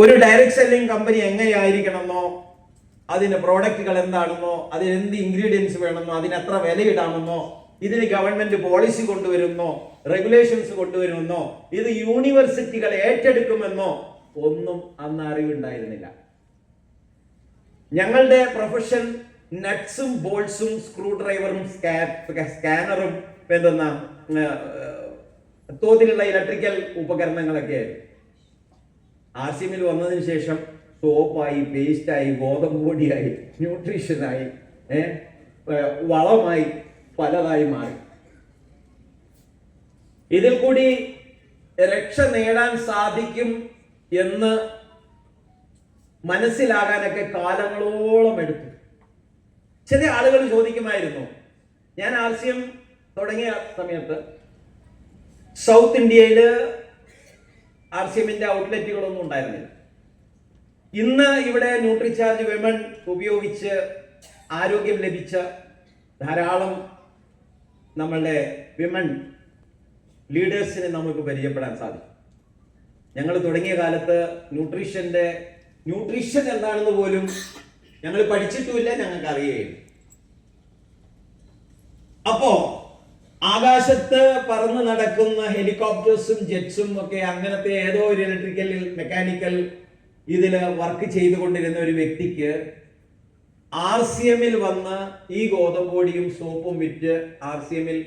ഒരു direct selling company എങ്ങനെയായിരിക്കണമെന്നോ, അതിന് പ്രോഡക്റ്റുകൾ എന്താണെന്നോ, അതിന് എന്ത് ഇൻഗ്രീഡിയൻസ് വേണമെന്നോ, അതിന് എത്ര വിലയിടാമെന്നോ, ഇതിന് ഗവൺമെന്റ് പോളിസി കൊണ്ടുവരുന്നോ, റെഗുലേഷൻസ് കൊണ്ടുവരുമെന്നോ, ഇത് യൂണിവേഴ്സിറ്റികൾ ഏറ്റെടുക്കുമെന്നോ ഒന്നും അന്ന് അറിവുണ്ടായിരുന്നില്ല. ഞങ്ങളുടെ പ്രൊഫഷൻ നട്ട്സും ബോൾട്സും സ്ക്രൂ ഡ്രൈവറും സ്കാനറും എന്തെന്ന തോതിലുള്ള ഇലക്ട്രിക്കൽ ഉപകരണങ്ങളൊക്കെ ആയിരുന്നു. RCMൽ വന്നതിന് ശേഷം സോപ്പായി, പേസ്റ്റായി, ഗോതമ്പ് പൊടിയായി, ന്യൂട്രീഷനായി, വളമായി പലതായി മാറി. ഇതിൽ കൂടി രക്ഷ നേടാൻ സാധിക്കും എന്ന് മനസ്സിലാകാനൊക്കെ കാലങ്ങളോളം എടുത്തു. ചില ആളുകൾ ചോദിക്കുമായിരുന്നു, ഞാൻ RCM തുടങ്ങിയ സമയത്ത് സൗത്ത് ഇന്ത്യയിൽ RCMന്റെ ഔട്ട്ലെറ്റുകളൊന്നും ഉണ്ടായിരുന്നില്ല. ഇന്ന് ഇവിടെ ന്യൂട്രിചാർജ് വിമൺ ഉപയോഗിച്ച് ആരോഗ്യം ലഭിച്ച ധാരാളം നമ്മളുടെ വിമൺ ലീഡേഴ്സിനെ നമുക്ക് പരിചയപ്പെടാൻ സാധിക്കും. ഞങ്ങൾ തുടങ്ങിയ കാലത്ത് ന്യൂട്രീഷൻ എന്താണെന്ന് പോലും ഞങ്ങൾ പഠിച്ചിട്ടുമില്ല, ഞങ്ങൾക്ക് അറിയുകയില്ല. അപ്പോ ആകാശത്ത് പറന്ന് നടക്കുന്ന ഹെലികോപ്റ്റേഴ്സും ജെറ്റ്സും ഒക്കെ അങ്ങനത്തെ ഏതോ ഒരു ഇലക്ട്രിക്കൽ മെക്കാനിക്കൽ ഇതില് വർക്ക് ചെയ്തുകൊണ്ടിരുന്ന ഒരു വ്യക്തിക്ക് RCMൽ വന്ന് ഈ ഗോതമ്പൊടിയും സോപ്പും വിറ്റ് RCMൽ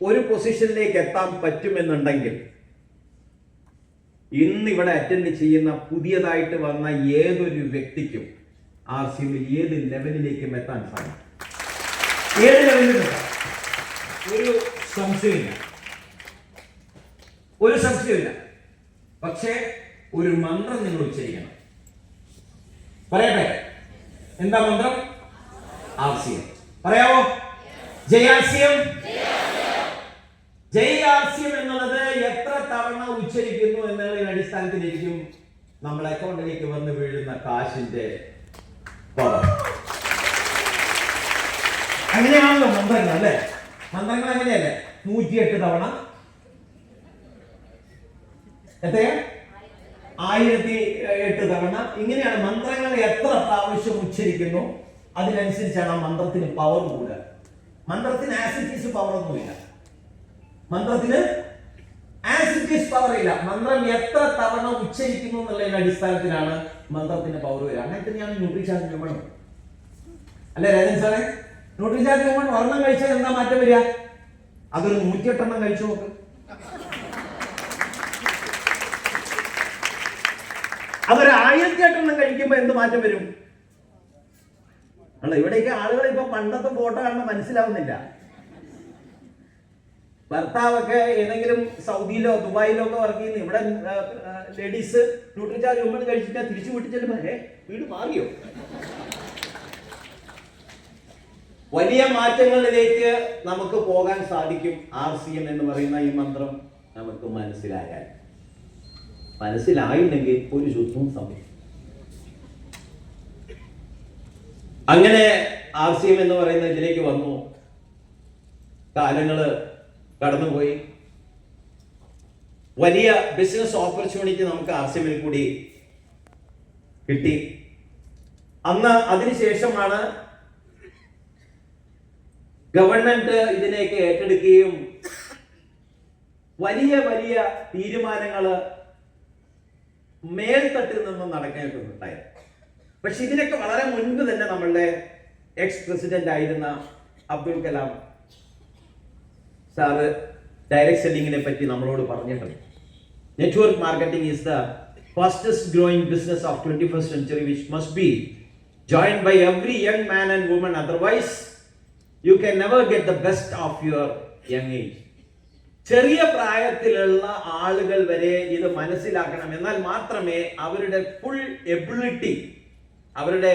ഒരു പൊസിഷനിലേക്ക് എത്താൻ പറ്റുമെന്നുണ്ടെങ്കിൽ ഇന്ന് ഇവിടെ അറ്റൻഡ് ചെയ്യുന്ന പുതിയതായിട്ട് വന്ന ഏതൊരു വ്യക്തിക്കും RCMൽ ഏത് ലെവലിലേക്കും എത്താൻ സാധിക്കും. ഏത് ലെവലിലും ഒരു സംശയമില്ല. പക്ഷേ ഒരു മന്ത്രം നിങ്ങൾ ഉച്ചരിക്കണം. പറയട്ടെ, എന്താ മന്ത്രം? RCM. പറയാമോ? ജയ് RCM. ജയ് RCM എന്നുള്ളത് എത്ര തവണ ഉച്ചരിക്കുന്നു എന്നതിന്റെ അടിസ്ഥാനത്തിലിരിക്കും നമ്മുടെ അക്കൗണ്ടിലേക്ക് വന്ന് വീഴുന്ന കാശിന്റെ പവർ. അങ്ങനെയാണല്ലോ മന്ത്രങ്ങൾ, അല്ലെ? മന്ത്രങ്ങൾ അങ്ങനെയല്ലേ? 108 തവണ, എത്രയാ? 1008 തവണ. ഇങ്ങനെയാണ് മന്ത്രങ്ങൾ എത്ര പ്രാവശ്യം ഉച്ചരിക്കുന്നു അതിനനുസരിച്ചാണ് ആ മന്ത്രത്തിന് പവർ കൂടുക. മന്ത്രത്തിന് ആസിറ്റീസ് പവർ ഒന്നുമില്ല. മന്ത്രം എത്ര തവണ ഉച്ചരിക്കുന്നു എന്നുള്ളതിന്റെ അടിസ്ഥാനത്തിലാണ് മന്ത്രത്തിന്റെ പവർ വരിക. അങ്ങനെ തന്നെയാണ് ന്യൂട്രിചാർജ് വിമൺ. അല്ലെ രാജൻ സാറേ? ന്യൂട്രിചാർജ് വിമൺ ഒരെണ്ണം കഴിച്ചാൽ എന്താ മാറ്റം വരിക? അതൊരു 108 എണ്ണം കഴിച്ചു നോക്ക്. അതൊരു 1008 എണ്ണം കഴിക്കുമ്പോ എന്ത് മാറ്റം വരും? അല്ല, ഇവിടേക്ക് ആളുകൾ ഇപ്പൊ പണ്ടത്തെ ഫോട്ടോ കാണുമ്പോൾ മനസ്സിലാവുന്നില്ല. ഭർത്താവൊക്കെ ഏതെങ്കിലും സൗദിയിലോ ദുബായിലോ ഒക്കെ വർക്ക് ചെയ്യുന്ന ഇവിടെ ലേഡീസ് ന്യൂട്രിചാർജ് വിമൺ കഴിച്ചിട്ട് തിരിച്ചു വിട്ട് ചെല്ലുമ്പോ വീട് മാറിയോ? വലിയ മാറ്റങ്ങളിലേക്ക് നമുക്ക് പോകാൻ സാധിക്കും RCM എന്ന് പറയുന്ന ഈ മന്ത്രം നമുക്ക് മനസ്സിലായാൽ. മനസ്സിലായില്ലെങ്കിൽ ഒരു ശുദ്ധവും സംഭവിക്കും. അങ്ങനെ RCM എന്ന് പറയുന്ന ഇതിലേക്ക് വന്നു. കാലങ്ങള് കടന്നുപോയി. വലിയ ബിസിനസ് ഓപ്പർച്യൂണിറ്റി നമുക്ക് RCMൽ കൂടി കിട്ടി. അതിനുശേഷമാണ് ഗവൺമെന്റ് ഇതിലേക്ക് ഏറ്റെടുക്കുകയും വലിയ വലിയ തീരുമാനങ്ങള് മേൽത്തട്ടിൽ നിന്നും നടക്കേണ്ടതുണ്ടായിരുന്നു. പക്ഷെ ഇതിനൊക്കെ വളരെ മുൻപ് തന്നെ നമ്മളുടെ എക്സ് പ്രസിഡന്റ് ആയിരുന്ന അബ്ദുൽ കലാം സാറ് ഡയറക്ട് സെല്ലിങ്ങിനെ പറ്റി നമ്മളോട് പറഞ്ഞിട്ടുണ്ട്. Network marketing is the fastest growing business of 21st century which must be joined by every young man and woman, otherwise you can never get the best of your young age. ചെറിയ പ്രായത്തിലുള്ള ആളുകൾ വരെ ഇത് മനസ്സിലാക്കണം. എന്നാൽ മാത്രമേ അവരുടെ full ability, അവരുടെ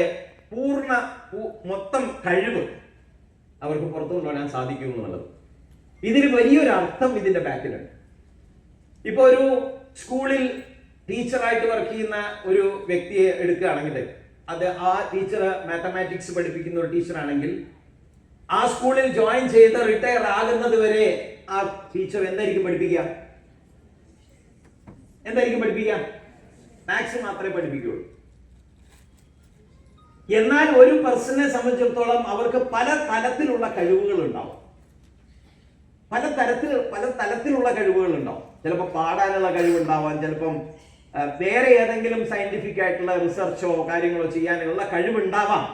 മൊത്തം കഴിവ് അവർക്ക് പുറത്തു കൊണ്ടുവരാൻ സാധിക്കും എന്നുള്ളത്. ഇതിന് വലിയൊരു അർത്ഥം ഇതിന്റെ ബാക്കിലുണ്ട്. ഇപ്പൊ ഒരു സ്കൂളിൽ ടീച്ചറായിട്ട് വർക്ക് ചെയ്യുന്ന ഒരു വ്യക്തിയെ എടുക്കുകയാണെങ്കിൽ, ആ ടീച്ചർ മാത്തമാറ്റിക്സ് പഠിപ്പിക്കുന്ന ഒരു ടീച്ചറാണെങ്കിൽ ആ സ്കൂളിൽ ജോയിൻ ചെയ്ത് റിട്ടയർ ആകുന്നത് വരെ ആ ടീച്ചർ എന്തായിരിക്കും പഠിപ്പിക്കുക? മാത്സ് മാത്രമേ പഠിപ്പിക്കുകയുള്ളൂ. എന്നാൽ ഒരു പേഴ്സണെ സംബന്ധിച്ചിടത്തോളം അവർക്ക് പല തലത്തിലുള്ള കഴിവുകൾ ഉണ്ടാവും. പല തലത്തിലുള്ള കഴിവുകൾ ഉണ്ടാവും. ചിലപ്പോൾ പാടാനുള്ള കഴിവുണ്ടാവാം, ചിലപ്പം വേറെ ഏതെങ്കിലും സയന്റിഫിക് ആയിട്ടുള്ള റിസർച്ചോ കാര്യങ്ങളോ ചെയ്യാനുള്ള കഴിവുണ്ടാവാം.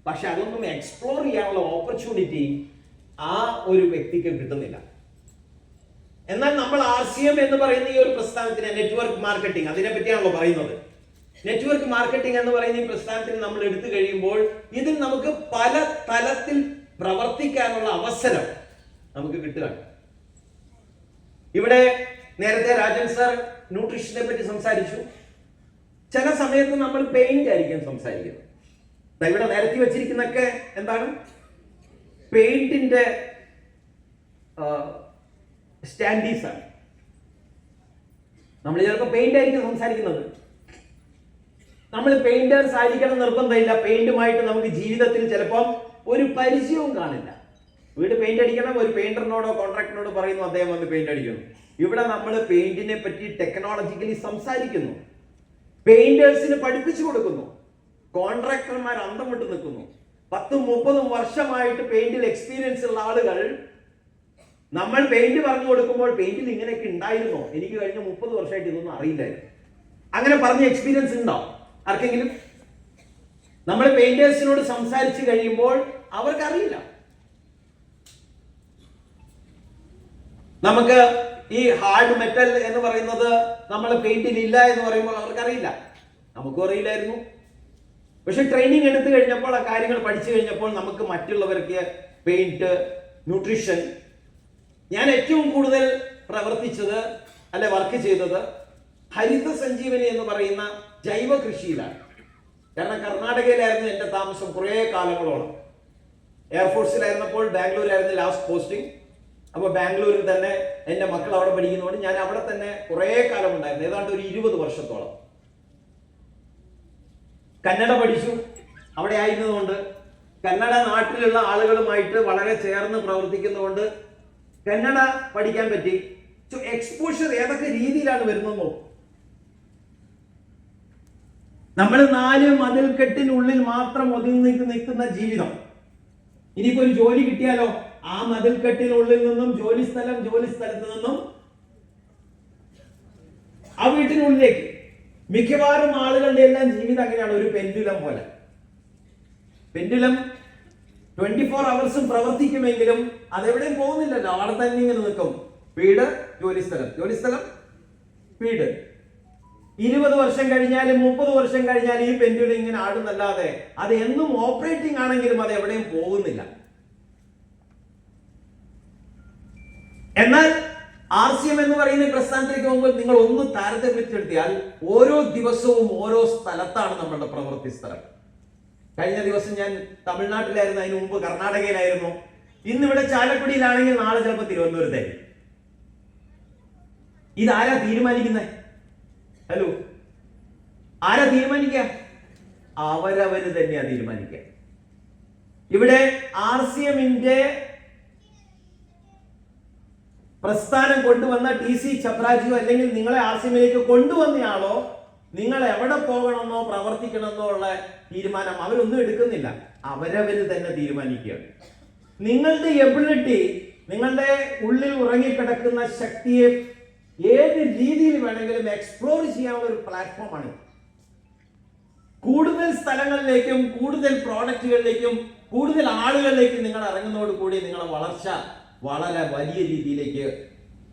പക്ഷെ അതൊന്നും എക്സ്പ്ലോർ ചെയ്യാനുള്ള ഓപ്പർച്യൂണിറ്റി ആ ഒരു വ്യക്തിക്ക് കിട്ടുന്നില്ല. എന്നാൽ നമ്മൾ RCM എന്ന് പറയുന്ന ഈ ഒരു പ്രസ്ഥാനത്തിന്, നെറ്റ്വർക്ക് മാർക്കറ്റിംഗ്, അതിനെ പറ്റിയാണല്ലോ പറയുന്നത്. നെറ്റ്വർക്ക് മാർക്കറ്റിംഗ് എന്ന് പറയുന്ന ഈ പ്രസ്ഥാനത്തിന് നമ്മൾ എടുത്തു കഴിയുമ്പോൾ ഇതിൽ നമുക്ക് പല തലത്തിൽ പ്രവർത്തിക്കാനുള്ള അവസരം നമുക്ക് കിട്ടുകയാണ്. ഇവിടെ നേരത്തെ രാജൻ സാർ ന്യൂട്രീഷനെ പറ്റി സംസാരിച്ചു. ചില സമയത്ത് നമ്മൾ പെയിന്റ് ആയിരിക്കും സംസാരിക്കുന്നത്. ഇവിടെ നിരത്തി വെച്ചിരിക്കുന്നൊക്കെ എന്താണ്? പെയിന്റിന്റെ സ്റ്റാൻഡീസ് ആണ്. നമ്മൾ ചിലപ്പോൾ പെയിന്റ് ആയിരിക്കും സംസാരിക്കുന്നത്. നമ്മൾ പെയിന്റേഴ്സ് ആയിരിക്കണം നിർബന്ധമില്ല. പെയിന്റുമായിട്ട് നമുക്ക് ജീവിതത്തിൽ ചിലപ്പം ഒരു പരിചയവും കാണില്ല. വീട് പെയിന്റ് അടിക്കണം, ഒരു പെയിന്ററിനോടോ കോൺട്രാക്ടറിനോടോ പറയുന്നു, അദ്ദേഹം വന്ന് പെയിന്റ് അടിക്കുന്നു. ഇവിടെ നമ്മൾ പെയിന്റിനെ പറ്റി ടെക്നോളജിക്കലി സംസാരിക്കുന്നു, പെയിന്റേഴ്സിന് പഠിപ്പിച്ചു കൊടുക്കുന്നു, കോൺട്രാക്ടർമാർ അന്തം വിട്ട് നിൽക്കുന്നു. 10-30 വർഷമായിട്ട് പെയിന്റിൽ എക്സ്പീരിയൻസ് ഉള്ള ആളുകൾ നമ്മൾ പെയിന്റ് പറഞ്ഞു കൊടുക്കുമ്പോൾ പെയിന്റിൽ ഇങ്ങനെയൊക്കെ ഉണ്ടായിരുന്നോ, എനിക്ക് കഴിഞ്ഞ 30 വർഷമായിട്ട് ഇതൊന്നും അറിയില്ലായിരുന്നു, അങ്ങനെ പറഞ്ഞ എക്സ്പീരിയൻസ് ഉണ്ടോ ആർക്കെങ്കിലും? നമ്മൾ പെയിന്റേഴ്സിനോട് സംസാരിച്ച് കഴിയുമ്പോൾ അവർക്കറിയില്ല. നമുക്ക് ഈ ഹാർഡ് മെറ്റൽ എന്ന് പറയുന്നത് നമ്മൾ പെയിന്റിൽ ഇല്ല എന്ന് പറയുമ്പോൾ അവർക്കറിയില്ല, നമുക്കും അറിയില്ലായിരുന്നു. പക്ഷെ ട്രെയിനിങ് എടുത്തു കഴിഞ്ഞപ്പോൾ, ആ കാര്യങ്ങൾ പഠിച്ചു കഴിഞ്ഞപ്പോൾ നമുക്ക് മറ്റുള്ളവർക്ക് പെയിന്റ്, ന്യൂട്രീഷൻ. ഞാൻ ഏറ്റവും കൂടുതൽ പ്രവർത്തിച്ചത് വർക്ക് ചെയ്തത് ഹരിത സഞ്ജീവനി എന്ന് പറയുന്ന ജൈവ കൃഷിയിലാണ്. കാരണം കർണാടകയിലായിരുന്നു എൻ്റെ താമസം കുറേ കാലങ്ങളോളം. എയർഫോഴ്സിലായിരുന്നപ്പോൾ ബാംഗ്ലൂരായിരുന്നു ലാസ്റ്റ് പോസ്റ്റിംഗ്. അപ്പോൾ ബാംഗ്ലൂരിൽ തന്നെ എൻ്റെ മക്കൾ അവിടെ പഠിക്കുന്നതുകൊണ്ട് ഞാൻ അവിടെ തന്നെ കുറേ കാലം ഉണ്ടായിരുന്നു, ഏതാണ്ട് ഒരു 20 വർഷത്തോളം. കന്നഡ പഠിച്ചു അവിടെ ആയിരുന്നതുകൊണ്ട്. കന്നഡ നാട്ടിലുള്ള ആളുകളുമായിട്ട് വളരെ ചേർന്ന് പ്രവർത്തിക്കുന്നതുകൊണ്ട് കന്നഡ പഠിക്കാൻ പറ്റി. എക്സ്പോഷർ ഏതൊക്കെ രീതിയിലാണ് വരുന്നതെന്നോ. നമ്മൾ 4 മതിൽക്കെട്ടിനുള്ളിൽ മാത്രം ഒതുങ്ങി നിൽക്കുന്ന ജീവിതം. ഇനിയിപ്പോ ഒരു ജോലി കിട്ടിയാലോ, ആ മതിൽക്കെട്ടിനുള്ളിൽ നിന്നും ജോലി സ്ഥലത്ത് നിന്നും ആ വീട്ടിനുള്ളിലേക്ക്. മിക്കവാറും ആളുകളുടെ എല്ലാം ജീവിതം അങ്ങനെയാണ്, ഒരു പെൻഡുലം പോലെ. പെൻഡുലം 24 അവേഴ്സും പ്രവർത്തിക്കുമെങ്കിലും അതെവിടെയും പോകുന്നില്ലല്ലോ, അവിടെ തന്നെ ഇങ്ങനെ നിൽക്കും. വീട്, ജോലിസ്ഥലം, വീട്. 20 വർഷം കഴിഞ്ഞാലും 30 വർഷം കഴിഞ്ഞാലും ഈ പെൻഡുലം ഇങ്ങനെ ആടുന്നല്ലാതെ അത് എന്നും ഓപ്പറേറ്റിംഗ് ആണെങ്കിലും അത് എവിടെയും പോകുന്നില്ല. എന്നാൽ RCM എന്ന് പറയുന്ന പ്രസ്ഥാനത്തിലേക്ക് പോകുമ്പോൾ നിങ്ങൾ ഒന്ന് താരതമ്യപ്പെടുത്തിയാൽ ഓരോ ദിവസവും ഓരോ സ്ഥലത്താണ് നമ്മളുടെ പ്രവൃത്തി സ്ഥലം. കഴിഞ്ഞ ദിവസം ഞാൻ തമിഴ്നാട്ടിലായിരുന്നു, അതിന് മുമ്പ് കർണാടകയിലായിരുന്നു. ഇന്നിവിടെ ചാലക്കുടിയിലാണെങ്കിൽ നാളെ ചിലപ്പോൾ തിരുവനന്തപുരത്തായിരിക്കും. ഇതാരാ തീരുമാനിക്കുന്നത്? ഹലോ, ആരാ തീരുമാനിക്കുക? അവരവര് തന്നെയാ തീരുമാനിക്കുക. ഇവിടെ RCMന്റെ പ്രസ്ഥാനം കൊണ്ടുവന്ന TC ചപ്രാജിയോ അല്ലെങ്കിൽ നിങ്ങളെ RCMലേക്ക് കൊണ്ടുവന്നയാളോ നിങ്ങൾ എവിടെ പോകണമെന്നോ പ്രവർത്തിക്കണമെന്നോ ഉള്ള തീരുമാനം അവരൊന്നും എടുക്കുന്നില്ല, അവരവര് തന്നെ തീരുമാനിക്കുകയാണ്. നിങ്ങളുടെ എബിലിറ്റി, നിങ്ങളുടെ ഉള്ളിൽ ഉറങ്ങിക്കിടക്കുന്ന ശക്തിയെ ഏത് രീതിയിൽ വേണമെങ്കിലും എക്സ്പ്ലോർ ചെയ്യാനുള്ള ഒരു പ്ലാറ്റ്ഫോമാണ്. കൂടുതൽ സ്ഥലങ്ങളിലേക്കും കൂടുതൽ പ്രോഡക്റ്റുകളിലേക്കും കൂടുതൽ ആളുകളിലേക്കും നിങ്ങൾ ഇറങ്ങുന്നതോടുകൂടി നിങ്ങളുടെ വളർച്ച വളരെ വലിയ രീതിയിലേക്ക്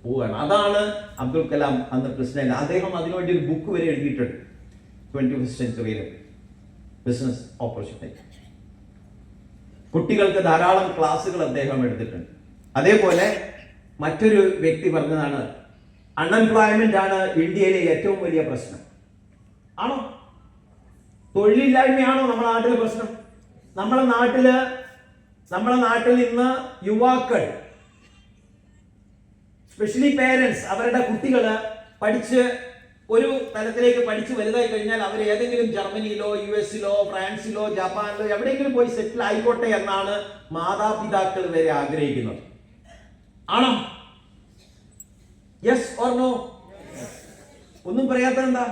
പോവുകയാണ്. അതാണ് അബ്ദുൽ കലാം അന്ന് പ്രസിഡന്റ്. അദ്ദേഹം അതിനുവേണ്ടി ഒരു ബുക്ക് വരെ എഴുതിയിട്ടുണ്ട്, 21st സെഞ്ച്വറിയിലെ ബിസിനസ് ഓപ്പർച്യൂണിറ്റി. കുട്ടികൾക്ക് ധാരാളം ക്ലാസ്സുകൾ അദ്ദേഹം എടുത്തിട്ടുണ്ട്. അതേപോലെ മറ്റൊരു വ്യക്തി പറഞ്ഞതാണ്, അൺഎംപ്ലോയ്മെന്റ് ആണ് ഇന്ത്യയിലെ ഏറ്റവും വലിയ പ്രശ്നം. ആണോ? തൊഴിലില്ലായ്മയാണോ നമ്മുടെ നാട്ടിലെ പ്രശ്നം? നമ്മുടെ നാട്ടിൽ ഇന്ന് യുവാക്കൾ, സ്പെഷ്യലി പേരൻസ്, അവരുടെ കുട്ടികള് പഠിച്ച് ഒരു തലത്തിലേക്ക് പഠിച്ച് വലുതായി കഴിഞ്ഞാൽ അവർ ഏതെങ്കിലും ജർമ്മനിയിലോ US-ലോ ഫ്രാൻസിലോ ജപ്പാനിലോ എവിടെയെങ്കിലും പോയി സെറ്റിൽ ആയിക്കോട്ടെ എന്നാണ് മാതാപിതാക്കൾ വരെ ആഗ്രഹിക്കുന്നത്. ആണോ? Yes or no? ഒന്നും പറയാത്ത എന്താ?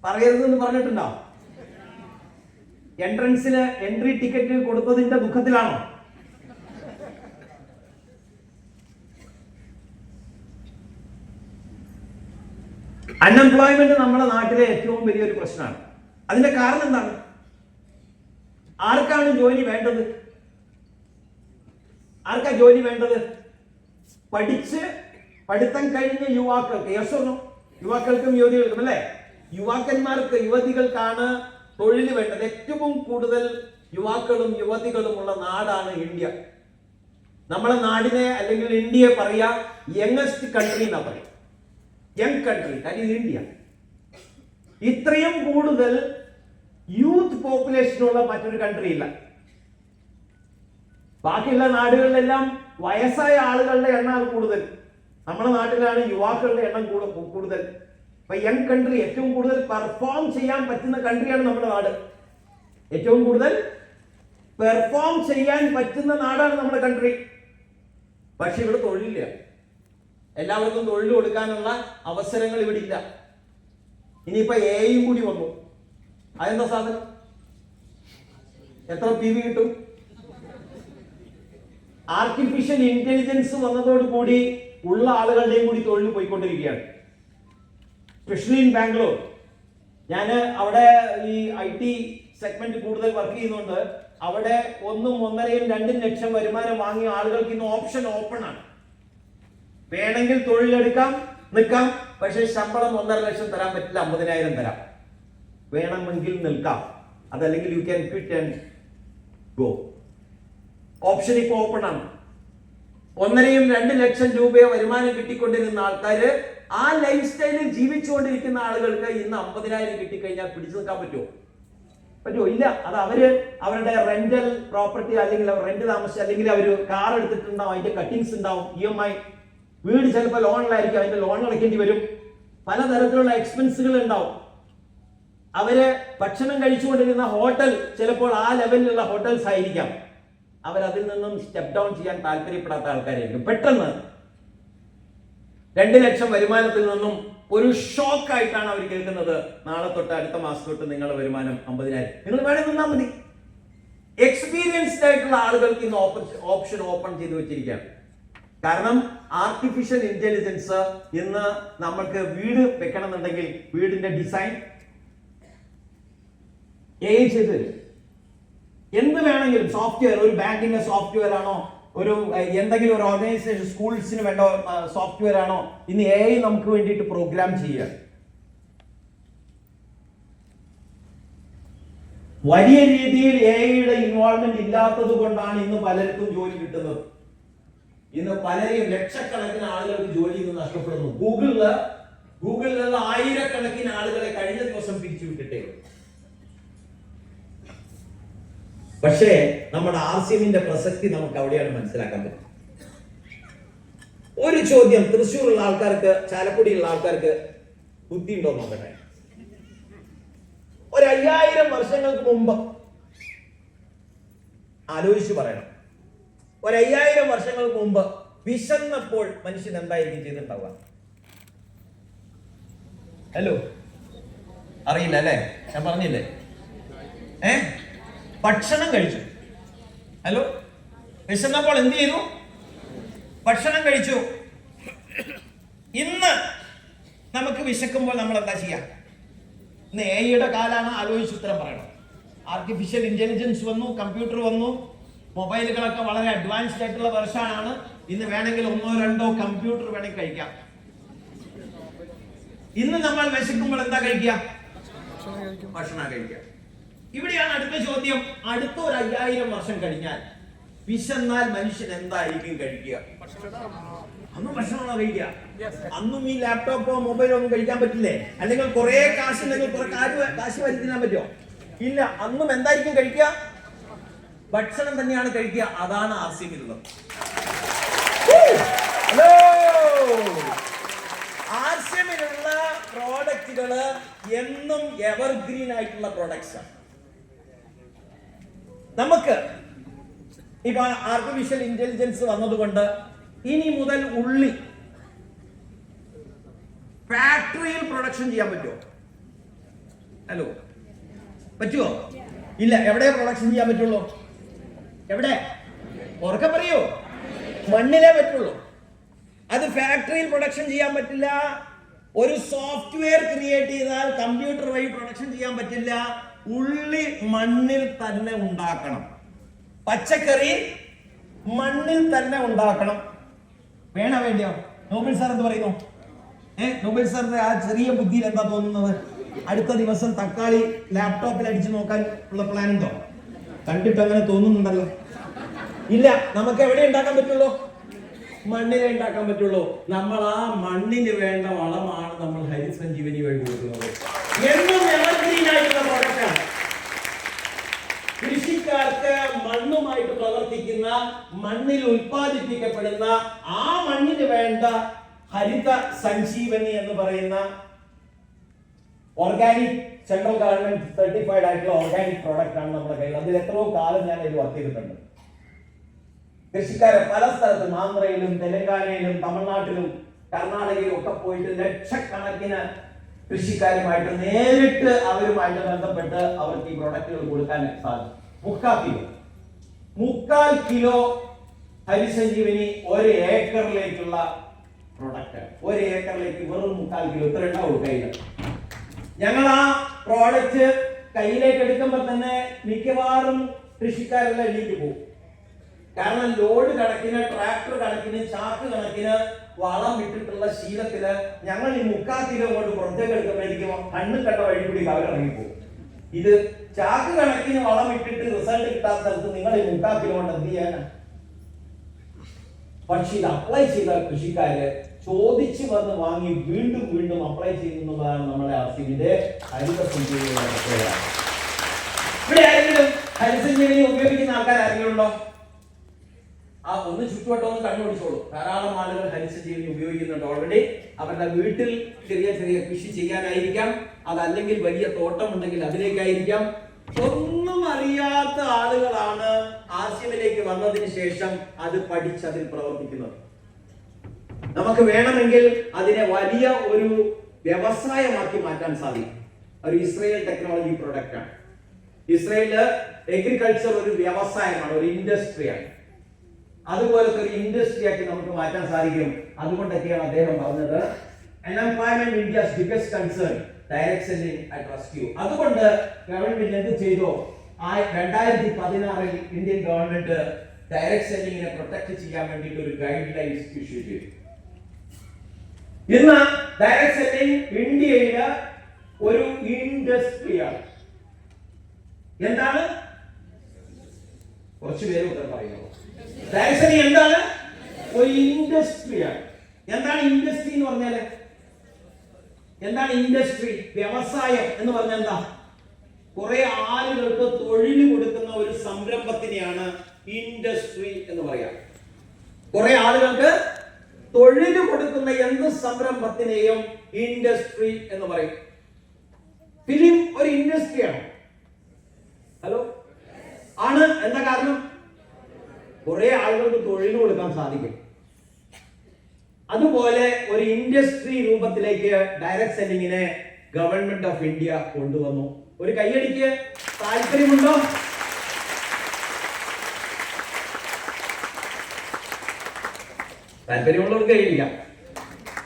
പറയരുതെന്ന് പറഞ്ഞിട്ടുണ്ടോ? എൻട്രൻസിന് എൻട്രി ടിക്കറ്റ് കൊടുത്തതിന്റെ ദുഃഖത്തിലാണോ? അൺഎംപ്ലോയ്മെന്റ് നമ്മുടെ നാട്ടിലെ ഏറ്റവും വലിയൊരു പ്രശ്നമാണ്. അതിന്റെ കാരണം എന്താണ്? ആർക്കാണ് ജോലി വേണ്ടത്? ആർക്കാ ജോലി വേണ്ടത്? പഠിത്തം കഴിഞ്ഞ യുവാക്കൾക്ക്. യെസ്, യുവാക്കൾക്കും യുവതികൾക്കും അല്ലേ? യുവാക്കന്മാർക്ക്, യുവതികൾക്കാണ് തൊഴിൽ വേണ്ടത്. ഏറ്റവും കൂടുതൽ യുവാക്കളും യുവതികളും ഉള്ള നാടാണ് ഇന്ത്യ. നമ്മളെ നാടിനെ അല്ലെങ്കിൽ ഇന്ത്യയെ പറയാ യങ്ങസ്റ്റ് കൺട്രി എന്നാ പറയാം. Young country, that is India. ഇത്രയും കൂടുതൽ യൂത്ത് പോപ്പുലേഷൻ ഉള്ള മറ്റൊരു കൺട്രി ഇല്ല. ബാക്കിയുള്ള നാടുകളിലെല്ലാം വയസ്സായ ആളുകളുടെ എണ്ണം കൂടുതൽ. നമ്മുടെ നാട്ടിലാണ് യുവാക്കളുടെ എണ്ണം കൂടുതൽ. അപ്പൊ യങ് കൺട്രി, ഏറ്റവും കൂടുതൽ പെർഫോം ചെയ്യാൻ പറ്റുന്ന കൺട്രിയാണ് നമ്മുടെ നാട്. ഏറ്റവും കൂടുതൽ പെർഫോം ചെയ്യാൻ പറ്റുന്ന നാടാണ് നമ്മുടെ കൺട്രി. പക്ഷെ ഇവിടെ തൊഴിലില്ല. എല്ലാവർക്കും തൊഴിൽ കൊടുക്കാനുള്ള അവസരങ്ങൾ ഇവിടെ ഇല്ല. ഇനിയിപ്പോ എയും കൂടി വന്നു. അതെന്താ സാധനം? എത്ര PV കിട്ടും? ആർട്ടിഫിഷ്യൽ ഇന്റലിജൻസ് വന്നതോടുകൂടി ഉള്ള ആളുകളുടെയും കൂടി തൊഴിൽ പോയിക്കൊണ്ടിരിക്കുകയാണ്. Specially in Bangalore. ഞാൻ അവിടെ ഈ IT സെഗ്മെന്റ് കൂടുതൽ വർക്ക് ചെയ്യുന്നുണ്ട്. അവിടെ 1, 1.5, 2 ലക്ഷം വരുമാനം വാങ്ങിയ ആളുകൾക്ക് ഇന്ന് ഓപ്ഷൻ ഓപ്പൺ ആണ്. വേണമെങ്കിൽ തൊഴിലെടുക്കാം, നിൽക്കാം. പക്ഷേ ശമ്പളം 1.5 ലക്ഷം തരാൻ പറ്റില്ല, 50,000 തരാം. വേണമെങ്കിൽ നിൽക്കാം, അതല്ലെങ്കിൽ you can quit and go. Option ഇപ്പൊ ഓപ്പൺ ആണ്. 1.5, 2 ലക്ഷം രൂപയെ വരുമാനം കിട്ടിക്കൊണ്ടിരുന്ന ആൾക്കാര്, ആ ലൈഫ് സ്റ്റൈലിൽ ജീവിച്ചുകൊണ്ടിരിക്കുന്ന ആളുകൾക്ക് ഇന്ന് 50,000 കിട്ടിക്കഴിഞ്ഞാൽ പിടിച്ചു നിൽക്കാൻ പറ്റുമോ? ഇല്ല. അത് അവരുടെ റെന്റൽ പ്രോപ്പർട്ടി, അല്ലെങ്കിൽ അവർ റെന്റ് താമസിച്ച്, അല്ലെങ്കിൽ അവർ കാർ എടുത്തിട്ടുണ്ടാവും, അതിന്റെ കട്ടിങ്സ് ഉണ്ടാവും, EMI. വീട് ചിലപ്പോൾ ലോണിലായിരിക്കും, അതിന്റെ ലോൺ അടയ്ക്കേണ്ടി വരും. പലതരത്തിലുള്ള എക്സ്പെൻസുകൾ ഉണ്ടാവും. അവര് ഭക്ഷണം കഴിച്ചുകൊണ്ടിരുന്ന ഹോട്ടൽ ചിലപ്പോൾ ആ ലെവലിലുള്ള ഹോട്ടൽസ് ആയിരിക്കാം. അവരതിൽ നിന്നും സ്റ്റെപ്പ് ഡൗൺ ചെയ്യാൻ താല്പര്യപ്പെടാത്ത ആൾക്കാരായിരിക്കും. പെട്ടെന്ന് 2 ലക്ഷം വരുമാനത്തിൽ നിന്നും ഒരു ഷോക്ക് ആയിട്ടാണ് അവർ കേൾക്കുന്നത്, നാളെ തൊട്ട് അടുത്ത മാസം തൊട്ട് നിങ്ങളുടെ വരുമാനം 50,000. നിങ്ങൾ വേണേ നിന്നാൽ മതി. എക്സ്പീരിയൻസ്ഡ് ആയിട്ടുള്ള ആളുകൾക്ക് ഇന്ന് ഓപ്ഷൻ ഓപ്പൺ ചെയ്ത് വെച്ചിരിക്കുകയാണ്. കാരണം ആർട്ടിഫിഷ്യൽ ഇന്റലിജൻസ് ഇന്ന് നമ്മൾക്ക് വീട് വെക്കണമെന്നുണ്ടെങ്കിൽ വീടിന്റെ ഡിസൈൻ AI ചെയ്ത് തരും. എന്ത് വേണമെങ്കിലും സോഫ്റ്റ്വെയർ, ഒരു ബാങ്കിന്റെ സോഫ്റ്റ്വെയർ ആണോ, ഒരു എന്തെങ്കിലും ഒരു ഓർഗനൈസേഷൻ, സ്കൂൾസിന് വേണ്ട സോഫ്റ്റ്വെയർ ആണോ, ഇന്ന് AI നമുക്ക് വേണ്ടിയിട്ട് പ്രോഗ്രാം ചെയ്യുക. വലിയ രീതിയിൽ AI-യുടെ ഇൻവോൾവ്മെന്റ് ഇല്ലാത്തത് കൊണ്ടാണ് ഇന്ന് പലർക്കും ജോലി കിട്ടുന്നത്. ഇന്ന് പലരെയും ലക്ഷക്കണക്കിന് ആളുകൾക്ക് ജോലി ഇന്ന് നഷ്ടപ്പെടുന്നു. ഗൂഗിളിലുള്ള ആയിരക്കണക്കിന് ആളുകളെ കഴിഞ്ഞ ദിവസം പിരിച്ചുവിട്ടിട്ടേ. പക്ഷേ നമ്മുടെ RCMന്റെ പ്രസക്തി നമുക്ക് അവിടെയാണ് മനസ്സിലാക്കാൻ പറ്റും. ഒരു ചോദ്യം തൃശ്ശൂരുള്ള ആൾക്കാർക്ക്, ചാലക്കുടിയുള്ള ആൾക്കാർക്ക് ബുദ്ധി ഉണ്ടോ നോക്കട്ടെ. ഒരു 5000 വർഷങ്ങൾക്ക് മുമ്പ് ആലോചിച്ച് പറയണം. ഒരു 5000 വർഷങ്ങൾക്ക് മുമ്പ് വിശന്നപ്പോൾ മനുഷ്യൻ എന്തായിരിക്കും ചെയ്തിട്ടുണ്ടാവുക? ഹലോ, അറിയില്ല അല്ലേ? ഞാൻ പറഞ്ഞില്ലേ? ഭക്ഷണം കഴിച്ചു. ഹലോ, വിശന്നപ്പോൾ എന്ത് ചെയ്തു? ഭക്ഷണം കഴിച്ചു. ഇന്ന് നമുക്ക് വിശക്കുമ്പോൾ നമ്മൾ എന്താ ചെയ്യാ? ഇന്ന് AI-യുടെ കാലാണ്. ആലോചിച്ച് ഉത്തരം പറയണം. ആർട്ടിഫിഷ്യൽ ഇന്റലിജൻസ് വന്നു, കമ്പ്യൂട്ടർ വന്നു, മൊബൈലുകളൊക്കെ വളരെ അഡ്വാൻസ്ഡ് ആയിട്ടുള്ള വെർഷനാണ്. ഇന്ന് വേണമെങ്കിൽ 1, 2 കമ്പ്യൂട്ടർ വേണമെങ്കിൽ കഴിക്കാം. ഇന്ന് നമ്മൾ വിശക്കുമ്പോൾ എന്താ കഴിക്കുക? ഭക്ഷണം കഴിക്കുക. ഇവിടെയാണ് അടുത്ത ചോദ്യം. അടുത്ത ഒരു 5000 വർഷം കഴിഞ്ഞാൽ വിശന്നാൽ മനുഷ്യൻ എന്തായിരിക്കും കഴിക്കുക? അന്നും ഭക്ഷണമാണോ കഴിക്കുക? അന്നും ഈ ലാപ്ടോപ്പോ മൊബൈലോ ഒന്നും കഴിക്കാൻ പറ്റില്ലേ? അല്ലെങ്കിൽ കുറെ കാശ് ഉണ്ടെങ്കിൽ കുറെ കാശ് വരുത്തിനാൻ പറ്റുമോ? ഇല്ല. അന്നും എന്തായിരിക്കും കഴിക്കുക? ഭക്ഷണം തന്നെയാണ് കഴിക്കുക. അതാണ് RCMിലുള്ളത്. ഹലോ, RCMിലുള്ള പ്രോഡക്റ്റുകള് എന്നും എവർഗ്രീൻ ആയിട്ടുള്ള പ്രോഡക്ട്സ് ആണ്. നമുക്ക് ഇപ്പൊ ആർട്ടിഫിഷ്യൽ ഇന്റലിജൻസ് വന്നതുകൊണ്ട് ഇനി മുതൽ ഉള്ളി ഫാക്ടറിയിൽ പ്രൊഡക്ഷൻ ചെയ്യാൻ പറ്റുമോ? ഹലോ, പറ്റുമോ? ഇല്ല. എവിടെ പ്രൊഡക്ഷൻ ചെയ്യാൻ പറ്റുള്ളൂ? എവിടെ? ഉറക്കെ പറയൂ. മണ്ണിലേ പറ്റുള്ളൂ. അത് ഫാക്ടറിയിൽ പ്രൊഡക്ഷൻ ചെയ്യാൻ പറ്റില്ല. ഒരു സോഫ്റ്റ്വെയർ ക്രിയേറ്റ് ചെയ്താൽ കമ്പ്യൂട്ടർ വഴി പ്രൊഡക്ഷൻ ചെയ്യാൻ പറ്റില്ല. ഉള്ളി മണ്ണിൽ തന്നെ ഉണ്ടാക്കണം. പച്ചക്കറി മണ്ണിൽ തന്നെ ഉണ്ടാക്കണം. വേണ്ടിയോ? നോബൽ സാർ എന്ത് പറയുന്നു? നോബൽ സാറിന്റെ ആ ചെറിയ ബുദ്ധിയിൽ എന്താ തോന്നുന്നത്? അടുത്ത ദിവസം തക്കാളി ലാപ്ടോപ്പിൽ അടിച്ചു നോക്കാൻ ഉള്ള പ്ലാൻ ഉണ്ടോ? കണ്ടിട്ട് അങ്ങനെ തോന്നുന്നുണ്ടല്ലോ. ഇല്ല. നമുക്ക് എവിടെ ഉണ്ടാക്കാൻ പറ്റുള്ളൂ? മണ്ണിനെ ഉണ്ടാക്കാൻ പറ്റുള്ളൂ. നമ്മൾ ആ മണ്ണിന് വേണ്ട വളമാണ് നമ്മൾ ഹരിസഞ്ജീവനി വഴി കൊടുക്കുന്നത്. എന്നും എവർഗ്രീനായിട്ടുള്ള പ്രോഡക്റ്റാണ്. കൃഷിക്കാർക്ക് മണ്ണുമായിട്ട് പ്രവർത്തിക്കുന്ന, മണ്ണിൽ ഉൽപ്പാദിപ്പിക്കപ്പെടുന്ന ആ മണ്ണിന് വേണ്ട ഹരിത സഞ്ജീവനി എന്ന് പറയുന്ന ഓർഗാനിക്, സെൻട്രൽ ഗവൺമെന്റ് സർട്ടിഫൈഡ് ആയിട്ടുള്ള ഓർഗാനിക് പ്രോഡക്റ്റ് ആണ് നമ്മുടെ കയ്യിൽ. അതിൽ എത്രയോ കാലം ഞാൻ ഇത് വർക്ക് ചെയ്തിട്ടുണ്ട്. കൃഷിക്കാരെ പല സ്ഥലത്തും, ആന്ധ്രയിലും തെലങ്കാനയിലും തമിഴ്നാട്ടിലും കർണാടകയിലും ഒക്കെ പോയിട്ട് ലക്ഷക്കണക്കിന് കൃഷിക്കാരുമായിട്ട് നേരിട്ട് അവരുമായിട്ട് ബന്ധപ്പെട്ട് അവർക്ക് ഈ പ്രോഡക്റ്റുകൾ കൊടുക്കാൻ സാധിക്കും. 3/4 കിലോ ഹരിസഞ്ജീവനി 1 ഏക്കറിലേക്കുള്ള പ്രോഡക്റ്റ്. 1 ഏക്കറിലേക്ക് വെറും 3/4 കിലോ. ഇത്ര ഉണ്ടാവും കയ്യിൽ. ഞങ്ങൾ ആ പ്രോഡക്റ്റ് കയ്യിലേക്ക് എടുക്കുമ്പോൾ തന്നെ മിക്കവാറും കൃഷിക്കാരെല്ലാം എണീറ്റ് പോകും. കാരണം ലോഡ് കണക്കിന്, ട്രാക്ടർ കണക്കിന്, ചാക്ക് കണക്കിന് വളം ഇട്ടിട്ടുള്ള ശീലത്തില് ഞങ്ങൾ ഈ 3/4 കിലോ കൊണ്ട് പുറത്തേക്ക് എടുക്കുമ്പോഴേക്കും കണ്ണ് കണ്ട വഴി കൂടി അവരിറങ്ങിപ്പോകും. ഇത് ചാക്ക് കണക്കിന് വളം ഇട്ടിട്ട് റിസൾട്ട് കിട്ടാത്ത സ്ഥലത്ത് നിങ്ങൾ ഈ 3/4 കിലോ കൊണ്ട് എന്ത് ചെയ്യാനാ? പക്ഷെ ഇത് അപ്ലൈ ചെയ്ത കൃഷിക്കാര് ചോദിച്ചു വന്ന് വാങ്ങി വീണ്ടും വീണ്ടും അപ്ലൈ ചെയ്യുന്നതാണ് നമ്മുടെ ആർസിന്റെ ഹരിത സഞ്ജീവനി. ഇവിടെ ആരെങ്കിലും ഹരിസഞ്ജീവനി ഉപയോഗിക്കുന്ന ആൾക്കാർ ആരെങ്കിലും ഉണ്ടോ? ആ ഒന്ന് ചുറ്റുവട്ടം ഒന്ന് കണ്ണുപിടിച്ചോളൂ. ധാരാളം ആളുകൾ ഹരിസഞ്ജീവനി ഉപയോഗിക്കുന്നുണ്ട് ഓൾറെഡി. അവരുടെ വീട്ടിൽ ചെറിയ ചെറിയ കൃഷി ചെയ്യാനായിരിക്കാം, അതല്ലെങ്കിൽ വലിയ തോട്ടമുണ്ടെങ്കിൽ അതിലേക്കായിരിക്കാം. ഒന്നും അറിയാത്ത ആളുകളാണ് ആർസിഎമ്മിലേക്ക് വന്നതിന് ശേഷം അത് പഠിച്ച് അതിൽ പ്രവർത്തിക്കുന്നത്. നമുക്ക് വേണമെങ്കിൽ അതിനെ വലിയ ഒരു വ്യവസായമാക്കി മാറ്റാൻ സാധിക്കും. ഒരു ഇസ്രയേൽ ടെക്നോളജി പ്രോഡക്റ്റ് ആണ്. ഇസ്രയേലില് എഗ്രികൾച്ചർ ഒരു വ്യവസായമാണ്, ഒരു ഇൻഡസ്ട്രിയാണ്. അതുപോലത്തെ ഒരു ഇൻഡസ്ട്രി ആക്കി നമുക്ക് മാറ്റാൻ സാധിക്കും. അതുകൊണ്ടൊക്കെയാണ് അദ്ദേഹം പറഞ്ഞത് unemployment India's biggest concern, direct selling I trust you. അതുകൊണ്ട് ഗവൺമെന്റ് എന്ത് ചെയ്തു? 2016 ഇന്ത്യൻ ഗവൺമെന്റ് ഡയറക്ട് സെല്ലിങ്ങിനെ പ്രൊട്ടക്ട് ചെയ്യാൻ വേണ്ടിയിട്ട് ഒരു ഗൈഡ് ലൈൻസ് ഇഷ്യൂ ചെയ്തു. ഇന്ന് ഡയറക്ട് സെല്ലിംഗ് ഇന്ത്യയില് ഒരു ഇൻഡസ്ട്രിയാണ്. എന്താണ്? കുറച്ചു പേര് ഉത്തരം പറയുന്നു. ഡയറക്ട് സെല്ലിംഗ് എന്താണ്? ഒരു ഇൻഡസ്ട്രിയാണ്. എന്താണ് ഇൻഡസ്ട്രി എന്ന് പറഞ്ഞാല്? എന്താണ് ഇൻഡസ്ട്രി? വ്യവസായം എന്ന് പറഞ്ഞാൽ എന്താ? കുറെ ആളുകൾക്ക് തൊഴിൽ കൊടുക്കുന്ന ഒരു സംരംഭത്തിനെയാണ് ഇൻഡസ്ട്രി എന്ന് പറയാം. കുറെ ആളുകൾക്ക് തൊഴിൽ കൊടുക്കുന്ന എന്ത് സംരംഭത്തിനെയും ഇൻഡസ്ട്രി എന്ന് പറയും. ഫിലിം ഒരു ഇൻഡസ്ട്രിയാണ്. ഹലോ ആണ്. എന്താ കാരണം? കുറെ ആളുകൾക്ക് തൊഴിൽ കൊടുക്കാൻ സാധിക്കും. അതുപോലെ ഒരു ഇൻഡസ്ട്രി രൂപത്തിലേക്ക് ഡയറക്ട് സെല്ലിങ്ങിനെ ഗവൺമെന്റ് ഓഫ് ഇന്ത്യ കൊണ്ടുവന്നു. ഒരു കൈയടിക്ക്. താല്പര്യമുണ്ടോ? താല്പര്യമുള്ളവർക്ക് കൈയടിക്കാം.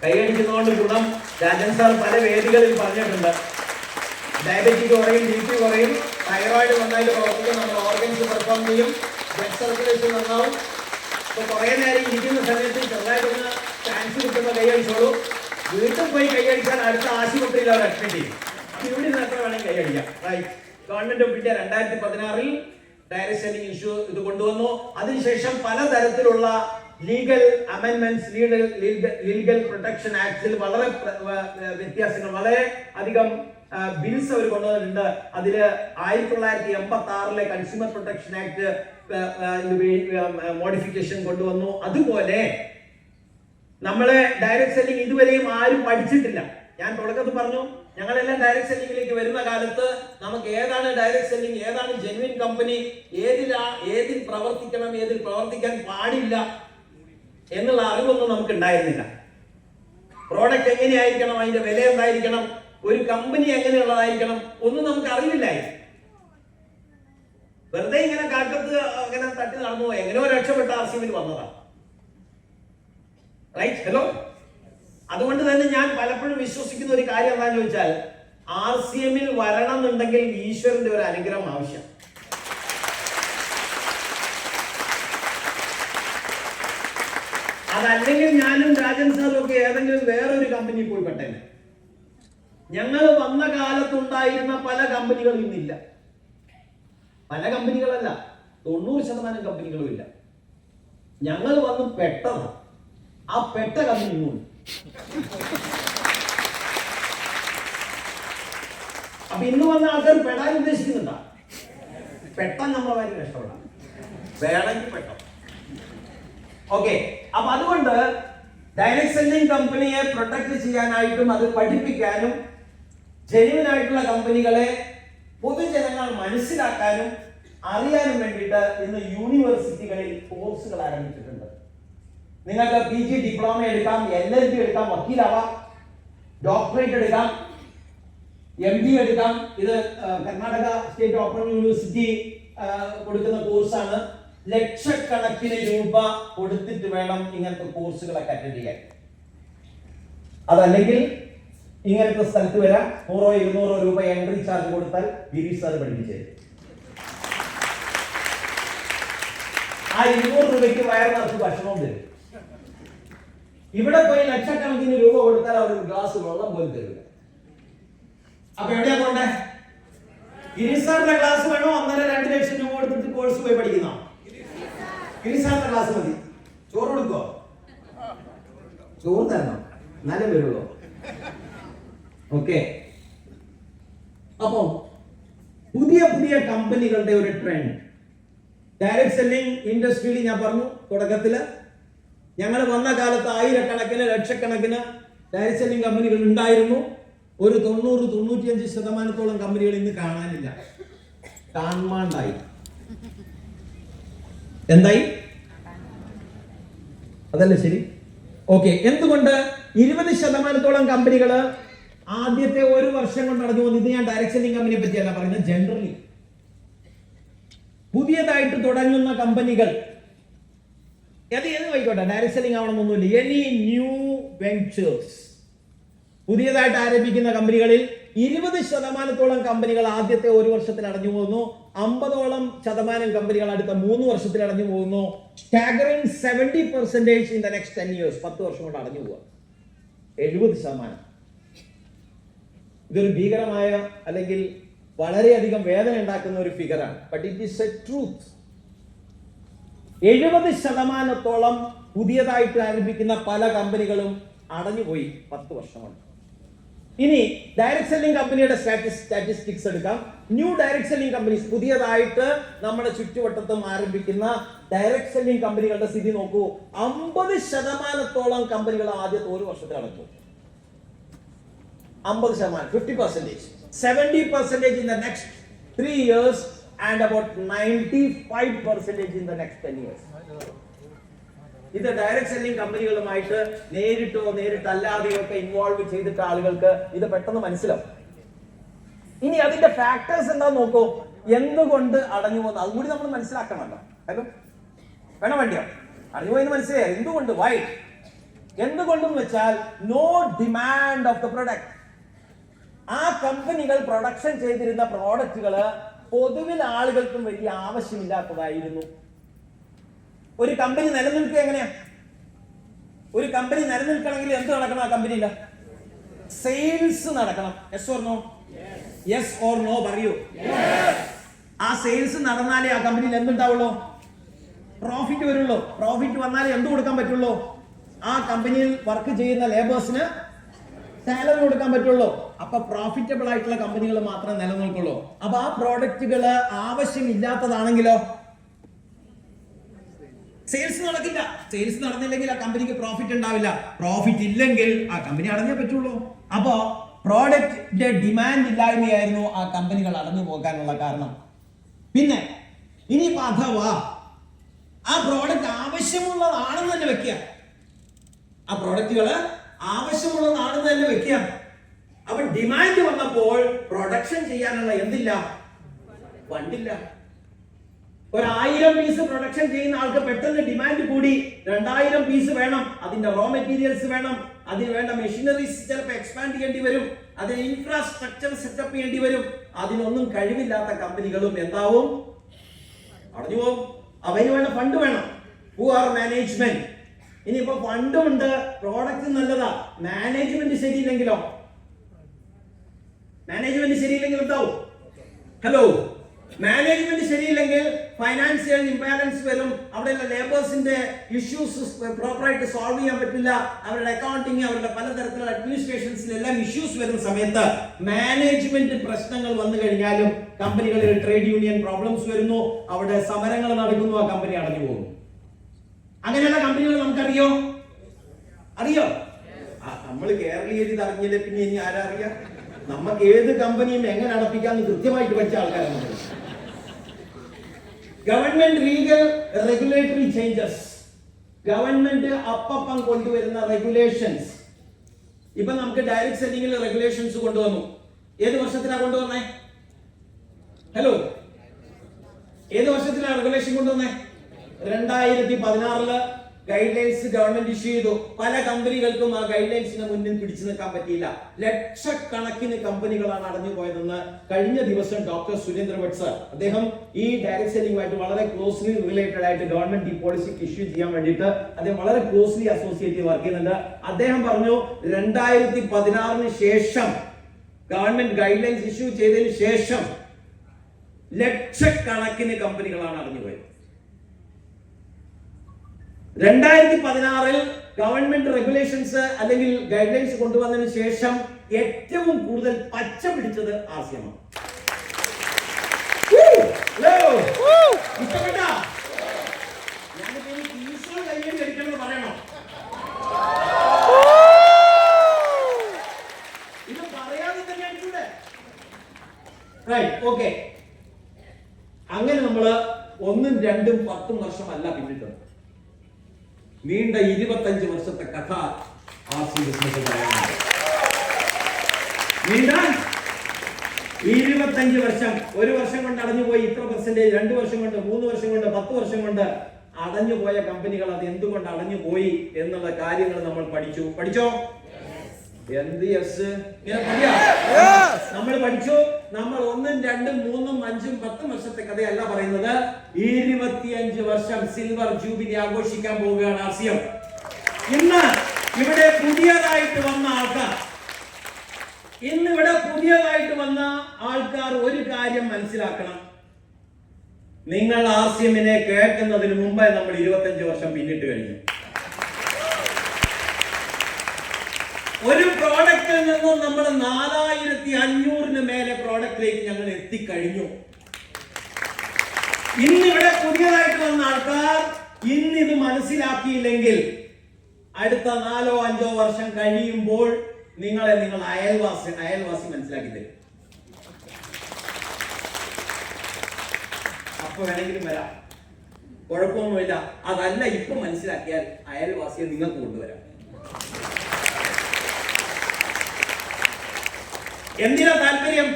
കൈയടിക്കുന്നതുകൊണ്ട് ഗുണം രാജൻ സാർ പല വേദികളിൽ പറഞ്ഞിട്ടുണ്ട്. ഡയബറ്റിക് കുറയും, BP കുറയും, തൈറോയിഡ് നന്നായിട്ട് പ്രവർത്തിക്കും, നമ്മുടെ ഓർഗൻസ് പെർഫോം ചെയ്യും, ബ്ലഡ് സർക്കുലേഷൻ നന്നാവും. ഇപ്പൊ കുറെ നേരം ഇരിക്കുന്ന സമയത്ത് ചെറുതായിട്ടൊന്ന് ചാൻസ് കിട്ടുന്ന കൈയടിച്ചോളൂ. വീട്ടിൽ പോയി കൈയടിച്ചാൽ അടുത്ത ആശുപത്രിയിൽ അവർ അഡ്മിറ്റ് ചെയ്യും. ഇവിടെ നിന്ന് എത്ര വേണമെങ്കിൽ കൈയടിക്കാം. Right. Government of India 2016 direct selling issue ഇത് കൊണ്ടുവന്നു. അതിനുശേഷം പലതരത്തിലുള്ള ലീഗൽ അമെൻമെന്റ്സ്, ലീഗൽ പ്രൊട്ടക്ഷൻ ആക്ടിൽ വളരെ വ്യത്യാസങ്ങൾ, വളരെ അധികം ബിൽസ് അവർ കൊണ്ടുവന്നിട്ടുണ്ട്. അതില് 1986 കൺസ്യൂമർ പ്രൊട്ടക്ഷൻ ആക്ട് മോഡിഫിക്കേഷൻ കൊണ്ടുവന്നു. അതുപോലെ നമ്മളെ ഡയറക്ട് സെല്ലിംഗ് ഇതുവരെയും ആരും പഠിച്ചിട്ടില്ല. ഞാൻ തുടക്കത്തിൽ പറഞ്ഞു, ഞങ്ങളെല്ലാം ഡയറക്ട് സെല്ലിംഗിലേക്ക് വരുന്ന കാലത്ത് നമുക്ക് ഏതാണ് ഡയറക്ട് സെല്ലിംഗ്, ഏതാണ് ജെന്യുവിൻ കമ്പനി, ഏതിൽ പ്രവർത്തിക്കണം, ഏതിൽ പ്രവർത്തിക്കാൻ പാടില്ല എന്നുള്ള അറിവൊന്നും നമുക്ക് ഉണ്ടായിരുന്നില്ല. പ്രോഡക്റ്റ് എങ്ങനെയായിരിക്കണം, അതിന്റെ വില എന്തായിരിക്കണം, ഒരു കമ്പനി എങ്ങനെയുള്ളതായിരിക്കണം, ഒന്നും നമുക്ക് അറിയില്ലായിരുന്നു. വെറുതെ ഇങ്ങനെ കാക്കത്ത് അങ്ങനെ തട്ടി നടന്നു പോയി, എങ്ങനെയോ രക്ഷപ്പെട്ട RCMൽ വന്നതാണ്. റൈറ്റ്? ഹലോ. അതുകൊണ്ട് തന്നെ ഞാൻ പലപ്പോഴും വിശ്വസിക്കുന്ന ഒരു കാര്യം എന്താണെന്ന് ചോദിച്ചാൽ, RCMൽ വരണം എന്നുണ്ടെങ്കിൽ ഈശ്വരന്റെ ഒരു അനുഗ്രഹം ആവശ്യം. അതല്ലെങ്കിൽ ഞാനും രാജൻ സാറും ഒക്കെ ഏതെങ്കിലും വേറൊരു കമ്പനിയിൽ പോയി പെട്ടേനെ. ഞങ്ങൾ വന്ന കാലത്തുണ്ടായിരുന്ന പല കമ്പനികളും ഇന്നില്ല. പല കമ്പനികളല്ല, 90% കമ്പനികളും ഇല്ല. ഞങ്ങൾ വന്ന് പെട്ടതാണ്. ആ പെട്ട കമ്പനി ഇന്നുണ്ട്. അപ്പൊ ഇന്ന് വന്ന ആൾക്കാർ പെടാൻ ഉദ്ദേശിക്കുന്നുണ്ടാ? പെട്ടെന്ന് നമ്മളെ കാര്യം രക്ഷപ്പെടാം, വേണമെങ്കിൽ പെട്ടോ. ഓക്കെ. അപ്പൊ അതുകൊണ്ട് ഡയറക്ട് സെല്ലിംഗ് കമ്പനിയെ പ്രൊട്ടക്ട് ചെയ്യാനായിട്ടും അത് പഠിപ്പിക്കാനും ജെന്യുവൻ ആയിട്ടുള്ള കമ്പനികളെ പൊതുജനങ്ങൾ മനസ്സിലാക്കാനും അറിയാനും വേണ്ടിയിട്ട് ഇന്ന് യൂണിവേഴ്സിറ്റികളിൽ കോഴ്സുകൾ ആരംഭിച്ചിട്ടുണ്ട്. നിങ്ങൾക്ക് PG ഡിപ്ലോമ എടുക്കാം, LLB എടുക്കാം, വക്കീലാവാം, ഡോക്ടറേറ്റ് എടുക്കാം, MD എടുക്കാം. ഇത് കർണാടക സ്റ്റേറ്റ് ഓപ്പൺ യൂണിവേഴ്സിറ്റി കൊടുക്കുന്ന കോഴ്സാണ്. ലക്ഷക്കണക്കിന് രൂപ കൊടുത്തിട്ട് വേണം ഇങ്ങനത്തെ കോഴ്സുകളൊക്കെ അറ്റൻഡ് ചെയ്യാൻ. അതല്ലെങ്കിൽ ഇങ്ങനത്തെ സ്ഥലത്ത് വരാം, 100-200 രൂപ എൻട്രി ചാർജ് കൊടുത്താൽ ഗിരീഷ് സാർ പഠിപ്പിച്ചു. ആ 200 രൂപയ്ക്ക് വയർ നിറച്ച് ഭക്ഷണവും തരും. ഇവിടെ പോയി ലക്ഷക്കണക്കിന് രൂപ കൊടുത്താൽ അവർ ഒരു ഗ്ലാസ് വെള്ളം പോലും തരില്ല. അപ്പൊ എവിടെയാ പോണ്ടേ? ഗിരീഷ് സാറിന്റെ ക്ലാസ് വേണോ? 1.5-2 ലക്ഷം രൂപ കൊടുത്തിട്ട് കോഴ്സ് പോയി പഠിക്കുന്നോ? ഗിരീഷ് സാറിന്റെ ക്ലാസ് മതി. ചോറ് കൊടുക്കോ? ചോറ് തരണം, എന്നാലേ വരുള്ളൂ. ഓക്കെ. അപ്പോ പുതിയ പുതിയ കമ്പനികളുടെ ഒരു ട്രെൻഡ് ഡയറക്ട് സെല്ലിംഗ് ഇൻഡസ്ട്രിയിൽ ഞാൻ പറഞ്ഞു തുടക്കത്തില്, ഞങ്ങൾ വന്ന കാലത്ത് ആയിരക്കണക്കിന് ലക്ഷക്കണക്കിന് ഡയറക്ട് സെല്ലിംഗ് കമ്പനികൾ ഉണ്ടായിരുന്നു. ഒരു 90-95% കമ്പനികൾ ഇന്ന് കാണാനില്ല, കാണാണ്ടായി. എന്തായി? അതല്ലേ ശരി? ഓക്കെ. എന്തുകൊണ്ട് 20% കമ്പനികൾ ആദ്യത്തെ ഒരു വർഷം കൊണ്ട് നടന്നു പോകുന്നത്? ഇത് ഞാൻ ഡയറക്ട് സെല്ലിംഗ് കമ്പനിയെ പറ്റിയല്ല പറയുന്നത്, ജനറലി പുതിയതായിട്ട് തുടങ്ങുന്ന കമ്പനികൾ ഏത് ആയിക്കോട്ടെ, ഡയറക്ട് സെല്ലിംഗ് ആവണമെന്നൊന്നുമില്ല. എനി ന്യൂ വെഞ്ചേഴ്സ്, പുതിയതായിട്ട് ആരംഭിക്കുന്ന കമ്പനികളിൽ 20% കമ്പനികൾ ആദ്യത്തെ ഒരു വർഷത്തിൽ അടഞ്ഞു പോകുന്നു. 50% കമ്പനികൾ അടുത്ത 3 വർഷത്തിൽ അടഞ്ഞു പോകുന്നു. സ്റ്റാഗറിംഗ് 70% ഇൻ ദ നെക്സ്റ്റ് 10 years, 10 വർഷം കൊണ്ട് അടഞ്ഞു പോവുക. 70%. ഇതൊരു ഭീകരമായ അല്ലെങ്കിൽ വളരെയധികം വേദന ഉണ്ടാക്കുന്ന ഒരു ഫിഗറാണ്. But it is a truth. 70% പുതിയതായിട്ട് ആരംഭിക്കുന്ന പല കമ്പനികളും അടഞ്ഞുപോയി 10 വർഷം കൊണ്ട്. ഇനി ഡയറക്ട് സെല്ലിംഗ് കമ്പനിയുടെ സ്റ്റാറ്റിസ്റ്റിക്സ് എടുക്കാം. ന്യൂ ഡയറക്ട് സെല്ലിംഗ് കമ്പനീസ്, പുതിയതായിട്ട് നമ്മുടെ ചുറ്റുവട്ടത്തും ആരംഭിക്കുന്ന ഡയറക്ട് സെല്ലിംഗ് കമ്പനികളുടെ സ്ഥിതി നോക്കൂ. 50% കമ്പനികൾ ആദ്യത്തെ ഒരു വർഷത്തിൽ അടഞ്ഞു. 50%, 50%, 70% in the next 3 years and about 95% in the next 10 years. ഇത് ഡയറക്ട് സെല്ലിംഗ് കമ്പനികളുമായിട്ട് നേരിട്ടോ നേരിട്ടല്ലാതെയോ ഒക്കെ ഇൻവോൾവ് ചെയ്തിട്ട് ആളുകൾക്ക് ഇത് പെട്ടെന്ന് മനസ്സിലാവും. ഇനി അതിന്റെ ഫാക്ടേഴ്സ് എന്താ നോക്കൂ. എന്തുകൊണ്ട് അടഞ്ഞു പോകുന്നു അതും കൂടി നമ്മൾ മനസ്സിലാക്കണമല്ലോ. ഹലോ, വേണം വേണ്ടിയോ? അടഞ്ഞു പോയെന്ന് മനസ്സിലായി. എന്തുകൊണ്ട്? വൈ? എന്തുകൊണ്ടെന്ന് വെച്ചാൽ no demand of the product. ആ കമ്പനികൾ പ്രൊഡക്ഷൻ ചെയ്തിരുന്ന പ്രോഡക്റ്റുകൾ പൊതുവിൽ ആളുകൾക്കും വലിയ ആവശ്യമില്ലാത്തതായിരുന്നു. ഒരു കമ്പനി നിലനിൽക്കുക എങ്ങനെയാ? ഒരു കമ്പനി നിലനിൽക്കണമെങ്കിൽ എന്ത് നടക്കണം? ആ കമ്പനിയില്ല സെയിൽസ് നടക്കണം. Yes or no? Yes or no പറയൂ. ആ സെയിൽസ് നടന്നാലേ ആ കമ്പനിയിൽ എന്തുണ്ടാവുള്ളൂ? പ്രോഫിറ്റ് വരുള്ളൂ. പ്രോഫിറ്റ് വന്നാലേ എന്ത് കൊടുക്കാൻ പറ്റുള്ളൂ? ആ കമ്പനിയിൽ വർക്ക് ചെയ്യുന്ന ലേബേഴ്സിന് സാലറി കൊടുക്കാൻ പറ്റുള്ളൂ. അപ്പൊ പ്രോഫിറ്റബിൾ ആയിട്ടുള്ള കമ്പനികൾ മാത്രമേ നിലനിൽക്കുള്ളൂ. അപ്പൊ ആ പ്രോഡക്റ്റുകൾ ആവശ്യമില്ലാത്തതാണെങ്കിലോ സെയിൽസ് നടക്കില്ല. സെയിൽസ് നടന്നില്ലെങ്കിൽ ആ കമ്പനിക്ക് പ്രോഫിറ്റ് ഉണ്ടാവില്ല. പ്രോഫിറ്റ് ഇല്ലെങ്കിൽ ആ കമ്പനി അടഞ്ഞേ പറ്റുള്ളൂ. അപ്പോ പ്രോഡക്റ്റിന്റെ ഡിമാൻഡ് ഇല്ലായ്മയായിരുന്നു ആ കമ്പനികൾ അടഞ്ഞു പോകാനുള്ള കാരണം. പിന്നെ ഇനി അഥവാ ആ പ്രോഡക്റ്റ് ആവശ്യമുള്ളതാണെന്ന് തന്നെ വെക്കുക, ആ പ്രോഡക്റ്റുകൾ ആവശ്യമുള്ളതാണെന്ന് തന്നെ വെക്കുക. അപ്പൊ ഡിമാൻഡ് വന്നപ്പോൾ പ്രൊഡക്ഷൻ ചെയ്യാനുള്ള എന്തില്ല, ഫണ്ടില്ല. 1000 പീസ് പ്രൊഡക്ഷൻ ചെയ്യുന്ന ആൾക്ക് പെട്ടെന്ന് ഡിമാൻഡ് കൂടി 2000 പീസ് വേണം. അതിന്റെ റോ മെറ്റീരിയൽസ് വേണം, അതിന് വേണ്ട മെഷീനറീസ് ചിലപ്പോൾ എക്സ്പാൻഡ് ചെയ്യേണ്ടി വരും, അതിന് ഇൻഫ്രാസ്ട്രക്ചർ സെറ്റപ്പ് ചെയ്യേണ്ടി വരും. അതിനൊന്നും കഴിവില്ലാത്ത കമ്പനികളും എന്താവും, അടഞ്ഞു പോകും. അവന് വേണ്ട ഫണ്ട് വേണം, പൂർ മാനേജ്മെന്റ്. ഇനിയിപ്പോ ഫണ്ടും ഉണ്ട്, പ്രോഡക്റ്റ് നല്ലതാ, മാനേജ്മെന്റ് ശരിയില്ലെങ്കിലോ, മാനേജ്മെന്റ് ശരിയില്ലെങ്കിൽ എന്താവും? ഹലോ, മാനേജ്മെന്റ് ശരിയില്ലെങ്കിൽ ഫൈനാൻഷ്യൽ ഇംബാലൻസ് വരും. അവിടെയുള്ള ലേബേഴ്സിന്റെ ഇഷ്യൂസ് പ്രോപ്പറായിട്ട് സോൾവ് ചെയ്യാൻ പറ്റില്ല. അവരുടെ അക്കൗണ്ടിങ്, അവരുടെ പലതരത്തിലുള്ള അഡ്മിനിസ്ട്രേഷൻസിലെല്ലാം ഇഷ്യൂസ് വരുന്ന സമയത്ത് മാനേജ്മെന്റ് പ്രശ്നങ്ങൾ വന്നു കഴിഞ്ഞാലും കമ്പനികളിൽ ട്രേഡ് യൂണിയൻ പ്രോബ്ലംസ് വരുന്നു, അവിടെ സമരങ്ങൾ നടക്കുന്നു, ആ കമ്പനി അടഞ്ഞു പോകുന്നു. അങ്ങനെയുള്ള കമ്പനികൾ നമുക്കറിയോ? അറിയോ? നമ്മൾ കേരളീയർ ഇത് അറിഞ്ഞില്ലേ പിന്നെ ഇനി ആരാ അറിയാം? നമുക്ക് ഏത് കമ്പനിയും എങ്ങനെ അടപ്പിക്കാന്ന് കൃത്യമായിട്ട് പഠിച്ച ആൾക്കാരാണ്. Government legal regulatory changes, government അപ്പം കൊണ്ടുവരുന്ന റെഗുലേഷൻസ്. ഇപ്പൊ നമുക്ക് ഡയറക്ട് സെല്ലിംഗിൽ റെഗുലേഷൻസ് കൊണ്ടുവന്നു. ഏത് വർഷത്തിലാണ് കൊണ്ടുവന്നേ? ഹലോ, ഏത് വർഷത്തിലാണ് റെഗുലേഷൻ കൊണ്ടുവന്നേ? 2016 ഗൈഡ് ലൈൻസ് ഗവൺമെന്റ് ഇഷ്യൂ ചെയ്തു. പല കമ്പനികൾക്കും ആ ഗൈഡ് ലൈൻസിന് മുന്നിൽ പിടിച്ചു നിൽക്കാൻ പറ്റിയില്ല. ലക്ഷക്കണക്കിന് കമ്പനികളാണ് അടഞ്ഞു പോയതെന്ന് കഴിഞ്ഞ ദിവസം ഡോക്ടർ സുരേന്ദ്ര ഭട്ട് സർ, അദ്ദേഹം ഈ ഡയറക്ട് സെല്ലിംഗുമായിട്ട് വളരെ ക്ലോസ്ലി റിലേറ്റഡ് ആയിട്ട് ഗവൺമെന്റ് ഈ പോളിസിക്ക് ഇഷ്യൂ ചെയ്യാൻ വേണ്ടിയിട്ട് അദ്ദേഹം വളരെ ക്ലോസ്ലി അസോസിയേറ്റ് വർക്ക് ചെയ്യുന്നുണ്ട്. അദ്ദേഹം പറഞ്ഞു 2016 ശേഷം ഗവൺമെന്റ് ഗൈഡ് ലൈൻസ് ഇഷ്യൂ ചെയ്തതിന് ശേഷം ലക്ഷക്കണക്കിന് കമ്പനികളാണ് അടഞ്ഞു പോയത്. 2016 ഗവൺമെന്റ് റെഗുലേഷൻസ് അല്ലെങ്കിൽ ഗൈഡ് ലൈൻസ് കൊണ്ടുവന്നതിന് ശേഷം ഏറ്റവും കൂടുതൽ പച്ച പിടിച്ചത് ആർസിഎമാണ്. പറയണോ? ഇത് പറയാതെ തന്നെ. ഓക്കെ, അങ്ങനെ നമ്മള് 1ഉം 2ഉം 10ഉം വർഷമല്ല പിന്നിട്ടത്. നീണ്ട 25 വർഷത്തെ കഥ ആർസി ബിസിനസ് പറയാനുണ്ട്. നീണ്ട 25 വർഷം. 1 വർഷം കൊണ്ട് അടഞ്ഞു പോയി ഇത്ര പെർസെന്റേജ്, 2 വർഷം കൊണ്ട്, 3 വർഷം കൊണ്ട്, 10 വർഷം കൊണ്ട് അടഞ്ഞു പോയ കമ്പനികൾ അത് എന്തുകൊണ്ട് അടഞ്ഞു പോയി എന്നുള്ള കാര്യങ്ങൾ നമ്മൾ പഠിച്ചോ? എന്ത് യെസ്? നമ്മൾ പഠിച്ചു. നമ്മൾ 1ഉം 2ഉം 3ഉം 5ഉം 10ഉം വർഷത്തെ കഥയല്ല പറയുന്നത്. 25 വർഷം സിൽവർ ജൂബിലി ആഘോഷിക്കാൻ പോവുകയാണ് ആർസിഎം. ഇന്ന് ഇവിടെ പുതിയതായിട്ട് വന്ന ആൾക്കാർ ഒരു കാര്യം മനസ്സിലാക്കണം. നിങ്ങൾ ആർസിഎമ്മിനെ കേൾക്കുന്നതിന് മുമ്പേ നമ്മൾ 25 വർഷം പിന്നിട്ട് കഴിഞ്ഞു. ഒരു പ്രോഡക്റ്റിൽ നിന്നും നമ്മൾ 4500 മേലെ പ്രോഡക്റ്റിലേക്ക് ഞങ്ങൾ എത്തിക്കഴിഞ്ഞു. ഇന്നിവിടെ പുതിയതായിട്ട് വന്ന ആൾക്കാർ ഇന്നിത് മനസ്സിലാക്കിയില്ലെങ്കിൽ അടുത്ത 4ഓ 5ഓ വർഷം കഴിയുമ്പോൾ നിങ്ങൾ അയൽവാസി മനസ്സിലാക്കി തരും. അപ്പൊ വേണമെങ്കിലും വരാം, കുഴപ്പമൊന്നുമില്ല. അതല്ല ഇപ്പൊ മനസ്സിലാക്കിയാൽ അയൽവാസിയെ നിങ്ങൾക്ക് കൊണ്ടുവരാം. എന്തിനാ താല്പര്യം?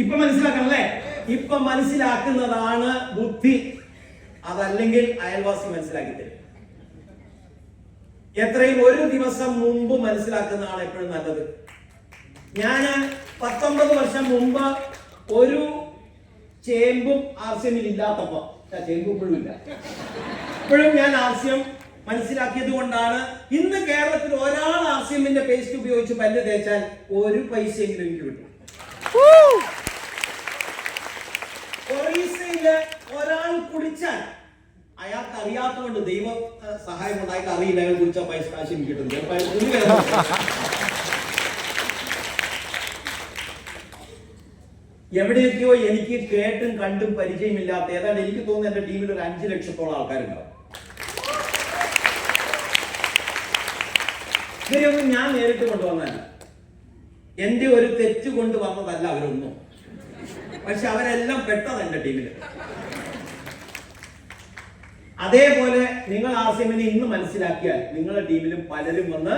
ഇപ്പൊ മനസ്സിലാക്കണം അല്ലേ? ഇപ്പൊ മനസ്സിലാക്കുന്നതാണ് ബുദ്ധി. അതല്ലെങ്കിൽ അയൽവാസി മനസ്സിലാക്കി തരും. എത്രയും ഒരു ദിവസം മുമ്പ് മനസ്സിലാക്കുന്നതാണ് എപ്പോഴും നല്ലത്. ഞാൻ 19 വർഷം മുമ്പ് ഒരു ചേമ്പും ആർസിഎമ്മിൽ ഇല്ലാത്തപ്പോ, ചേമ്പ് ഇപ്പോഴും ഇല്ല, ഇപ്പോഴും ഞാൻ ആർസിഎം മനസ്സിലാക്കിയത് കൊണ്ടാണ് ഇന്ന് കേരളത്തിൽ ഒരാൾ ആർസിഎമ്മിന്റെ പേസ്റ്റ് ഉപയോഗിച്ച് പല്ല് തേച്ചാൽ 1 പൈസയെങ്കിലും എനിക്ക് കിട്ടും. ഒറീസയില് ഒരാൾ കുടിച്ചാൽ അയാൾക്ക് അറിയാത്തതുകൊണ്ട്, ദൈവ സഹായം കൊണ്ട് അയാൾക്ക് അറിയില്ല, അയാൾ കുടിച്ചാൽ പൈസ കാശ് എനിക്ക് കിട്ടും. എവിടെയൊക്കെയോ എനിക്ക് കേട്ടും കണ്ടും പരിചയമില്ലാത്ത, ഏതാണ്ട് എനിക്ക് തോന്നുന്നു എന്റെ ടീമിൽ ഒരു 5 ലക്ഷത്തോളം ആൾക്കാരുണ്ടാവും. ഇവരെയൊന്നും ഞാൻ നേരിട്ട് കൊണ്ടുവന്നതല്ല, എന്റെ ഒരു തെറ്റ് കൊണ്ട് വന്നതല്ല അവരൊന്നും. പക്ഷെ അവരെല്ലാം പെട്ടത് എന്റെ ടീമിൽ. അതേപോലെ നിങ്ങൾ ആർസിഎമ്മിനെ ഇന്ന് മനസ്സിലാക്കിയാൽ നിങ്ങളുടെ ടീമിലും പലരും വന്ന്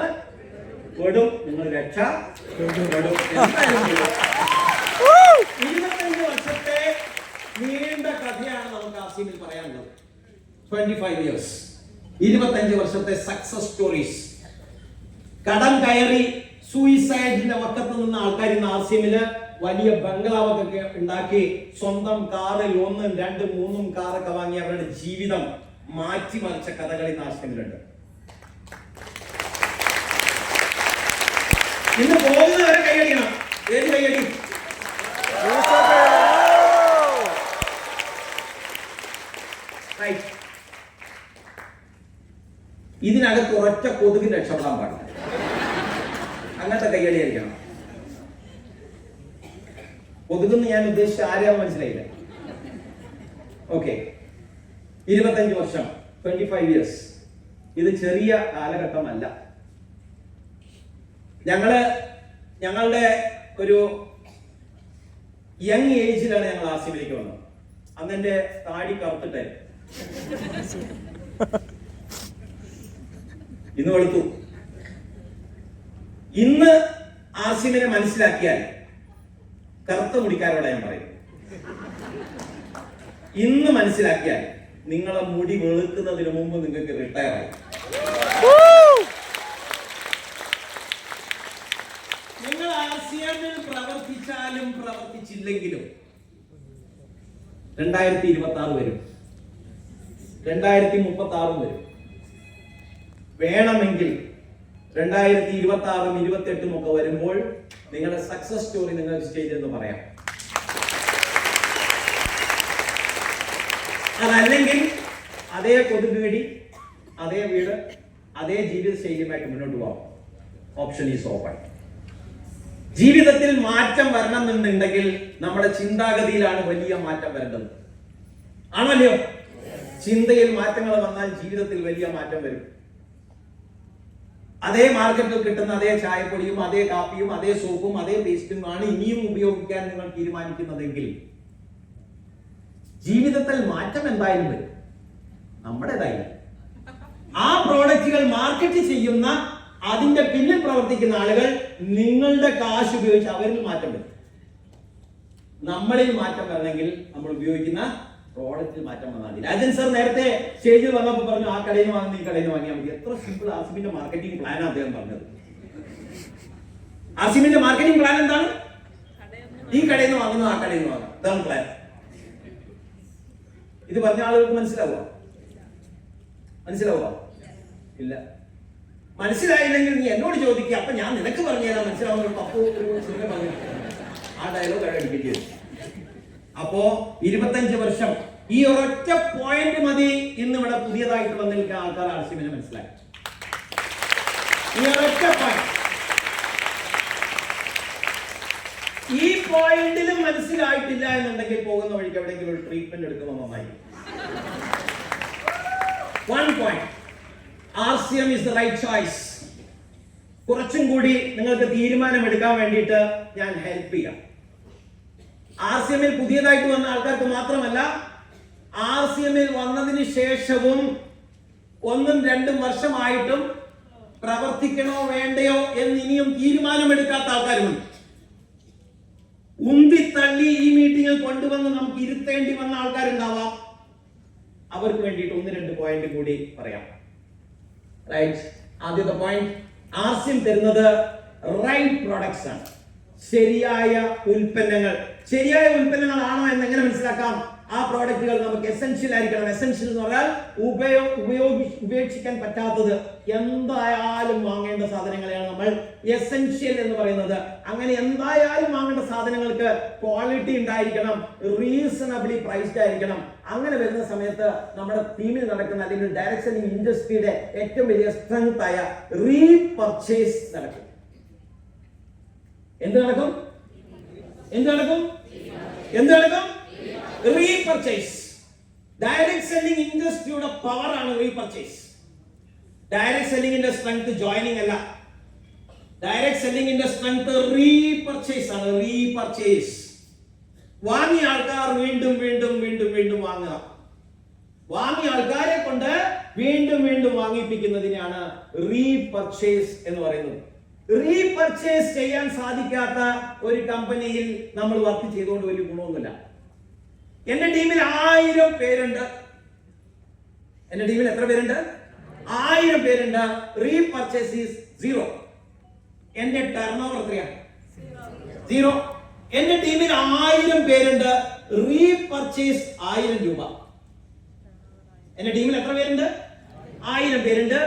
പെടും, നിങ്ങൾ രക്ഷപ്പെടും. 25 വർഷത്തെ നീണ്ട കഥയാണ് നമുക്ക് ആർസിഎമ്മിൽ പറയാനുള്ളത്. 25 years, 25 വർഷത്തെ സക്സസ് സ്റ്റോറീസ്. കടം കയറി സൂയിസൈഡിന്റെ വക്കത്ത് നിന്ന ആൾക്കാർ ഇന്ന് ആർസിഎമ്മില് വലിയ ബംഗ്ലാവൊക്കെ ഉണ്ടാക്കി സ്വന്തം കാറിൽ 1, 2, 3 കാറൊക്കെ വാങ്ങി അവരുടെ ജീവിതം മാറ്റിമറിച്ച കഥകൾ ഇന്ന് ആർസിഎമ്മിലുണ്ട്. ഇന്ന് പോകുന്നവരെ കൈയടിക്കണം. ഏത് കൈയടി? ഇതിനകത്ത് ഒരൊറ്റ കൊതുകിന് രക്ഷപ്പെടാൻ പാടില്ല. അങ്ങനത്തെ കൈയടി ആയിരിക്കണം. കൊതുകെന്ന് ഞാൻ ഉദ്ദേശിച്ച ആരെയാ മനസ്സിലായില്ല. ഓക്കെ, 25 വർഷം, 25 years, ഇത് ചെറിയ കാലഘട്ടമല്ല. ഞങ്ങളുടെ ഒരു യങ് ഏജിലാണ് ഞങ്ങൾ ആർസിഎമ്മിലേക്ക് വന്നത്. അന്ന് എന്റെ താടി കറുത്തിട്ടേ, ഇന്ന് വെളുത്തു. ഇന്ന് ആർസിഎമ്മിനെ മനസ്സിലാക്കിയാൽ കറുത്ത മുടിക്കാരോടെ ഞാൻ പറയും, ഇന്ന് മനസ്സിലാക്കിയാൽ നിങ്ങളെ മുടി വെളുക്കുന്നതിന് മുമ്പ് നിങ്ങൾക്ക് റിട്ടയർ ആയി. നിങ്ങൾ ആർസിഎമ്മിൽ പ്രവർത്തിച്ചാലും പ്രവർത്തിച്ചില്ലെങ്കിലും 2026 വരും, 2036 വരും. വേണമെങ്കിൽ 2026, 28 ഒക്കെ വരുമ്പോൾ നിങ്ങളുടെ സക്സസ് സ്റ്റോറി നിങ്ങൾ സ്റ്റേജിൽ നിന്ന് പറയാം. അതല്ലെങ്കിൽ അതേ കൊതുകുകടി, അതേ വീട്, അതേ ജീവിത ശൈലിയുമായിട്ട് മുന്നോട്ട് പോകാം. Option is open. ജീവിതത്തിൽ മാറ്റം വരണം എന്നുണ്ടെങ്കിൽ നമ്മുടെ ചിന്താഗതിയിലാണ് വലിയ മാറ്റം വരേണ്ടത്. ആണല്ലോ? ചിന്തയിൽ മാറ്റങ്ങൾ വന്നാൽ ജീവിതത്തിൽ വലിയ മാറ്റം വരും. അതേ മാർക്കറ്റിൽ കിട്ടുന്ന അതേ ചായപ്പൊടിയും അതേ കാപ്പിയും അതേ സോപ്പും അതേ പേസ്റ്റും ആണ് ഇനിയും ഉപയോഗിക്കാൻ നിങ്ങൾ തീരുമാനിക്കുന്നതെങ്കിൽ ജീവിതത്തിൽ മാറ്റം എന്തായാലും വരും, നമ്മുടേതായാലും. ആ പ്രോഡക്റ്റുകൾ മാർക്കറ്റ് ചെയ്യുന്ന അതിന്റെ പിന്നിൽ പ്രവർത്തിക്കുന്ന ആളുകൾ നിങ്ങളുടെ കാശ് ഉപയോഗിച്ച് അവരിൽ മാറ്റം വരും. നമ്മളിൽ മാറ്റം വരണമെങ്കിൽ നമ്മൾ ഉപയോഗിക്കുന്ന പ്രോഡക്റ്റിൽ മാറ്റം വന്നാൽ മതി. രാജൻ സർ നേരത്തെ സ്റ്റേജിൽ വന്നപ്പോൾ പറഞ്ഞു ആ കടയിൽ നിന്ന് വാങ്ങുന്ന ഈ കടയിൽ നിന്ന് വാങ്ങിയാൽ മതി. എത്ര സിമ്പിൾ ആസിമിന്റെ മാർക്കറ്റിംഗ് പ്ലാനാണ് അദ്ദേഹം പറഞ്ഞത്. ആസിമിന്റെ മാർക്കറ്റിംഗ് പ്ലാൻ എന്താണ്? ഈ കടയിൽ നിന്ന് വാങ്ങുന്നത് ആ കടയിൽ നിന്ന് വാങ്ങാം, ഇതാണ് പ്ലാൻ. ഇത് പറഞ്ഞ ആളുകൾക്ക് മനസ്സിലാവുക? ഇല്ല. മനസ്സിലായില്ലെങ്കിൽ നീ എന്നോട് ചോദിക്കുക, അപ്പൊ ഞാൻ നിനക്ക് പറഞ്ഞു തരാം മനസ്സിലാവുന്ന. പപ്പു ആ ഡയലോഗ് അടിക്കേണ്ടി വരും. അപ്പോ 25 വർഷം ഈ ഒരൊറ്റ പോയിന്റ് മതി ഇന്ന് ഇവിടെ പുതിയതായിട്ട് വന്നിരിക്കുന്ന ആൾക്കാർ ആർസിഎമ്മിനെ മനസ്സിലാക്കി. ഈ ഒരൊറ്റ പോയിന്റ്, ഈ പോയിന്റിലും മനസ്സിലായിട്ടില്ല എന്നുണ്ടെങ്കിൽ പോകുന്ന വഴിക്ക് എവിടെയെങ്കിലും ഒരു ട്രീറ്റ്മെന്റ് എടുക്കുമ്പോൾ നന്നായി. One point, RCM is the right choice. കുറച്ചും കൂടി നിങ്ങൾക്ക് തീരുമാനമെടുക്കാൻ വേണ്ടിയിട്ട് ഞാൻ ഹെൽപ്പ് ചെയ്യാം. ആർസിഎമ്മിൽ പുതിയതായിട്ട് വന്ന ആൾക്കാർക്ക് മാത്രമല്ല, ആർസിഎമ്മിൽ വന്നതിന് ശേഷവും 1-2 വർഷമായിട്ടും പ്രവർത്തിക്കണോ വേണ്ടയോ എന്ന് ഇനിയും തീരുമാനമെടുക്കാത്ത ആൾക്കാരുമുണ്ട്. ഉന്തിത്തള്ളി ഈ മീറ്റിംഗിൽ കൊണ്ടുവന്ന് നമുക്ക് ഇരുത്തേണ്ടി വന്ന ആൾക്കാരുണ്ടാവാം. അവർക്ക് വേണ്ടിയിട്ട് 1-2 പോയിന്റ് കൂടി പറയാം. റൈറ്റ്. ആദ്യത്തെ പോയിന്റ്, ആർസിഎം തരുന്നത് റൈറ്റ് പ്രോഡക്ട്സ് ആണ്. ശരിയായ ഉൽപ്പന്നങ്ങൾ. ശരിയായ ഉൽപ്പന്നങ്ങളാണോ എന്ന് എങ്ങനെ മനസ്സിലാക്കാം? ആ പ്രോഡക്റ്റുകൾ നമുക്ക് എസെൻഷ്യൽ ആയിരിക്കണം. എസെൻഷ്യൽ എന്ന് പറഞ്ഞാൽ ഉപേക്ഷിക്കാൻ പറ്റാത്തത്, എന്തായാലും വാങ്ങേണ്ട സാധനങ്ങളെയാണ് നമ്മൾ എസെൻഷ്യൽ എന്ന് പറയുന്നത്. അങ്ങനെ എന്തായാലും വാങ്ങേണ്ട സാധനങ്ങൾക്ക് ക്വാളിറ്റി ഉണ്ടായിരിക്കണം, റീസണബിളി പ്രൈസ്ഡ് ആയിരിക്കണം. അങ്ങനെ വരുന്ന സമയത്ത് നമ്മുടെ ടീമിൽ നടക്കുന്ന അല്ലെങ്കിൽ ഡയറക്ട് സെല്ലിംഗ് ഇൻഡസ്ട്രിയുടെ ഏറ്റവും വലിയ സ്ട്രെങ്ത് ആയ റീപർച്ചേസ് നടക്കും. എന്ത് നടക്കും? റീപർച്ചേസ്. ഡയറക്ട് സെല്ലിംഗ് ഇൻഡസ്ട്രിയുടെ പവർ ആണ് റീപർച്ചേസ്. ഡയറക്ട് സെല്ലിംഗിന്റെ സ്ട്രെങ്ത് ജോയിനിങ് അല്ല. ഡയറക്ട് സെല്ലിംഗിന്റെ സ്ട്രെങ്ത് റീപർച്ചേസ് ആണ്. വാങ്ങിയ ആൾക്കാർ വീണ്ടും വാങ്ങുക. വാങ്ങിയ ആൾക്കാരെ കൊണ്ട് വീണ്ടും വീണ്ടും വാങ്ങിപ്പിക്കുന്നതിനാണ് റീപർച്ചേസ് എന്ന് പറയുന്നത്. റീപർച്ചേസ് ചെയ്യാൻ സാധിക്കാത്ത ഒരു കമ്പനിയിൽ നമ്മൾ വർക്ക് ചെയ്തുകൊണ്ട് വലിയ ഗുണമൊന്നുമില്ല. എന്റെ ടീമിൽ 1000 പേരുണ്ട്. എന്റെ ടീമിൽ എത്ര പേരുണ്ട്? 1000 പേരുണ്ട്. Repurchase is 0. എന്റെ ടേൺ ഓവർ എത്രയാണ്? 0. എന്റെ ടീമിൽ 1000 പേരുണ്ട്. റീപർച്ചേസ് 1000 രൂപ. എന്റെ ടീമിൽ എത്ര പേരുണ്ട്? 1000 പേരുണ്ട്.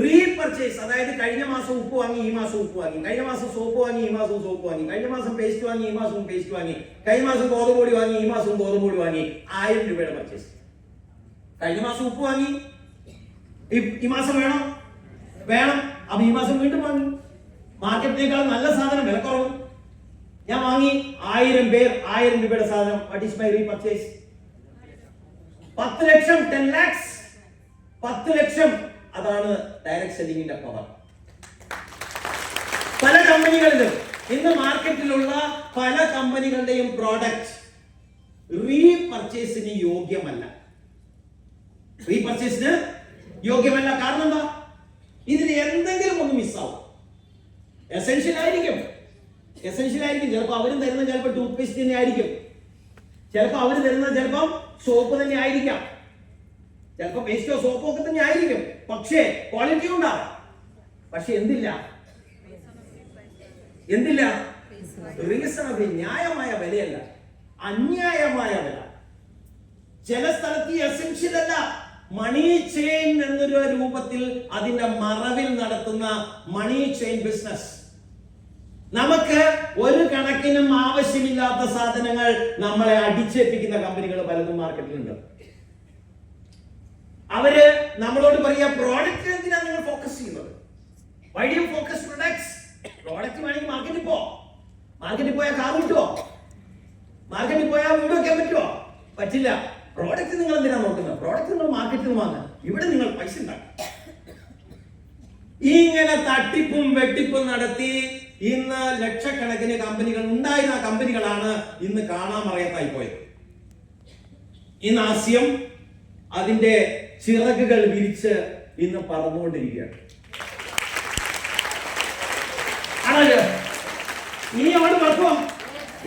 റീപർച്ചേസ്, അതായത് കഴിഞ്ഞ മാസം ഉപ്പ് വാങ്ങി ഈ മാസം ഉപ്പ് വാങ്ങി, കഴിഞ്ഞ മാസം സോപ്പ് വാങ്ങി ഈ മാസം സോപ്പ് വാങ്ങി, കഴിഞ്ഞ മാസം പേസ്റ്റ് വാങ്ങി ഈ മാസവും പേസ്റ്റ് വാങ്ങി, കഴിഞ്ഞ മാസം ഗോതമ്പൊടി വാങ്ങി ഈ മാസവും ഗോതമ്പൊടി വാങ്ങി. 1000 രൂപയുടെ പർച്ചേസ്. കഴിഞ്ഞ മാസം ഉപ്പ് വാങ്ങി, ഈ മാസം വേണം, അപ്പൊ ഈ മാസം വീണ്ടും വാങ്ങി. മാർക്കറ്റിനേക്കാൾ നല്ല സാധനം, വില കുറവ്, ഞാൻ വാങ്ങി. 1000 പേർ 1000 രൂപയുടെ സാധനം. What is my repurchase? 10 lakh, 10 lakhs, 10 ലക്ഷം. അതാണ് ഡയറക്ട് സെല്ലിംഗിന്റെ പവർ. പല കമ്പനികളിലും ഇന്ന് മാർക്കറ്റിലുള്ള പല കമ്പനികളുടെയും പ്രോഡക്റ്റ് റീപർച്ചേസിന് യോഗ്യമല്ല. റീപർച്ചേസിന് യോഗ്യമല്ല. കാരണം എന്താ? ഇതിന് എന്തെങ്കിലും ഒന്ന് മിസ്സാവും. എസെൻഷ്യൽ ആയിരിക്കും. ചിലപ്പോൾ അവരും തരുന്നത് ചിലപ്പോൾ ടൂത്ത് പേസ്റ്റ് തന്നെ ആയിരിക്കും, ചിലപ്പോൾ അവർ തരുന്നത് ചിലപ്പം സോപ്പ് തന്നെ ആയിരിക്കാം, ചിലപ്പോൾ പേസ്റ്റോ സോപ്പോ ഒക്കെ തന്നെ ആയിരിക്കും. പക്ഷേ ക്വാളിറ്റി ഉണ്ടാവും. പക്ഷെ എന്തില്ല? റീസണബിൾ, ന്യായമായ വിലയല്ല, അന്യായമായ വില. ചില സ്ഥലത്ത് എസെൻഷ്യൽ അല്ല, മണി ചെയിൻ എന്നൊരു രൂപത്തിൽ അതിന്റെ മറവിൽ നടത്തുന്ന മണി ചെയിൻ ബിസിനസ്. നമുക്ക് ഒരു കണക്കിനും ആവശ്യമില്ലാത്ത സാധനങ്ങൾ നമ്മളെ അടിച്ചേൽപ്പിക്കുന്ന കമ്പനികൾ പലതും മാർക്കറ്റിലുണ്ട്. അവര് നമ്മളോട് പറയാ, പ്രോഡക്റ്റ് എന്തിനാണ് നിങ്ങൾ ഫോക്കസ് ചെയ്യുന്നത്? Why do you focus products? Product വേണമെങ്കിൽ മാർക്കറ്റിൽ പോയാൽ കാർ കിട്ടുമോ? മാർക്കറ്റിൽ പോയാൽ വീട് വെക്കാൻ പറ്റുമോ? പറ്റില്ല. പ്രോഡക്റ്റ് നിങ്ങൾ എന്തിനാ നോക്കുന്നത്? പ്രോഡക്റ്റ് നിങ്ങൾ മാർക്കറ്റിൽ നിന്ന് വാങ്ങുക, ഇവിടെ നിങ്ങൾ പൈസ ഉണ്ടാക്കും. ഇങ്ങനെ തട്ടിപ്പും വെട്ടിപ്പും നടത്തി ഇന്ന് ലക്ഷക്കണക്കിന് കമ്പനികൾ ഉണ്ടായിരുന്ന കമ്പനികളാണ് ഇന്ന് കാണാമറയത്തായി പോയത്. ഇന്ന് ആസ്യം അതിന്റെ ചിറകുകൾ വിരിച്ച് ഇന്ന് പറന്നുകൊണ്ടിരിക്കുകയാണ്. ആണല്ലോ. ഇനി അവിടെ വർഷം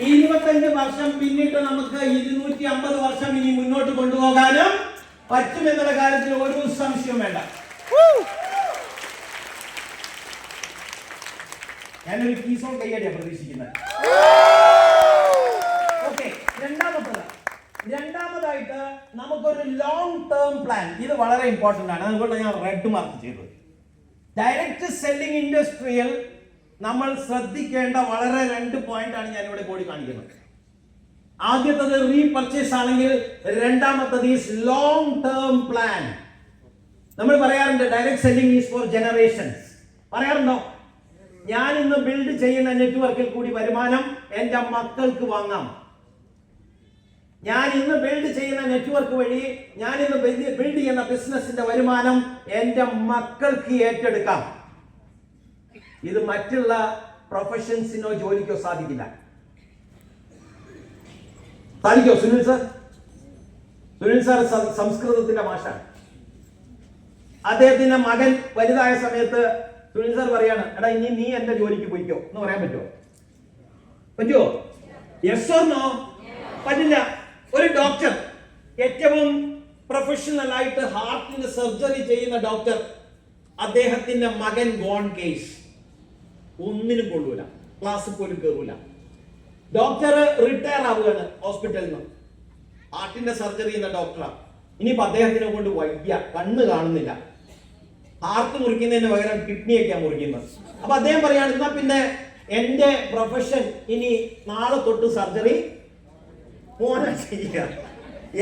25 വർഷം പിന്നിട്ട് നമുക്ക് 250 വർഷം ഇനി മുന്നോട്ട് കൊണ്ടുപോകാനും പറ്റുമെന്നുള്ള കാര്യത്തിൽ ഒരു സംശയവും വേണ്ട. ഞാനൊരു കീസോൺ കൈയടിയാണ് പ്രതീക്ഷിക്കുന്നത്. ഓക്കെ, രണ്ടാമതായിട്ട് നമുക്കൊരു ലോങ് ടേം പ്ലാൻ. ഇത് വളരെ ഇമ്പോർട്ടന്റ് ആണ്, അതുകൊണ്ട് ഞാൻ റെഡ് മാർക്ക് ചെയ്തത്. ഡയറക്റ്റ് സെല്ലിംഗ് ഇൻഡസ്ട്രിയിൽ നമ്മൾ ശ്രദ്ധിക്കേണ്ട വളരെ 2 പോയിന്റ് ആണ് ഞാൻ ഇവിടെ കൂടി കാണിക്കുന്നത്. ആദ്യത്തത് റീപർച്ചേസ് ആണെങ്കിൽ രണ്ടാമത്തത് ഈസ് ലോങ് ടേം പ്ലാൻ. നമ്മൾ പറയാറുണ്ട് direct selling is for generations. പറയാറുണ്ടോ? ഞാൻ ഇന്ന് ബിൽഡ് ചെയ്യുന്ന നെറ്റ്വർക്കിൽ കൂടി വരുമാനം എന്റെ മക്കൾക്ക് വാങ്ങാം. ഞാൻ ഇന്ന് ബിൽഡ് ചെയ്യുന്ന നെറ്റ്വർക്ക് വഴി ഞാൻ ഇന്ന് ബിൽഡ് ചെയ്യുന്ന ബിസിനസിന്റെ വരുമാനം എന്റെ മക്കൾക്ക് ഏറ്റെടുക്കാം. ഇത് മറ്റുള്ള പ്രൊഫഷൻസിനോ ജോലിക്കോ സാധിക്കില്ല. സാധിക്കോ? സുനിൽ സാർ സംസ്കൃതത്തിന്റെ മാഷാണ്. അദ്ദേഹത്തിന്റെ മകൻ വലുതായ സമയത്ത് സുനിൽ സാർ പറയാണ്, എടാ ഇനി നീ എന്റെ ജോലിക്ക് പോയിക്കോ എന്ന് പറയാൻ പറ്റുമോ? Yes or no? പറ്റില്ല. ഒരു ഡോക്ടർ, ഏറ്റവും പ്രൊഫഷണൽ ആയിട്ട് ഹാർട്ടിന്റെ സർജറി ചെയ്യുന്ന ഡോക്ടർ, അദ്ദേഹത്തിന്റെ മകൻ ഗോൺ കേസ്, ഒന്നിനും കൊള്ളൂല, ക്ലാസ്സിൽ പോലും കയറൂല. ഡോക്ടർ റിട്ടയർ ആവുകയാണ് ഹോസ്പിറ്റലിൽ നിന്ന്, ഹാർട്ടിന്റെ സർജറി ചെയ്യുന്ന ഡോക്ടറാണ്. ഇനിയിപ്പോ അദ്ദേഹത്തിനെ കൊണ്ട് വയ്യ, കണ്ണ് കാണുന്നില്ല, ഹാർട്ട് മുറിക്കുന്നതിന് പകരം കിഡ്നിയൊക്കെയാണ് മുറിക്കുന്നത്. അപ്പൊ അദ്ദേഹം പറയാണ്, എന്നാ പിന്നെ എന്റെ പ്രൊഫഷൻ ഇനി നാളെ തൊട്ട് സർജറി മോനെ ചെയ്യുക.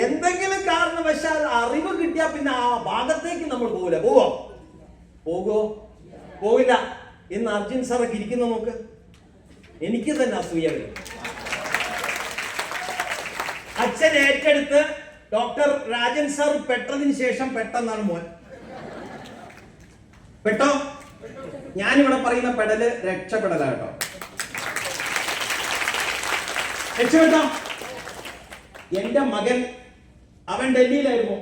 എന്തെങ്കിലും കാരണവശാൽ അറിവ് കിട്ടിയാൽ പിന്നെ ആ ഭാഗത്തേക്ക് നമ്മൾ പോകില്ല. പോകില്ല. ഇന്ന് അർജുൻ സാറൊക്കെ ഇരിക്കുന്ന നോക്ക്, എനിക്ക് തന്നെ അസൂയ വരും. അച്ഛൻ ഏറ്റെടുത്ത് ഡോക്ടർ രാജൻ സാർ പെട്ടതിന് ശേഷം പെട്ടെന്നാണ് മോൻ പെട്ടോ. ഞാനിവിടെ പറയുന്ന പെടല് രക്ഷപ്പെടല കേട്ടോ, രക്ഷപ്പെട്ടോ. എന്റെ മകൻ, അവൻ ഡൽഹിയിലായിരുന്നു,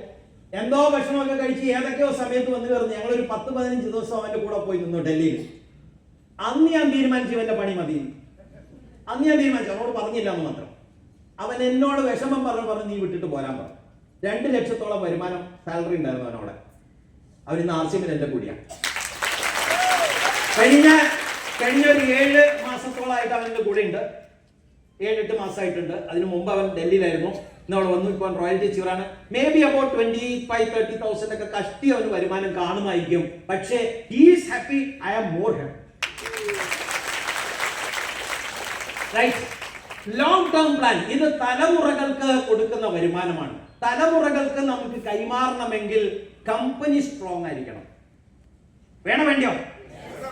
എന്തോ ഭക്ഷണമൊക്കെ കഴിച്ച് ഏതൊക്കെയോ സമയത്ത് വന്ന് കയറുന്നു. ഞങ്ങളൊരു 10-15 ദിവസം അവന്റെ കൂടെ പോയി നിന്നു ഡൽഹിയിൽ. അന്ന് ഞാൻ തീരുമാനിച്ചു ഇവന്റെ പണി മതി. അന്ന് ഞാൻ തീരുമാനിച്ചു, അവനോട് പറഞ്ഞില്ല എന്ന് മാത്രം. അവൻ എന്നോട് വിഷമം പറഞ്ഞ് നീ വിട്ടിട്ട് പോരാൻ പറഞ്ഞു. 2 ലക്ഷത്തോളം വരുമാനം സാലറി ഉണ്ടായിരുന്നു അവനോടെ. അവരിന്ന് ആർസിഎമ്മിൽ എന്റെ കൂടിയാണ്. കഴിഞ്ഞ ഒരു 7 മാസത്തോളമായിട്ട് അവൻ്റെ കൂടെ ഉണ്ട്. 7-8 മാസമായിട്ടുണ്ട്. അതിന് മുമ്പ് അവൻ ഡൽഹിയിലായിരുന്നു. ഇന്ന് അവിടെ വന്നു. ഇപ്പോൾ റോയൽറ്റി ചീറാണ്. മേ ബി അബൌട്ട് 25,000-30,000 ഒക്കെ കഷ്ടി അവന് വരുമാനം കാണുമായിരിക്കും. പക്ഷേ he is happy. I am more happy. Right? Long term plan. ഇത് തലമുറകൾക്ക് കൊടുക്കുന്ന വരുമാനമാണ്. തലമുറകൾക്ക് നമുക്ക് കൈമാറണമെങ്കിൽ കമ്പനി സ്ട്രോങ് ആയിരിക്കണം. വേണ്ടിയോ?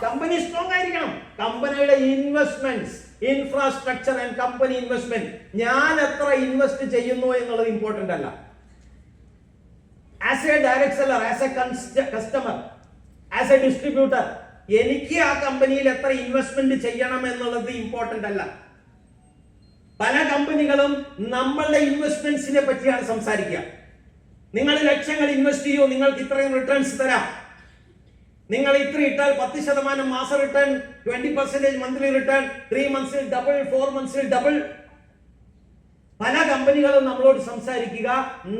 കമ്പനി സ്ട്രോങ് ആയിരിക്കണം. കമ്പനിയുടെ investments, infrastructure and company investment, ഞാൻ എത്ര ഇൻവെസ്റ്റ് ചെയ്യുന്നു എന്നുള്ളത് ഇമ്പോർട്ടന്റ് അല്ല. As A direct seller, as A customer, as A distributor, എനിക്ക് ആ കമ്പനിയിൽ എത്ര ഇൻവെസ്റ്റ്മെന്റ് ചെയ്യണം എന്നുള്ളത് ഇമ്പോർട്ടന്റ് അല്ല. പല കമ്പനികളും നമ്മളുടെ ഇൻവെസ്റ്റ്മെന്റ്സിനെ പറ്റിയാണ് സംസാരിക്കുക. നിങ്ങൾ ലക്ഷങ്ങൾ ഇൻവെസ്റ്റ് ചെയ്യൂ, നിങ്ങൾക്ക് ഇത്രയും റിട്ടേൺസ് തരാം. നിങ്ങൾ ഇത്ര ഇട്ടാൽ 10% മാസ റിട്ടേൺ, 20% മന്ത്ലി റിട്ടേൺ, 3 മന്ത്സിൽ ഡബിൾ, 4 മന്ത്സിൽ ഡബിൾ. പല കമ്പനികളും നമ്മളോട് സംസാരിക്കുക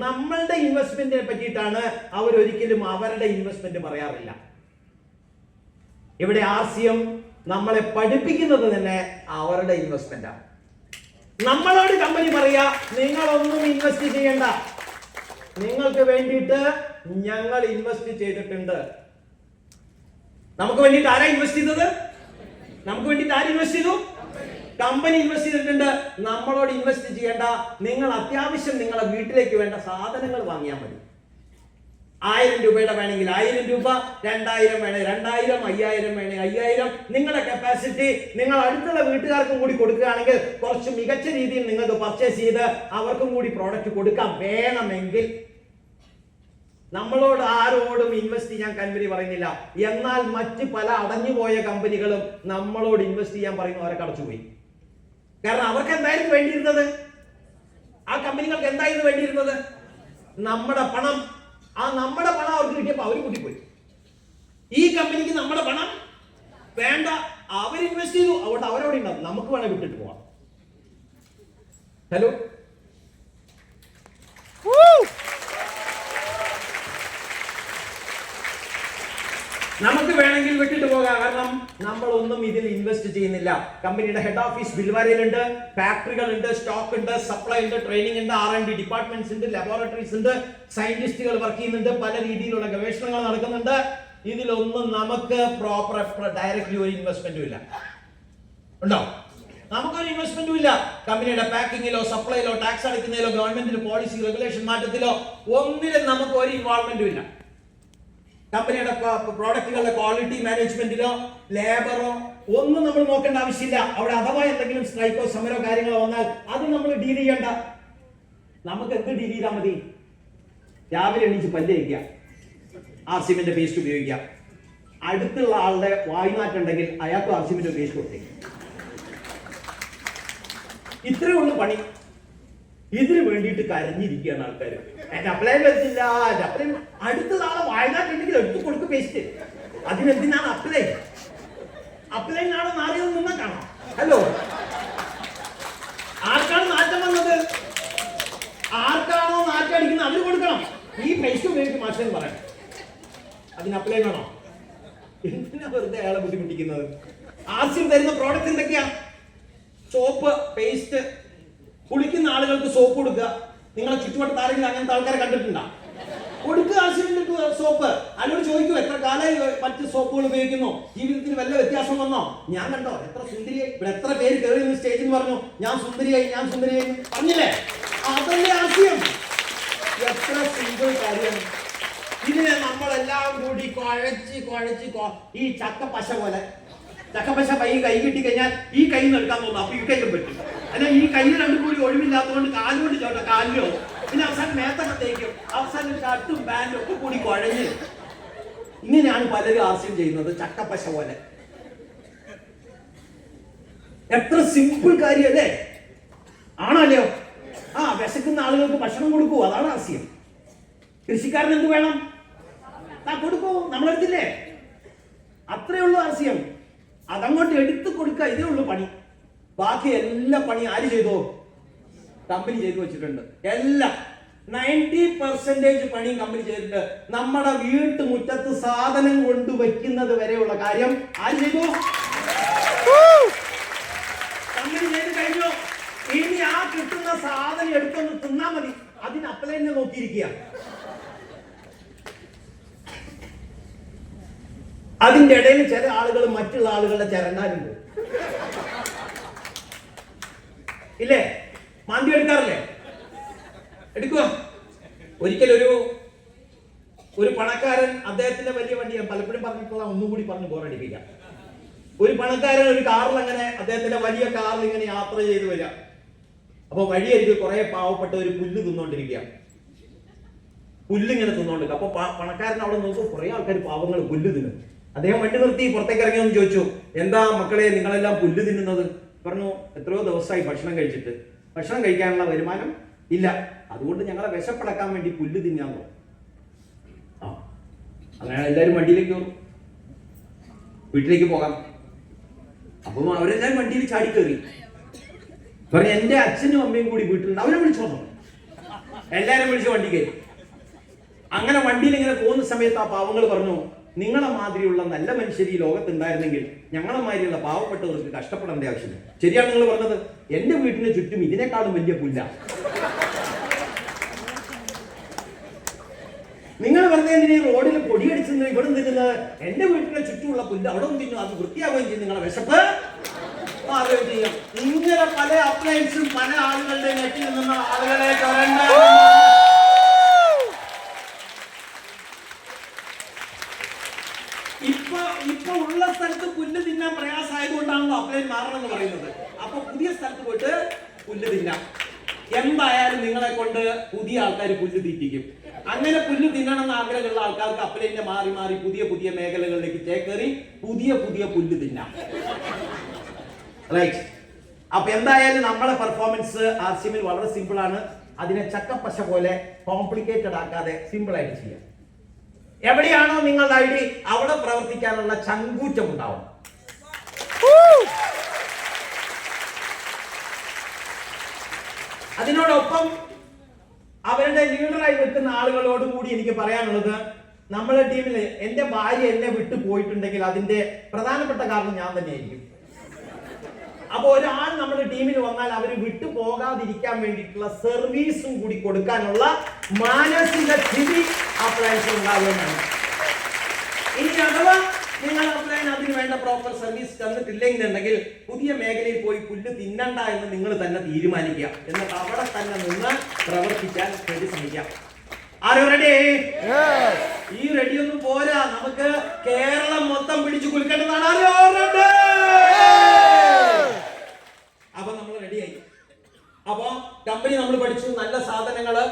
നമ്മളുടെ ഇൻവെസ്റ്റ്മെന്റിനെ പറ്റിയിട്ടാണ്. അവരൊരിക്കലും അവരുടെ ഇൻവെസ്റ്റ്മെന്റ് പറയാറില്ല. ഇവിടെ ആർസിഎം നമ്മളെ പഠിപ്പിക്കുന്നത് തന്നെ അവരുടെ ഇൻവെസ്റ്റ്മെന്റാണ്. നമ്മളോട് കമ്പനി പറയാ നിങ്ങളൊന്നും ഇൻവെസ്റ്റ് ചെയ്യണ്ട, നിങ്ങൾക്ക് വേണ്ടിയിട്ട് ഞങ്ങൾ ഇൻവെസ്റ്റ് ചെയ്തിട്ടുണ്ട്. നമുക്ക് വേണ്ടിയിട്ട് ആരാ ഇൻവെസ്റ്റ് ചെയ്തത്? നമുക്ക് വേണ്ടിയിട്ട് ആര് ഇൻവെസ്റ്റ് ചെയ്തു? കമ്പനി ഇൻവെസ്റ്റ് ചെയ്തിട്ടുണ്ട്. നമ്മളോട് ഇൻവെസ്റ്റ് ചെയ്യേണ്ട, നിങ്ങൾ അത്യാവശ്യം നിങ്ങളുടെ വീട്ടിലേക്ക് വേണ്ട സാധനങ്ങൾ വാങ്ങിയാൽ മതി. 1000 രൂപയുടെ വേണമെങ്കിൽ 1000 രൂപ, 2000 വേണേ 2000, 5000 വേണേ 5000. നിങ്ങളുടെ കപ്പാസിറ്റി നിങ്ങൾ അടുത്തുള്ള വീട്ടുകാർക്കും കൂടി കൊടുക്കുകയാണെങ്കിൽ കുറച്ച് മികച്ച രീതിയിൽ നിങ്ങൾക്ക് പർച്ചേസ് ചെയ്ത് അവർക്കും കൂടി പ്രോഡക്റ്റ് കൊടുക്കാം വേണമെങ്കിൽ. നമ്മളോട് ആരോടും ഇൻവെസ്റ്റ് ചെയ്യാൻ കമ്പനി പറയുന്നില്ല. എന്നാൽ മറ്റ് പല അടഞ്ഞുപോയ കമ്പനികളും നമ്മളോട് ഇൻവെസ്റ്റ് ചെയ്യാൻ പറയുന്നു. അവരെ കടച്ചുപോയി. കാരണം അവർക്ക് എന്തായിരുന്നു വേണ്ടിയിരുന്നത്? ആ കമ്പനികൾക്ക് എന്തായിരുന്നു വേണ്ടിയിരുന്നത്? നമ്മുടെ പണം. ആ നമ്മുടെ പണം അവർക്ക് കിട്ടിയപ്പോൾ അവർ കൂട്ടിപ്പോയി. ഈ കമ്പനിക്ക് നമ്മുടെ പണം വേണ്ട, അവർ ഇൻവെസ്റ്റ് ചെയ്തു, അതുകൊണ്ട് അവരവിടെ ഉണ്ടാവും, നമുക്ക് വേണേ വിട്ടിട്ട് പോവാം. ഹലോ, നമുക്ക് വേണമെങ്കിൽ വിട്ടിട്ട് പോകാം. കാരണം നമ്മളൊന്നും ഇതിൽ ഇൻവെസ്റ്റ് ചെയ്യുന്നില്ല. കമ്പനിയുടെ ഹെഡ് ഓഫീസ് ബിൽവാരയിലുണ്ട്, ഫാക്ടറികളുണ്ട്, സ്റ്റോക്ക് ഉണ്ട്, സപ്ലൈ ഉണ്ട്, ട്രെയിനിങ് ഉണ്ട്, R&D ഡിപ്പാർട്ട്മെന്റ്സ് ഉണ്ട്, ലബോറട്ടറീസ് ഉണ്ട്, സയന്റിസ്റ്റുകൾ വർക്ക് ചെയ്യുന്നുണ്ട്, പല രീതിയിലുള്ള ഗവേഷണങ്ങൾ നടക്കുന്നുണ്ട്. ഇതിലൊന്നും നമുക്ക് പ്രോപ്പർ ഡയറക്റ്റ്ലി ഒരു ഇൻവെസ്റ്റ്മെന്റും ഇല്ല. ഉണ്ടോ? നമുക്കൊരു ഇൻവെസ്റ്റ്മെന്റും ഇല്ല. കമ്പനിയുടെ പാക്കിങ്ങിലോ സപ്ലൈയിലോ ടാക്സ് അടയ്ക്കുന്നതിലോ ഗവൺമെന്റിന്റെ പോളിസി റെഗുലേഷൻ മാറ്റത്തിലോ ഒന്നിലും നമുക്ക് ഒരു ഇൻവോൾവ്മെന്റും ഇല്ല. കമ്പനിയുടെ പ്രോഡക്റ്റുകളുടെ ക്വാളിറ്റി മാനേജ്മെന്റിലോ ലേബറോ ഒന്നും നമ്മൾ നോക്കേണ്ട ആവശ്യമില്ല. അവിടെ അഥവാ എന്തെങ്കിലും സ്ട്രൈക്കോ സമരോ കാര്യങ്ങളോ വന്നാൽ അത് നമ്മൾ ഡീൽ ചെയ്യണ്ട. നമുക്ക് എന്ത് ഡീൽ ചെയ്താൽ മതി? രാവിലെ എണീച്ച് പല്ല് തേക്കുക, ആർസിഎമ്മിന്റെ പേസ്റ്റ് ഉപയോഗിക്കുക, അടുത്തുള്ള ആളുടെ വായുനാറ്റുണ്ടെങ്കിൽ അയാൾക്ക് ആർസിഎമ്മിന്റെ പേസ്റ്റ് കൊടുത്തേക്ക്. ഇത്രയേ ഉള്ളൂ പണി. ഇതിന് വേണ്ടിയിട്ട് കരഞ്ഞിരിക്കുകയാണ് ആൾക്കാർ. എന്റെ അപ്ലൈ വരുന്നില്ല, അപ്ലൈ അടുത്തുള്ള ആളെ വായനാട്ടുണ്ടെങ്കിൽ എടുത്തു കൊടുക്കും പേസ്റ്റ്. അതിനെന്തിനാണ് അപ്ലൈ? അപ്ലൈനാണ് നാറിയത് നിന്നാ കാണാം. ഹലോ, ആർക്കാണ് നാറ്റം വന്നത്? ആർക്കാണോ നാറ്റടിക്കുന്നത് അവര് കൊടുക്കണം. ഈ പേസ്റ്റ് ഉപയോഗിക്കും മാഷെന്ന് പറയാം. അതിന് അപ്ലൈ വേണോ? എന്തിനാ വെറുതെ അയാളെ ബുദ്ധിമുട്ടിക്കുന്നത്? ആർസിഎം തരുന്ന പ്രോഡക്റ്റ് എന്തൊക്കെയാ? Soap, paste. കുളിക്കുന്ന ആളുകൾക്ക് സോപ്പ് കൊടുക്കുക. നിങ്ങളെ ചുറ്റുവട്ടത്ത് ആരെങ്കിലും അങ്ങനത്തെ ആൾക്കാരെ കണ്ടിട്ടുണ്ടോ? കൊടുക്കുക ആർസിഎമ്മിന്റെ സോപ്പ്. അതിനോട് ചോദിക്കൂ എത്ര കാലമായി മറ്റ് സോപ്പുകൾ ഉപയോഗിക്കുന്നു, ജീവിതത്തിൽ വല്ല വ്യത്യാസം വന്നോ? ഞാൻ കണ്ടോ എത്ര സുന്ദരിയായി. ഇവിടെ എത്ര പേര് കയറി സ്റ്റേജിൽ പറഞ്ഞു ഞാൻ സുന്ദരിയായി, ഞാൻ സുന്ദരിയായി പറഞ്ഞില്ലേ? അതല്ലേ ആർസിഎം. എത്ര സിമ്പിൾ കാര്യം. ഇതിനെ നമ്മളെല്ലാം കൂടി കുഴച്ച് ഈ ചക്കപ്പശ പോലെ, ചക്കപ്പശ കൈ കിട്ടി കഴിഞ്ഞാൽ ഈ കൈ എടുക്കാൻ തോന്നും. അപ്പൊ ഈ കൈയും പറ്റും. എന്നാൽ ഈ കയ്യിൽ രണ്ടും കൂടി ഒഴിവില്ലാത്തതുകൊണ്ട് കാലുകൊണ്ട് ചോട്ടെ, കാലിലോ. പിന്നെ അവസാനം മേത്തൊക്കെ തേക്കും. അവസാനം ഷർട്ടും പാൻറ്റും ഒക്കെ കൂടി കുഴഞ്ഞ് ഇങ്ങനെയാണ് പലരും ആർസിഎം ചെയ്യുന്നത്. ചക്കപ്പശ പോലെ. എത്ര സിമ്പിൾ കാര്യല്ലേ? ആണോ അല്ലയോ? വിശക്കുന്ന ആളുകൾക്ക് ഭക്ഷണം കൊടുക്കൂ, അതാണ് ആർസിഎം. കൃഷിക്കാരന് എന്ത് വേണം? കൊടുക്കൂ, നമ്മളെടുത്തില്ലേ? അത്രേ ഉള്ളൂ RCM. അതങ്ങോട്ട് എടുത്തു കൊടുക്കുക, ഇതേ ഉള്ളൂ പണി. ബാക്കി എല്ലാ പണി ആര് ചെയ്തോ? കമ്പനി ചെയ്തു വെച്ചിട്ടുണ്ട്. എല്ലാം 90% പണി കമ്പനി ചെയ്തിട്ടുണ്ട്. നമ്മുടെ വീട്ടുമുറ്റത്ത് സാധനം കൊണ്ടുവയ്ക്കുന്നത് വരെയുള്ള കാര്യം ആര് ചെയ്തു? കമ്പനി ചെയ്ത് കഴിഞ്ഞു. ഇനി ആ കിട്ടുന്ന സാധനം എടുത്തൊന്ന് തിന്നാ മതി. അതിന് അപ്ലൈനെ നോക്കിയിരിക്കുക. അതിന്റെ ഇടയിൽ ചില ആളുകൾ മറ്റുള്ള ആളുകളുടെ ചരണ്ടാനുണ്ട്, ഇല്ലേ? മാന്തി എടുക്കാറില്ലേ? എടുക്കുക. ഒരിക്കലൊരു പണക്കാരൻ, അദ്ദേഹത്തിന്റെ വലിയ വണ്ടി, ഞാൻ പലപ്പോഴും പറഞ്ഞിട്ടുള്ള, ഒന്നുകൂടി പറഞ്ഞ് ബോറടിപ്പിക്കാം. ഒരു പണക്കാരൻ ഒരു കാറിൽ അങ്ങനെ, അദ്ദേഹത്തിന്റെ വലിയ കാറിൽ ഇങ്ങനെ യാത്ര ചെയ്ത് വരിക. അപ്പൊ വഴിയായിരിക്കും കുറെ പാവപ്പെട്ട ഒരു പുല്ല് തിന്നോണ്ടിരിക്കുക. പുല്ലിങ്ങനെ തിന്നോണ്ടിരിക്കുക. അപ്പൊ പണക്കാരൻ അവിടെ നോക്കും, കുറെ ആൾക്കാർ പാവങ്ങൾ പുല്ല് തിന്നും. അദ്ദേഹം വണ്ടി നിർത്തി പുറത്തേക്ക് ഇറങ്ങി ഒന്ന് ചോദിച്ചു, എന്താ മക്കളെ നിങ്ങളെല്ലാം പുല്ല് തിന്നുന്നത്? പറഞ്ഞു, എത്രയോ ദിവസമായി ഭക്ഷണം കഴിച്ചിട്ട്, ഭക്ഷണം കഴിക്കാനുള്ള വരുമാനം ഇല്ല, അതുകൊണ്ട് ഞങ്ങളെ വിശപ്പടക്കാൻ വേണ്ടി പുല്ല് തിന്നാന്നോ. അങ്ങനെ എല്ലാവരും വണ്ടിയിലേക്ക് കയറും, വീട്ടിലേക്ക് പോകാം. അപ്പം അവരെല്ലാവരും വണ്ടിയിൽ ചാടിക്കേറി. പറഞ്ഞു, എന്റെ അച്ഛനും അമ്മയും കൂടി വീട്ടിലുണ്ട്, അവരെ വിളിച്ചോ. എല്ലാരും വിളിച്ച് വണ്ടി കയറി. അങ്ങനെ വണ്ടിയിൽ ഇങ്ങനെ പോകുന്ന സമയത്ത് ആ പാവങ്ങൾ പറഞ്ഞു, നിങ്ങളെ മാതിരിയുള്ള നല്ല മനുഷ്യർ ഈ ലോകത്തുണ്ടായിരുന്നെങ്കിൽ ഞങ്ങളെ മാതിരിയുള്ള പാവപ്പെട്ടവർക്ക് കഷ്ടപ്പെടേണ്ട ആവശ്യമില്ല. ശരിയാണ് നിങ്ങൾ പറഞ്ഞത്. എന്റെ വീട്ടിന് ചുറ്റും ഇതിനേക്കാളും വലിയ പുല്ല. നിങ്ങൾ വെറുതെ എന്തിനാ റോഡിൽ പൊടിയടിച്ചെന്ന് ഇവിടെ നിന്നത്? എന്റെ വീട്ടിലെ ചുറ്റുമുള്ള പുല്ല് അവിടെ തിന്നു, അത് വൃത്തിയാവുകയും ചെയ്യും, നിങ്ങളെ വിശപ്പ് മാറുകയും ചെയ്യും. ഇങ്ങനെ പല അപ്ലയൻസും പല ആളുകളുടെ നെറ്റിൽ നിന്നുള്ള ആളുകളെ ചൊരണ്ട. ഇപ്പൊ ഉള്ള സ്ഥലത്ത് പുല്ല് തിന്നാൻ പ്രയാസമായത് കൊണ്ടാണല്ലോ അപ്ലൈൻ മാറണം എന്ന് പറയുന്നത്. അപ്പൊ പുതിയ സ്ഥലത്ത് പോയിട്ട് പുല്ല് തിന്നാം. എന്തായാലും നിങ്ങളെ കൊണ്ട് പുതിയ ആൾക്കാർ പുല്ല് തീറ്റിക്കും. അങ്ങനെ പുല്ല് തിന്നണം എന്ന് ആഗ്രഹമുള്ള ആൾക്കാർക്ക് അപ്ലൈനെ മാറി മാറി പുതിയ പുതിയ മേഖലകളിലേക്ക് ചേക്കേറി പുതിയ പുതിയ പുല്ല് തിന്നാം. റൈറ്റ്. അപ്പൊ എന്തായാലും നമ്മളെ പെർഫോമൻസ് RCMൽ വളരെ സിമ്പിൾ ആണ്. അതിനെ ചക്കപ്പശ പോലെ കോംപ്ലിക്കേറ്റഡ് ആക്കാതെ സിമ്പിൾ ആയിട്ട് ചെയ്യാം. എവിടെയാണോ നിങ്ങളുടെ ID അവിടെ പ്രവർത്തിക്കാനുള്ള ചങ്കൂറ്റം ഉണ്ടാവും. അതിനോടൊപ്പം അവരുടെ ലീഡറായി നിൽക്കുന്ന ആളുകളോട് കൂടി എനിക്ക് പറയാനുള്ളത്, നമ്മുടെ ടീമിൽ എന്റെ ഭാര്യ എന്നെ വിട്ടു പോയിട്ടുണ്ടെങ്കിൽ അതിന്റെ പ്രധാനപ്പെട്ട കാരണം ഞാൻ തന്നെയായിരിക്കും. അപ്പൊ ഒരാൾ നമ്മുടെ ടീമിൽ വന്നാൽ അവർ വിട്ടു പോകാതിരിക്കാൻ വേണ്ടിയിട്ടുള്ള സർവീസും കൂടി കൊടുക്കാനുള്ള മാനസിക സ്ഥിതി അപ്ലയൻസിൽ ഉണ്ടാകുന്നതാണ്. ഇനി അഥവാ നിങ്ങൾ അപ്ലയൻ അതിന് വേണ്ട പ്രോപ്പർ സർവീസ് തന്നിട്ടില്ലെന്നുണ്ടെങ്കിൽ പുതിയ മേഖലയിൽ പോയി പുല്ല് തിന്നണ്ട എന്ന് നിങ്ങൾ തന്നെ തീരുമാനിക്കുക. എന്നിട്ട് അവിടെ തന്നെ നിന്ന് പ്രവർത്തിക്കാൻ വേണ്ടി ശ്രമിക്കാം. ആരോ റെഡി? ഈ റെഡിയൊന്നും പോരാ, നമുക്ക് കേരളം മൊത്തം പിടിച്ചു കുലുക്കേണ്ടതാണ്. ആരോ റെഡി? അപ്പൊ നമ്മൾ റെഡിയായി. അപ്പൊ കമ്പനി നമ്മൾ പഠിച്ചു, നല്ല സാധനങ്ങള്,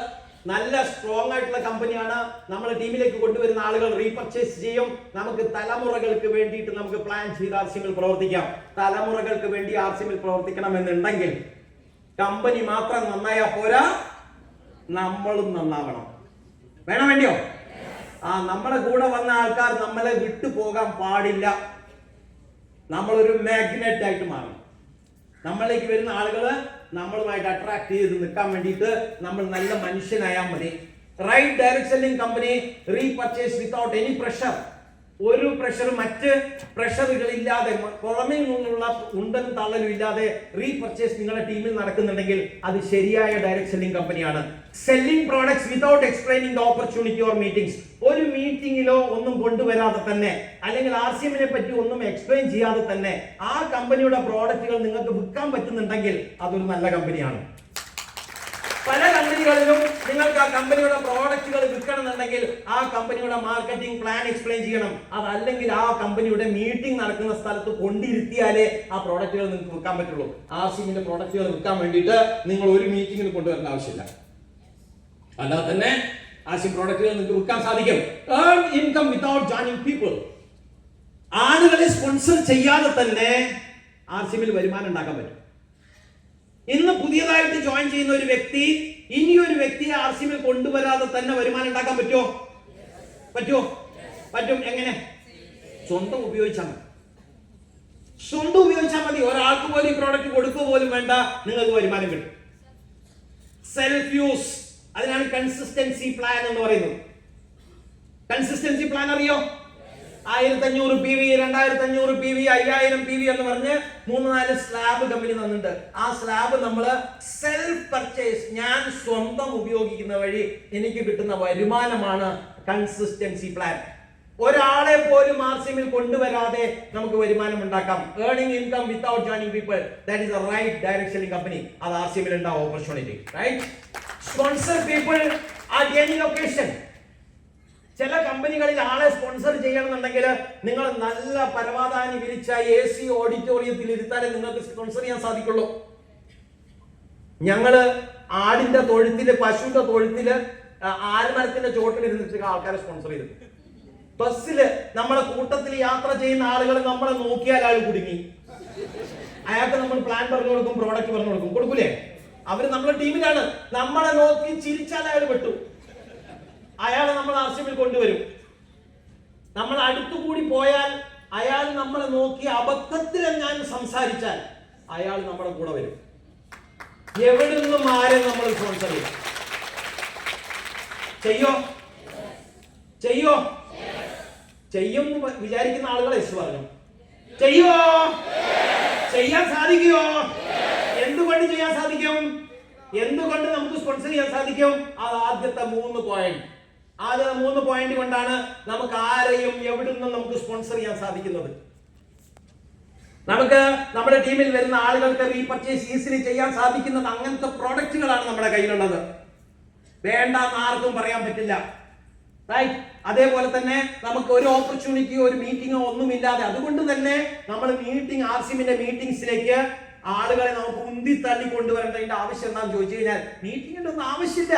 നല്ല സ്ട്രോങ് ആയിട്ടുള്ള കമ്പനിയാണ്. നമ്മൾ ടീമിലേക്ക് കൊണ്ടുവരുന്ന ആളുകൾ റീപർച്ചേസ് ചെയ്യും. നമുക്ക് തലമുറകൾക്ക് വേണ്ടിയിട്ട് നമുക്ക് പ്ലാൻ ചെയ്ത് RCMൽ പ്രവർത്തിക്കാം. തലമുറകൾക്ക് വേണ്ടി RCMൽ പ്രവർത്തിക്കണം എന്നുണ്ടെങ്കിൽ കമ്പനി മാത്രം നന്നായാ പോരാ, നമ്മളും നന്നാവണം. വേണം വേണ്ടിയോ? നമ്മുടെ കൂടെ വന്ന ആൾക്കാർ നമ്മളെ വിട്ടു പോകാൻ പാടില്ല. നമ്മളൊരു മാഗ്നറ്റ് ആയിട്ട് മാറണം. നമ്മളിലേക്ക് വരുന്ന ആളുകള് നമ്മളുമായിട്ട് അട്രാക്ട് ചെയ്ത് നിൽക്കാൻ വേണ്ടിയിട്ട് നമ്മൾ നല്ല മനുഷ്യനായാൽ മതി. Right direct selling company repurchase without any pressure. ഒരു പ്രഷറും മറ്റ് പ്രഷറുകൾ ഇല്ലാതെ, പുറമേ നിന്നുള്ള ഉണ്ടനും തള്ളലും ഇല്ലാതെ റീപർച്ചേസ് നിങ്ങളുടെ ടീമിൽ നടക്കുന്നുണ്ടെങ്കിൽ അത് ശരിയായ ഡയറക്ട് സെല്ലിംഗ് കമ്പനിയാണ്. Selling products without explaining the opportunity or meetings. ഒരു മീറ്റിംഗിലോ ഒന്നും കൊണ്ടുവരാതെ തന്നെ, അല്ലെങ്കിൽ RCMനെ പറ്റി ഒന്നും എക്സ്പ്ലെയിൻ ചെയ്യാതെ തന്നെ ആ കമ്പനിയുടെ പ്രോഡക്റ്റുകൾ നിങ്ങൾക്ക് വിൽക്കാൻ പറ്റുന്നുണ്ടെങ്കിൽ അതൊരു നല്ല കമ്പനിയാണ്. പല കമ്പനികളിലും നിങ്ങൾക്ക് ആ കമ്പനിയുടെ പ്രോഡക്റ്റുകൾ വിൽക്കണമെന്നുണ്ടെങ്കിൽ ആ കമ്പനിയുടെ മാർക്കറ്റിംഗ് പ്ലാൻ എക്സ്പ്ലെയിൻ ചെയ്യണം. അതല്ലെങ്കിൽ ആ കമ്പനിയുടെ മീറ്റിംഗ് നടക്കുന്ന സ്ഥലത്ത് കൊണ്ടിരുത്തിയാലേ ആ പ്രോഡക്റ്റുകൾ നിങ്ങൾക്ക് വിൽക്കാൻ പറ്റുള്ളൂ. RCMന്റെ പ്രോഡക്റ്റുകൾ വിൽക്കാൻ വേണ്ടിയിട്ട് നിങ്ങൾ ഒരു മീറ്റിംഗിൽ കൊണ്ടുവരേണ്ട ആവശ്യമില്ല. അല്ലാതെ തന്നെ RCM പ്രോഡക്റ്റുകൾ നിങ്ങൾക്ക് വിൽക്കാൻ സാധിക്കും. Earn income without joining people. ആളുകളെ സ്പോൺസർ ചെയ്യാതെ തന്നെ RCMൽ വരുമാനം ഉണ്ടാക്കാൻ പറ്റും. ഇന്ന് പുതിയതായിട്ട് ജോയിൻ ചെയ്യുന്ന ഒരു വ്യക്തി ഇനി ഒരു വ്യക്തിയെ RCM കൊണ്ടുവരാതെ തന്നെ വരുമാനം ഉണ്ടാക്കാൻ പറ്റുമോ? പറ്റും. എങ്ങനെ? സ്വന്തം ഉപയോഗിച്ചാൽ മതി. ഒരാൾക്ക് പോലും ഈ പ്രോഡക്റ്റ് കൊടുക്കുക പോലും വേണ്ട, നിങ്ങൾക്ക് വരുമാനം കിട്ടും. സെൽഫ് യൂസ്, അതിനാണ് കൺസിസ്റ്റൻസി പ്ലാൻ എന്ന് പറയുന്നത്. കൺസിസ്റ്റൻസി പ്ലാൻ അറിയോ? 1500 PV, 2500 PV, 5000 PV എന്ന് പറഞ്ഞ് 3-4 സ്ലാബ് കമ്പനി തന്നിട്ടുണ്ട്. ആ സ്ലാബ് നമ്മള് സെൽഫ് പർച്ചേസ്, ഞാൻ സ്വന്തം ഉപയോഗിക്കുന്ന വഴി എനിക്ക് കിട്ടുന്ന വരുമാനമാണ് കൺസിസ്റ്റൻസി പ്ലാൻ. ഒരാളെ പോലും RCM കൊണ്ടുവരാതെ നമുക്ക് വരുമാനം ഉണ്ടാക്കാം. Earning income without joining people, that is a right direct selling company. അത് RCM ഉണ്ടാവും opportunity, right? Sponsor people at any location. ചില കമ്പനികളിൽ ആളെ സ്പോൺസർ ചെയ്യണമെന്നുണ്ടെങ്കിൽ നിങ്ങൾ നല്ല പരമാധാനി വിരിച്ച AC ഓഡിറ്റോറിയത്തിൽ ഇരുത്താനേ നിങ്ങൾക്ക് സ്പോൺസർ ചെയ്യാൻ സാധിക്കുള്ളൂ. ഞങ്ങള് ആടിന്റെ തൊഴുത്തില്, പശുവിന്റെ തൊഴുത്തില്, ആൽമരത്തിന്റെ ചോട്ടിൽ ഇരുന്നിട്ട് ആൾക്കാരെ സ്പോൺസർ ചെയ്തു. ബസ്സില് നമ്മളെ കൂട്ടത്തിൽ യാത്ര ചെയ്യുന്ന ആളുകൾ നമ്മളെ നോക്കിയാൽ ആൾ കുടുങ്ങി. അയാൾക്ക് നമ്മൾ പ്ലാൻ പറഞ്ഞു കൊടുക്കും, പ്രോഡക്റ്റ് പറഞ്ഞു കൊടുക്കും, കൊടുക്കൂലേ? അവര് നമ്മളെ ടീമിലാണ്. നമ്മളെ നോക്കി ചിരിച്ചാൽ അയാൾ പെട്ടു. അയാളെ നമ്മൾ RCM കൊണ്ടുവരും. നമ്മൾ അടുത്തുകൂടി പോയാൽ അയാൾ നമ്മളെ നോക്കി അബദ്ധത്തിൽ ഞാൻ സംസാരിച്ചാൽ അയാൾ നമ്മുടെ കൂടെ വരും. എവിടെ നിന്നും ആരെ നമ്മൾ സ്പോൺസർ ചെയ്യും വിചാരിക്കുന്ന ആളുകളെ പറഞ്ഞു. ചെയ്യാൻ സാധിക്കുമോ? എന്തുകൊണ്ട് ചെയ്യാൻ സാധിക്കും? എന്തുകൊണ്ട് നമുക്ക് സ്പോൺസർ ചെയ്യാൻ സാധിക്കും? അത് ആദ്യത്തെ 3 പോയിന്റ്. ആദ്യത്തെ 3 പോയിന്റ് കൊണ്ടാണ് നമുക്ക് ആരെയും എവിടുന്നും നമുക്ക് സ്പോൺസർ ചെയ്യാൻ സാധിക്കുന്നത്. നമുക്ക് നമ്മുടെ ടീമിൽ വരുന്ന ആളുകൾക്ക് റീപർച്ചേസ് ഈസിലി ചെയ്യാൻ സാധിക്കുന്നത് അങ്ങനത്തെ പ്രോഡക്റ്റുകളാണ് നമ്മുടെ കയ്യിലുള്ളത്. വേണ്ടെന്ന് ആർക്കും പറയാൻ പറ്റില്ല, റൈറ്റ്? അതേപോലെ തന്നെ നമുക്ക് ഒരു ഓപ്പർച്യൂണിറ്റിയോ ഒരു മീറ്റിങ്ങോ ഒന്നുമില്ലാതെ, അതുകൊണ്ട് തന്നെ നമ്മൾ RCMന്റെ മീറ്റിംഗ്സിലേക്ക് ആളുകളെ നമുക്ക് ഉന്തി തള്ളി കൊണ്ടുവരേണ്ടതിന്റെ ആവശ്യം എന്താണെന്ന് ചോദിച്ചു കഴിഞ്ഞാൽ മീറ്റിംഗിന്റെ ഒന്നും ആവശ്യമില്ല,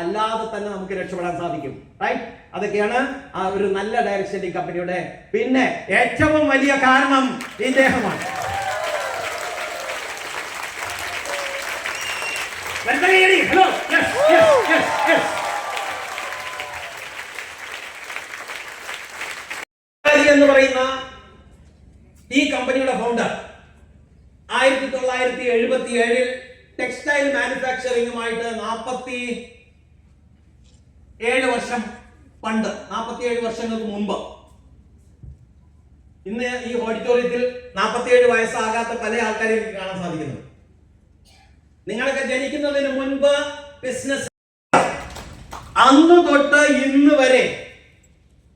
അല്ലാതെ തന്നെ നമുക്ക് രക്ഷപ്പെടാൻ സാധിക്കും, റൈറ്റ്? അതൊക്കെയാണ് ആ ഒരു നല്ല ഡയറക്ട് സെല്ലിംഗ് കമ്പനിയുടെ പിന്നെ ഏറ്റവും വലിയ കാരണം ഇദ്ദേഹമാണ്. ഹലോ, എന്ന് പറയുന്ന ഈ കമ്പനിയുടെ ഫൗണ്ടർ 1977 ടെക്സ്റ്റൈൽ മാനുഫാക്ചറിംഗുമായിട്ട് 47 വർഷം പണ്ട്, 47 വർഷങ്ങൾക്ക് മുമ്പ്. ഇന്ന് ഈ ഓഡിറ്റോറിയത്തിൽ 47 വയസ്സാകാത്ത പല ആൾക്കാരെയും കാണാൻ സാധിക്കുന്നു. നിങ്ങളൊക്കെ ജനിക്കുന്നതിന് മുൻപ് ബിസിനസ്, അന്ന് തൊട്ട് ഇന്ന് വരെ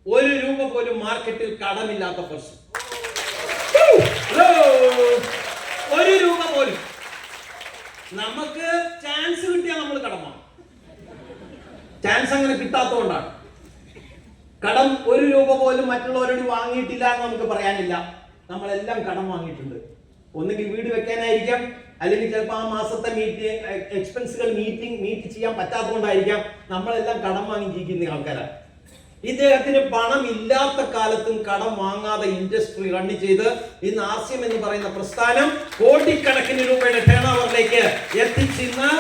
1 രൂപ പോലും മാർക്കറ്റിൽ കടമില്ലാത്ത person. 1 രൂപ പോലും. നമുക്ക് ചാൻസ് കിട്ടിയാൽ നമ്മൾ കടമാണ്. ചാൻസ് അങ്ങനെ കിട്ടാത്തതുകൊണ്ടാണ്. കടം 1 രൂപ പോലും മറ്റുള്ളവരോട് വാങ്ങിയിട്ടില്ല എന്ന് നമുക്ക് പറയാനില്ല. നമ്മളെല്ലാം കടം വാങ്ങിയിട്ടുണ്ട്. ഒന്നുകിൽ വീട് വെക്കാനായിരിക്കാം, അല്ലെങ്കിൽ ചിലപ്പോൾ ആ മാസത്തെ എക്സ്പെൻസുകൾ മീറ്റ് ചെയ്യാൻ പറ്റാത്തതുകൊണ്ടായിരിക്കാം. നമ്മളെല്ലാം കടം വാങ്ങി ജീവിക്കുന്ന ആൾക്കാരാണ്. ഇദ്ദേഹത്തിന് പണം ഇല്ലാത്ത കാലത്തും കടം വാങ്ങാതെ ഇൻഡസ്ട്രി റൺ ചെയ്ത് ഇന്ന് RCM എന്ന് പറയുന്ന പ്രസ്ഥാനം കോടിക്കണക്കിന് രൂപയുടെ ടേൺ ഓവറിലേക്ക് എത്തിച്ചിന്ന്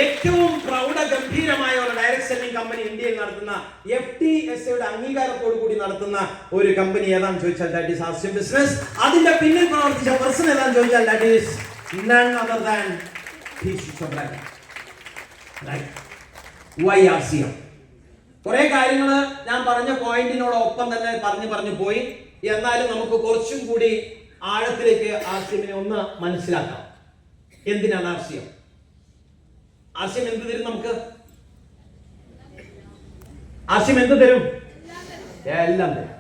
ഏറ്റവും പ്രൗഢഗംഭീരമായ ഒരു ഡയറക്ട് സെല്ലിംഗ് കമ്പനി ഇന്ത്യയിൽ നടത്തുന്ന FTSAയുടെ അംഗീകാരത്തോടു കൂടി നടത്തുന്ന ഒരു കമ്പനി ഏതാണെന്ന് ചോദിച്ചാൽ ദാറ്റ് ഈസ് RCM ബിസിനസ്. അതിന്റെ പിന്നിൽ പ്രവർത്തിച്ച പേഴ്സൺ ഏതാണെന്ന് ചോദിച്ചാൽ that is none other than why RCM. കുറെ കാര്യങ്ങൾ ഞാൻ പറഞ്ഞ പോയിന്റിനോടൊപ്പം തന്നെ പറഞ്ഞു പോയി. എന്നാലും നമുക്ക് കുറച്ചും കൂടി ആഴത്തിലേക്ക് RCMനെ ഒന്ന് മനസ്സിലാക്കാം. എന്തിനാണ് RCM? RCM എന്ത് തരും നമുക്ക്? RCM എന്ത് തരും? എല്ലാം തരും.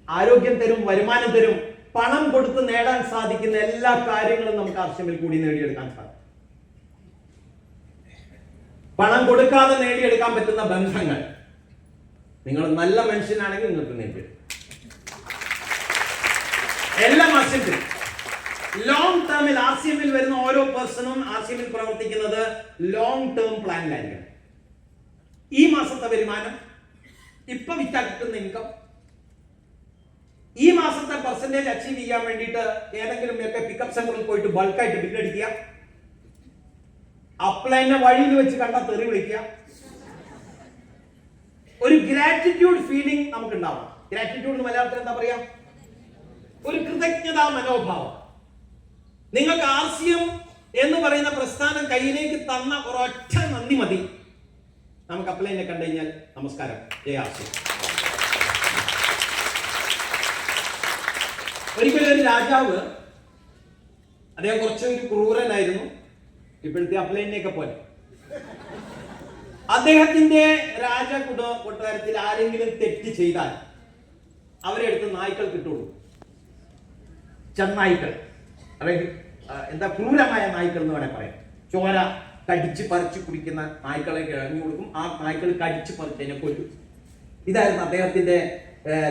ആരോഗ്യം തരും, വരുമാനം തരും, പണം കൊടുത്ത് നേടാൻ സാധിക്കുന്ന എല്ലാ കാര്യങ്ങളും നമുക്ക് RCMൽ കൂടി നേടിയെടുക്കാൻ സാധിക്കും. പണം കൊടുക്കാതെ നേടിയെടുക്കാൻ പറ്റുന്ന ബന്ധങ്ങൾ, നിങ്ങൾ നല്ല മനുഷ്യനാണെങ്കിൽ നിങ്ങൾക്ക് നേടിയെടുക്കും. എല്ലാം RCMൽ. ലോങ് ടേമിൽ RCMൽ വരുന്ന ഓരോ പേഴ്സണും RCMൽ പ്രവർത്തിക്കുന്നത് ലോങ് ടേം പ്ലാനിലായിരിക്കണം. ഈ മാസത്തെ വരുമാനം, ഇപ്പൊ വിറ്റാ കിട്ടുന്ന ഇൻകം, ഈ മാസത്തെ പെർസെന്റേജ് അച്ചീവ് ചെയ്യാൻ വേണ്ടിയിട്ട് ഏതെങ്കിലും ഒക്കെ പിക്കപ്പ് സെന്ററിൽ പോയിട്ട് ബൾക്കായിട്ട് ബില്ലടിക്കുക, അപ്ലൈനെ വഴിയിൽ വെച്ച് കണ്ട തെറി വിളിക്കുക. ഒരു ഗ്രാറ്റിറ്റ്യൂഡ് ഫീലിംഗ് നമുക്ക് ഉണ്ടാവണം. ഗ്രാറ്റിറ്റ്യൂഡ് മലയാളത്തിൽ എന്താ പറയാ? ഒരു കൃതജ്ഞതാ മനോഭാവം. നിങ്ങൾക്ക് RCM എന്ന് പറയുന്ന പ്രസ്ഥാനം കയ്യിലേക്ക് തന്ന ഒരൊറ്റ നന്ദി മതി. നമുക്ക് അപ്ലൈനെ കണ്ടു കഴിഞ്ഞാൽ നമസ്കാരം, ജയ RCM. ഒരിക്കലും ഒരു രാജാവ്, അദ്ദേഹം കുറച്ചൊരു ക്രൂരനായിരുന്നു, ഇപ്പോഴത്തെ അപ്ലൈനെയൊക്കെ പോലെ. അദ്ദേഹത്തിന്റെ കൊട്ടാരത്തിൽ ആരെങ്കിലും തെറ്റ് ചെയ്താൽ അവരെ എടുത്ത് നായ്ക്കൾ കിട്ടുള്ളൂ. ചെന്നായ്ക്കൾ, അതായത് എന്താ, ക്രൂരമായ നായ്ക്കൾ എന്ന് വേണേൽ പറയാം. ചോര കടിച്ച് പറിച്ച് കുടിക്കുന്ന നായ്ക്കളെ ഇറങ്ങി കൊടുക്കും. ആ നായ്ക്കൾ കടിച്ച് പറിച്ചതിനെ കൊല്ലും. ഇതായിരുന്നു അദ്ദേഹത്തിന്റെ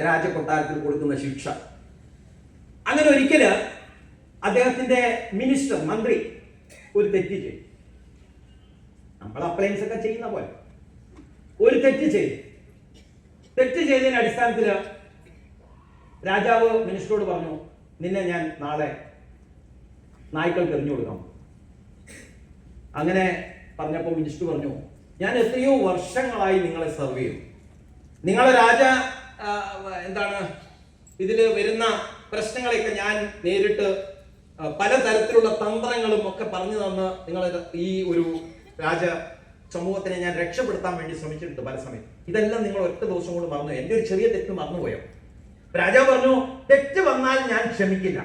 രാജകൊട്ടാരത്തിൽ കൊടുക്കുന്ന ശിക്ഷ. അങ്ങനെ ഒരിക്കല് അദ്ദേഹത്തിന്റെ മിനിസ്റ്റർ, മന്ത്രി ഒരു തെറ്റ് ചെയ്തു. നമ്മൾ അപ്ലയൻസ് ഒക്കെ ചെയ്യുന്ന പോലെ ഒരു തെറ്റ് ചെയ്തതിന്റെ അടിസ്ഥാനത്തിൽ രാജാവ് മിനിസ്റ്ററോട് പറഞ്ഞു, നിന്നെ ഞാൻ നാളെ നായ്ക്കൾക്ക് എറിഞ്ഞു കൊടുക്കാം. അങ്ങനെ പറഞ്ഞപ്പോൾ മിനിസ്റ്റർ പറഞ്ഞു, ഞാൻ എത്രയോ വർഷങ്ങളായി നിങ്ങളെ സെർവ് ചെയ്തു. നിങ്ങളെ ഇതിൽ വരുന്ന പ്രശ്നങ്ങളെയൊക്കെ ഞാൻ നേരിട്ട് പലതരത്തിലുള്ള തന്ത്രങ്ങളും ഒക്കെ പറഞ്ഞു തന്ന് നിങ്ങളെ ഈ ഒരു രാജ സമൂഹത്തിനെ ഞാൻ രക്ഷപ്പെടുത്താൻ വേണ്ടി ശ്രമിച്ചിട്ടുണ്ട് പല സമയം. ഇതെല്ലാം നിങ്ങൾ ഒറ്റ ദിവസം കൊണ്ട് മറന്നു. എന്റെ ഒരു ചെറിയ തെറ്റ് മറന്നുപോയോ? രാജാവ് പറഞ്ഞു, തെറ്റ് വന്നാൽ ഞാൻ ക്ഷമിക്കില്ല.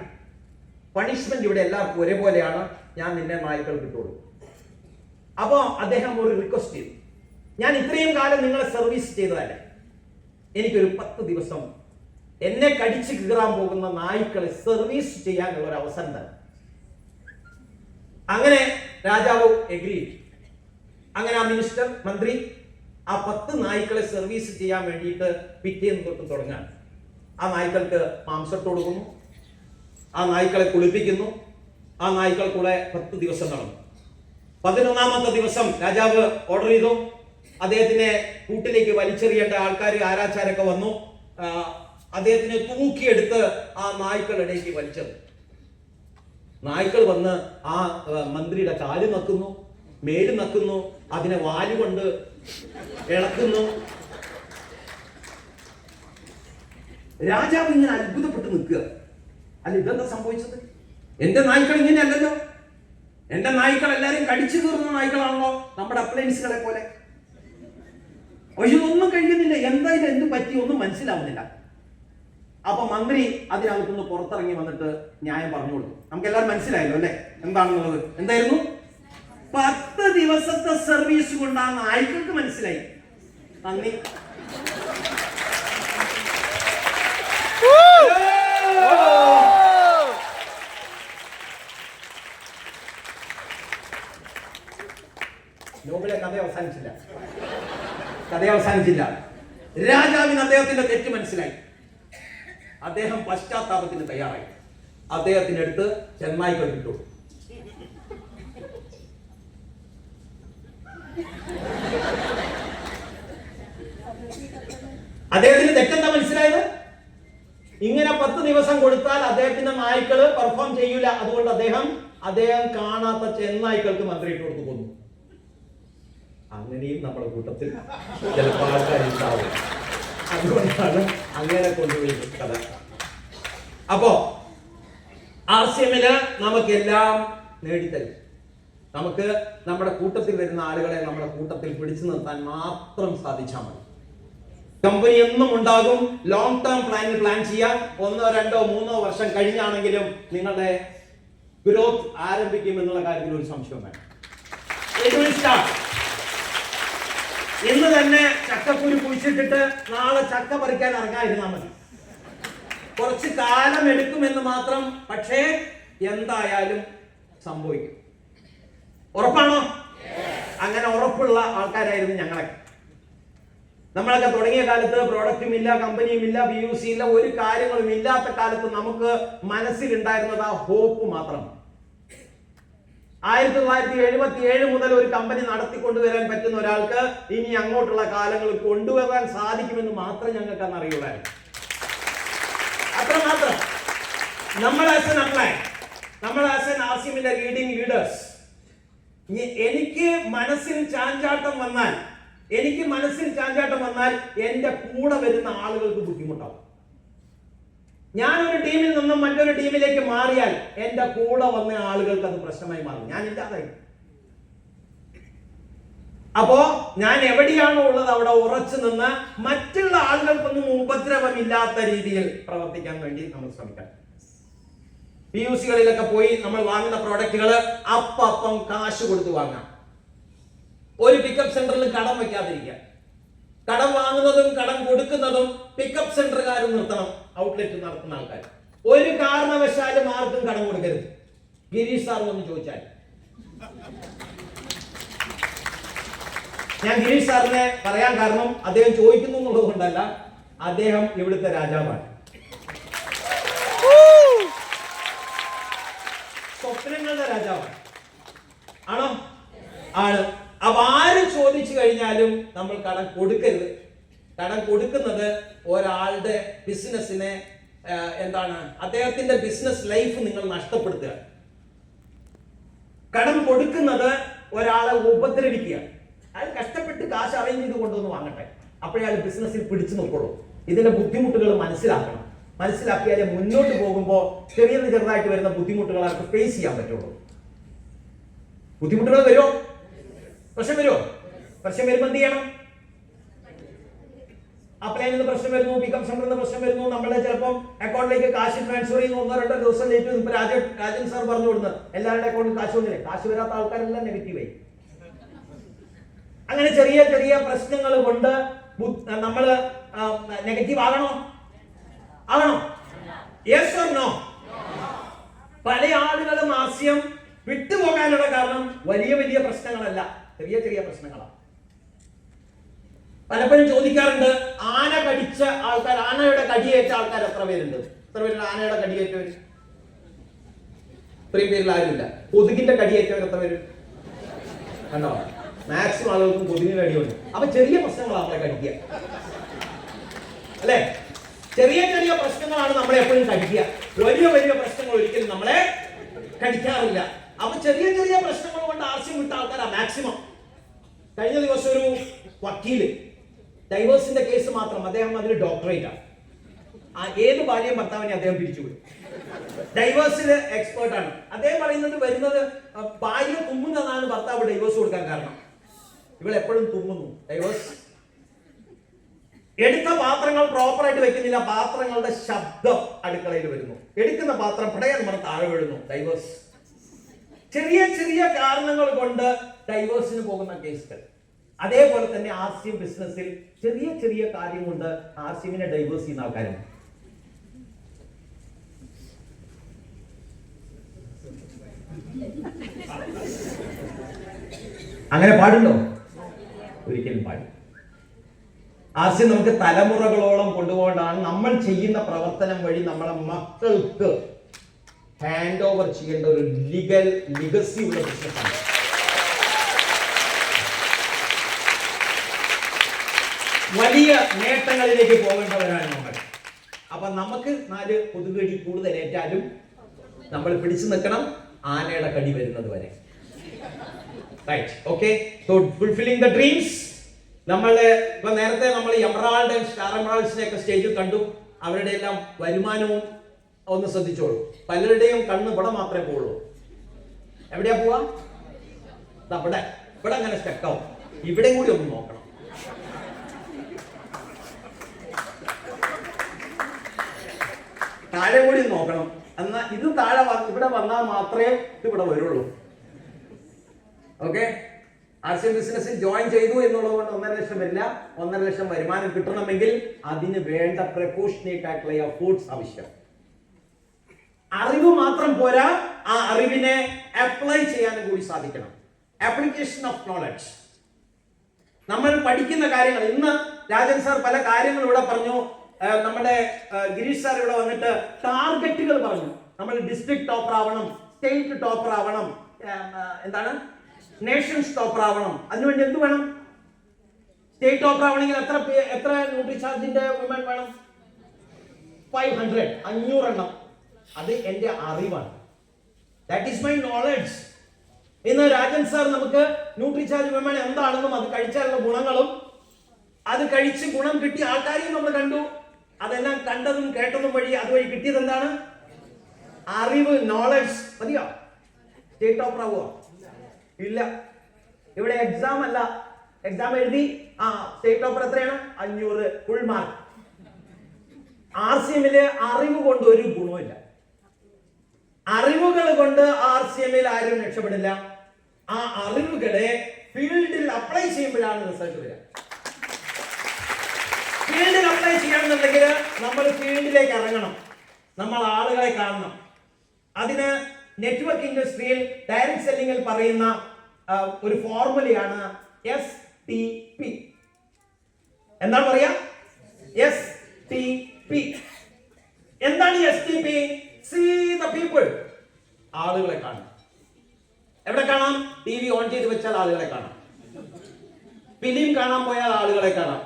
പണിഷ്മെന്റ് ഇവിടെ എല്ലാവർക്കും ഒരേപോലെയാണ്. ഞാൻ നിന്നെ നായ്ക്കൾ കിട്ടുള്ളൂ. അപ്പോ അദ്ദേഹം ഒരു റിക്വസ്റ്റ് ചെയ്തു, ഞാൻ ഇത്രയും കാലം നിങ്ങളെ സർവീസ് ചെയ്തതല്ലേ, എനിക്കൊരു 10 ദിവസം എന്നെ കടിച്ചു കീറാൻ പോകുന്ന നായ്ക്കളെ സർവീസ് ചെയ്യാനുള്ള ഒരു അവസരം തരാം. അങ്ങനെ രാജാവ് എഗ്രി ചെയ്തു. അങ്ങനെ ആ മിനിസ്റ്റർ, മന്ത്രി ആ 10 നായ്ക്കളെ സർവീസ് ചെയ്യാൻ വേണ്ടിയിട്ട് പിറ്റേന്ന് തൊട്ട് തുടങ്ങാൻ. ആ നായ്ക്കൾക്ക് മാംസട്ട് കൊടുക്കുന്നു, ആ നായ്ക്കളെ കുളിപ്പിക്കുന്നു. ആ നായ്ക്കൾ കൂടെ 10 ദിവസം നടന്നു. 11ാമത്തെ ദിവസം രാജാവ് ഓർഡർ ചെയ്തു. അദ്ദേഹത്തിനെ കൂട്ടിലേക്ക് വലിച്ചെറിയേണ്ട ആൾക്കാർ, ആരാച്ചാരൊക്കെ വന്നു. അദ്ദേഹത്തിനെ തൂക്കിയെടുത്ത് ആ നായ്ക്കളിടയ്ക്ക് വലിച്ചെറിഞ്ഞു. നായ്ക്കൾ വന്ന് ആ മന്ത്രിയുടെ കാല് നക്കുന്നു, മേല് നക്കുന്നു, അതിനെ വാലുകൊണ്ട് ഇളക്കുന്നു. രാജാവ് ഇങ്ങനെ അത്ഭുതപ്പെട്ട് നിൽക്കുക. അല്ല, ഇതെന്താ സംഭവിച്ചത്? എന്റെ നായ്ക്കൾ ഇങ്ങനെയല്ലല്ലോ. എന്റെ നായ്ക്കൾ എല്ലാരും കടിച്ചു കീറുന്ന നായ്ക്കളാണല്ലോ, നമ്മുടെ അപ്ലയൻസുകളെ പോലെ. ഒന്നും കഴിയുന്നില്ല. എന്താ ഇത്, എന്ത് പറ്റി, ഒന്നും മനസ്സിലാവുന്നില്ല. അപ്പൊ മന്ത്രി അതിനകത്തുനിന്ന് പുറത്തിറങ്ങി വന്നിട്ട് ന്യായം പറഞ്ഞു കൊടുത്തു. നമുക്ക് എല്ലാവരും മനസ്സിലായല്ലോ അല്ലെ എന്താണെന്നുള്ളത്. എന്തായിരുന്നു? 10 ദിവസത്തെ സർവീസ് കൊണ്ട് ആ നായ്ക്കൾക്ക് മനസ്സിലായി. നന്ദി. നോബിലെ കഥ അവസാനിച്ചില്ല. രാജാവിന് അദ്ദേഹത്തിന്റെ തെറ്റ് മനസ്സിലായി. അദ്ദേഹം പശ്ചാത്താപത്തിന് തയ്യാറായി. അദ്ദേഹത്തിന്റെ അടുത്ത് ചെന്നായ്ക്കൾ കിട്ടു. അദ്ദേഹത്തിന് തെറ്റെന്താ മനസ്സിലായത്? ഇങ്ങനെ 10 ദിവസം കൊടുത്താൽ അദ്ദേഹത്തിന്റെ നായ്ക്കള് പെർഫോം ചെയ്യൂല. അതുകൊണ്ട് അദ്ദേഹം കാണാത്ത ചെന്നായ്ക്കൾക്ക് മന്ത്രി ഇട്ട് കൊടുത്തു കൊന്നു. അങ്ങനെയും നമ്മുടെ കൂട്ടത്തിൽ ചിലപ്പോൾ ആൾക്കാരുണ്ടാവും. അതുകൊണ്ടാണ് അങ്ങനെ കൊണ്ടുപോയി കഥ. അപ്പോ RCMല് നമുക്കെല്ലാം നേടിത്തരും. നമുക്ക് നമ്മുടെ കൂട്ടത്തിൽ വരുന്ന ആളുകളെ നമ്മുടെ കൂട്ടത്തിൽ പിടിച്ചു നിർത്താൻ മാത്രം സാധിച്ചാൽ മതി. കമ്പനി എന്നും ഉണ്ടാകും. ലോങ് ടേം പ്ലാൻ ചെയ്യാം. 1, 2, 3 വർഷം കഴിഞ്ഞാണെങ്കിലും നിങ്ങളുടെ ഗ്രോത്ത് ആരംഭിക്കും എന്നുള്ള കാര്യത്തിൽ ഒരു സംശയം വേണം. ഇന്ന് തന്നെ ചക്കക്കുരു കുഴിച്ചിട്ടിട്ട് നാളെ ചക്ക പറിക്കാൻ ഇറങ്ങാതിരുന്നാൽ മതി. കുറച്ച് കാലം എടുക്കുമെന്ന് മാത്രം, പക്ഷേ എന്തായാലും സംഭവിക്കും. ഉറപ്പാണോ? അങ്ങനെ ഉറപ്പുള്ള ആൾക്കാരായിരുന്നു ഞങ്ങളൊക്കെ. നമ്മളൊക്കെ തുടങ്ങിയ കാലത്ത് പ്രോഡക്റ്റും ഇല്ല, കമ്പനിയും ഇല്ല, BUC ഇല്ല, ഒരു കാര്യങ്ങളും ഇല്ലാത്ത കാലത്ത് നമുക്ക് മനസ്സിലുണ്ടായിരുന്നത് ആ ഹോപ്പ് മാത്രം. 1977 മുതൽ ഒരു കമ്പനി നടത്തിക്കൊണ്ടുവരാൻ പറ്റുന്ന ഒരാൾക്ക് ഇനി അങ്ങോട്ടുള്ള കാലങ്ങൾ കൊണ്ടുവരാൻ സാധിക്കുമെന്ന് മാത്രം ഞങ്ങൾക്ക് അന്ന് അറിയുള്ളായിരുന്നു. അത്രമാത്രം. നമ്മൾ ആസ് എൻ RCMന്റെ ലീഡിംഗ് ലീഡേഴ്സ് എനിക്ക് മനസ്സിൽ ചാഞ്ചാട്ടം വന്നാൽ എന്റെ കൂടെ വരുന്ന ആളുകൾക്ക് ബുദ്ധിമുട്ടാവും. ഞാനൊരു ടീമിൽ നിന്നും മറ്റൊരു ടീമിലേക്ക് മാറിയാൽ എന്റെ കൂടെ വന്ന ആളുകൾക്ക് അത് പ്രശ്നമായി മാറും. ഞാൻ ഇല്ലാതായി. അപ്പോ ഞാൻ എവിടെയാണോ ഉള്ളത് അവിടെ ഉറച്ചു നിന്ന് മറ്റുള്ള ആളുകൾക്കൊന്നും ഉപദ്രവമില്ലാത്ത രീതിയിൽ പ്രവർത്തിക്കാൻ വേണ്ടി നമ്മൾ ശ്രമിക്കണം. PUCകളിലൊക്കെ പോയി നമ്മൾ വാങ്ങുന്ന പ്രോഡക്റ്റുകൾ അപ്പം കാശ് കൊടുത്ത് വാങ്ങാം. ഒരു പിക്കപ്പ് സെന്ററിൽ കടം വെക്കാതിരിക്കുക. കടം വാങ്ങുന്നതും കടം കൊടുക്കുന്നതും പിക്കപ്പ് സെന്ററുകാരും നിർത്തണം. ഔട്ട്ലെറ്റ് നടത്തുന്ന ആൾക്കാർ ഒരു കാരണവശാലും ആർക്കും കടം കൊടുക്കരുത്. ഗിരീഷ് സാർ ഒന്ന് ചോദിച്ചാൽ ഞാൻ ഗിരീഷ് സാറിനെ പറയാൻ കാരണം അദ്ദേഹം ചോദിക്കുന്നു എന്നുള്ളത് കൊണ്ടല്ല, അദ്ദേഹം ഇവിടുത്തെ രാജാവാണ്. സ്വപ്നങ്ങളുടെ രാജാവാണ്. ആണോ? ആണ്. അപ്പൊ ആര് ചോദിച്ചു കഴിഞ്ഞാലും നമ്മൾ കടം കൊടുക്കരുത്. കടം കൊടുക്കുന്നത് ഒരാളുടെ ബിസിനസിനെ അദ്ദേഹത്തിന്റെ ബിസിനസ് ലൈഫ് നിങ്ങൾ നഷ്ടപ്പെടുത്തുക. കടം കൊടുക്കുന്നത് ഒരാളെ ഉപദ്രവിക്കുക. അയാൾ കഷ്ടപ്പെട്ട് കാശ് അറേഞ്ച് ചെയ്ത് കൊണ്ടുവന്ന് വാങ്ങട്ടെ, അപ്പോഴേ അയാൾ ബിസിനസ്സിൽ പിടിച്ചു നിൽക്കുള്ളൂ. ഇതിന്റെ ബുദ്ധിമുട്ടുകൾ മനസ്സിലാക്കണം. മനസ്സിലാക്കിയാലേ മുന്നോട്ട് പോകുമ്പോൾ ചെറുതായിട്ട് വരുന്ന ബുദ്ധിമുട്ടുകൾ അവർക്ക് ഫേസ് ചെയ്യാൻ പറ്റുള്ളൂ. ബുദ്ധിമുട്ടുകൾ വരുമോ? പ്രശ്നം വരുമോ? പ്രശ്നം വരുമ്പോൾ എന്ത് ചെയ്യണം? അപ്ലൈനിൽ നിന്ന് പ്രശ്നം വരുന്നു, പിക്കപ്പ് സെന്ററിൽ നിന്ന് പ്രശ്നം വരുന്നു, നമ്മളെ ചിലപ്പോൾ അക്കൗണ്ടിലേക്ക് കാശ് ട്രാൻസ്ഫർ ചെയ്യുന്ന 1-2 ദിവസം ലേറ്റ്. ഇപ്പൊ രാജൻ സാർ പറഞ്ഞു കൊടുക്കുന്നത് എല്ലാവരുടെ അക്കൗണ്ടിൽ കാശ് വന്നില്ലേ? കാശ് വരാത്ത ആൾക്കാരെല്ലാം നെഗറ്റീവായി. അങ്ങനെ ചെറിയ ചെറിയ പ്രശ്നങ്ങൾ കൊണ്ട് നമ്മൾ നെഗറ്റീവ് ആകണോ? Yes or no? പല ആളുകളും ആശയം വിട്ടുപോകാനുള്ള കാരണം വലിയ വലിയ പ്രശ്നങ്ങളല്ല, ചെറിയ ചെറിയ പ്രശ്നങ്ങളാണ്. പലപ്പോഴും ചോദിക്കാറുണ്ട്, ആന കടിച്ച ആൾക്കാർ, ആനയുടെ കടിയേറ്റ ആൾക്കാർ എത്ര പേരുണ്ട്? എത്ര പേരുണ്ട് ആനയുടെ കടിയേറ്റവർ? ഇത്രയും പേരിൽ ആരുമില്ല. കൊതുകിന്റെ കടിയേറ്റവർ എത്ര പേര്? കണ്ടോ? മാക്സിമം ആളുകൾക്കും കൊതുകിന് കടിയുണ്ട്. അപ്പൊ ചെറിയ പ്രശ്നങ്ങളാണ് നമ്മളെ കടിക്കുക, അല്ലെ? ചെറിയ ചെറിയ പ്രശ്നങ്ങളാണ് നമ്മളെ എപ്പോഴും കടിക്കുക. വലിയ വലിയ പ്രശ്നങ്ങൾ ഒരിക്കലും നമ്മളെ കടിക്കാറില്ല. അപ്പൊ ചെറിയ ചെറിയ പ്രശ്നങ്ങൾ കൊണ്ട് ആശയം വിട്ട ആൾക്കാരാ മാക്സിമം. കഴിഞ്ഞ ദിവസം ഒരു വക്കീല് ഡൈവേഴ്സിന്റെ കേസ് മാത്രം, അദ്ദേഹം അതിൽ ഡോക്ടറേറ്റ് ആണ്. ഏത് ഭാര്യയും ഭർത്താവിനെ അദ്ദേഹം പിരിച്ചുവിടും. ഡൈവേഴ്സിൽ എക്സ്പേർട്ട് ആണ്. അദ്ദേഹം വരുന്നത് ഭാര്യ തുമ്മുന്നതാണ് ഭർത്താവ് ഡൈവേഴ്സ് കൊടുക്കാൻ കാരണം. ഇവൾ എപ്പോഴും തുമ്മുന്നു. ഡൈവേഴ്സ്. എടുത്ത പാത്രങ്ങൾ പ്രോപ്പറായിട്ട് വെക്കുന്നില്ല, പാത്രങ്ങളുടെ ശബ്ദം അടുക്കളയിൽ വരുന്നു. എടുക്കുന്ന പാത്രം പടയാൻ മറന്ന് താഴെ വീഴുന്നു. ഡൈവേഴ്സ്. ചെറിയ ചെറിയ കാരണങ്ങൾ കൊണ്ട് ഡൈവേഴ്സിന് പോകുന്ന കേസുകൾ. അതേപോലെ തന്നെ ആർസിഎം ബിസിനസ്സിൽ ചെറിയ ചെറിയ കാര്യം കൊണ്ട് ആർസിഎമ്മിനെ ഡൈവേഴ്സ് ചെയ്യുന്ന ആൾക്കാരുണ്ട്. അങ്ങനെ പാടുണ്ടോ? ഒരിക്കലും പാടില്ല. ആർസിഎം നമുക്ക് തലമുറകളോളം കൊണ്ടുപോകേണ്ടതാണ്. നമ്മൾ ചെയ്യുന്ന പ്രവർത്തനം വഴി നമ്മളെ മക്കൾക്ക് ഹാൻഡ് ഓവർ ചെയ്യേണ്ട ഒരു ലിഗസി ഉള്ള ബിസിനസ്സാണ്. വലിയ നേട്ടങ്ങളിലേക്ക് പോകേണ്ടവരാണ് നമ്മൾ. അപ്പൊ നമുക്ക് 4 കൊതുകടി കൂടുതലേറ്റാലും നമ്മൾ പിടിച്ചു നിൽക്കണം, ആനയുടെ കടി വരുന്നത് വരെ. Right? Okay. So fulfilling the dreams. ഇപ്പൊ നേരത്തെ നമ്മൾ എമറാൾഡ് ആൻഡ് സ്റ്റാർ എമറാൾഡ്സിനെ ഒക്കെ സ്റ്റേജിൽ കണ്ടു. അവരുടെ എല്ലാം വരുമാനവും ഒന്ന് ശ്രദ്ധിച്ചോളൂ. പലരുടെയും കണ്ണ് ഇവിടെ മാത്രമേ പോവുള്ളൂ. എവിടെയാ പോവാ? ഇവിടെ അങ്ങനെ സ്റ്റക്കാവും. ഇവിടെയും കൂടി ഒന്ന് നോക്കണം. താഴെ കൂടി നോക്കണം. എന്നാൽ ഇത് താഴെ ഇവിടെ വന്നാൽ മാത്രമേ ഇത് ഇവിടെ വരുള്ളൂ. ഓക്കെ. ആർസിഎം ബിസിനസ്സിൽ ജോയിൻ ചെയ്തു എന്നുള്ളത് കൊണ്ട് 1.5 ലക്ഷം വരില്ല. 1.5 ലക്ഷം വരുമാനം കിട്ടണമെങ്കിൽ അതിന് വേണ്ട പ്രൊപ്പോർഷനേറ്റ് ആയിട്ടുള്ള എഫോർട്സ് ആവശ്യം. അറിവ് മാത്രം പോരാ, ആ അറിവിനെ അപ്ലൈ ചെയ്യാനും കൂടി സാധിക്കണം. Application of knowledge. നമ്മൾ പഠിക്കുന്ന കാര്യങ്ങൾ, ഇന്ന് രാജൻ സാർ പല കാര്യങ്ങൾ ഇവിടെ പറഞ്ഞു. നമ്മുടെ ഗിരീഷ് സാർ ഇവിടെ വന്നിട്ട് ടാർഗറ്റുകൾ പറഞ്ഞു. നമ്മൾ ഡിസ്ട്രിക്ട് ടോപ്പർ ആവണം, സ്റ്റേറ്റ് ടോപ്പർ ആവണം, നേഷൻസ് ടോപ്പർ ആവണം. അതിനുവേണ്ടി എന്ത് വേണം? സ്റ്റേറ്റ് ടോപ്പർ ആവണമെങ്കിൽ എത്ര ന്യൂട്രിചാർജിന്റെ വിമൻ വേണം? 500 എണ്ണം. അത് എന്റെ അറിവാണ്. That is my knowledge. ഇന്ന് രാജൻ സാർ നമുക്ക് ന്യൂട്രിചാർജ് വിമൺ എന്താണെന്നും അത് കഴിച്ചാലുള്ള ഗുണങ്ങളും അത് കഴിച്ച് ഗുണം കിട്ടിയ ആൾക്കാരെയും നമ്മൾ കണ്ടു. അതെല്ലാം കണ്ടതും കേട്ടതും വഴി അതുവഴി കിട്ടിയത് എന്താണ്? അറിവ്, നോളജ്. മതിയോ? സ്റ്റേറ്റ് ടോപ്പർ ആവുക? ഇല്ല. ഇവിടെ എക്സാം അല്ല, എക്സാം എഴുതി സ്റ്റേറ്റ് ടോപ്പർ എത്രയാണ്? 500 ഫുൾ മാർക്ക്. RCMല് അറിവ് കൊണ്ട് ഒരു ഗുണമില്ല. അറിവുകൾ കൊണ്ട് RCMൽ ആരും രക്ഷപ്പെടില്ല. ആ അറിവുകളെ ഫീൽഡിൽ അപ്ലൈ ചെയ്യുമ്പോഴാണ് റിസൾട്ട് വരിക. ഫീൽഡിൽ അപ്ലൈ ചെയ്യണമെന്നുണ്ടെങ്കിൽ നമ്മൾ ഫീൽഡിലേക്ക് ഇറങ്ങണം, നമ്മൾ ആളുകളെ കാണണം. അതിന് നെറ്റ്വർക്ക് ഇൻഡസ്ട്രിയിൽ ഡയറക്ട് സെല്ലിംഗിൽ പറയുന്ന ഒരു ഫോർമുലയാണ് STP. എന്താണ് പറയാ? STP. എന്താണ് STP? See the people. ആളുകളെ കാണാം. എവിടെ കാണാം? TV ഓൺ ചെയ്ത് വെച്ചാൽ ആളുകളെ കാണാം. ഫിലിം കാണാൻ പോയാൽ ആളുകളെ കാണാം.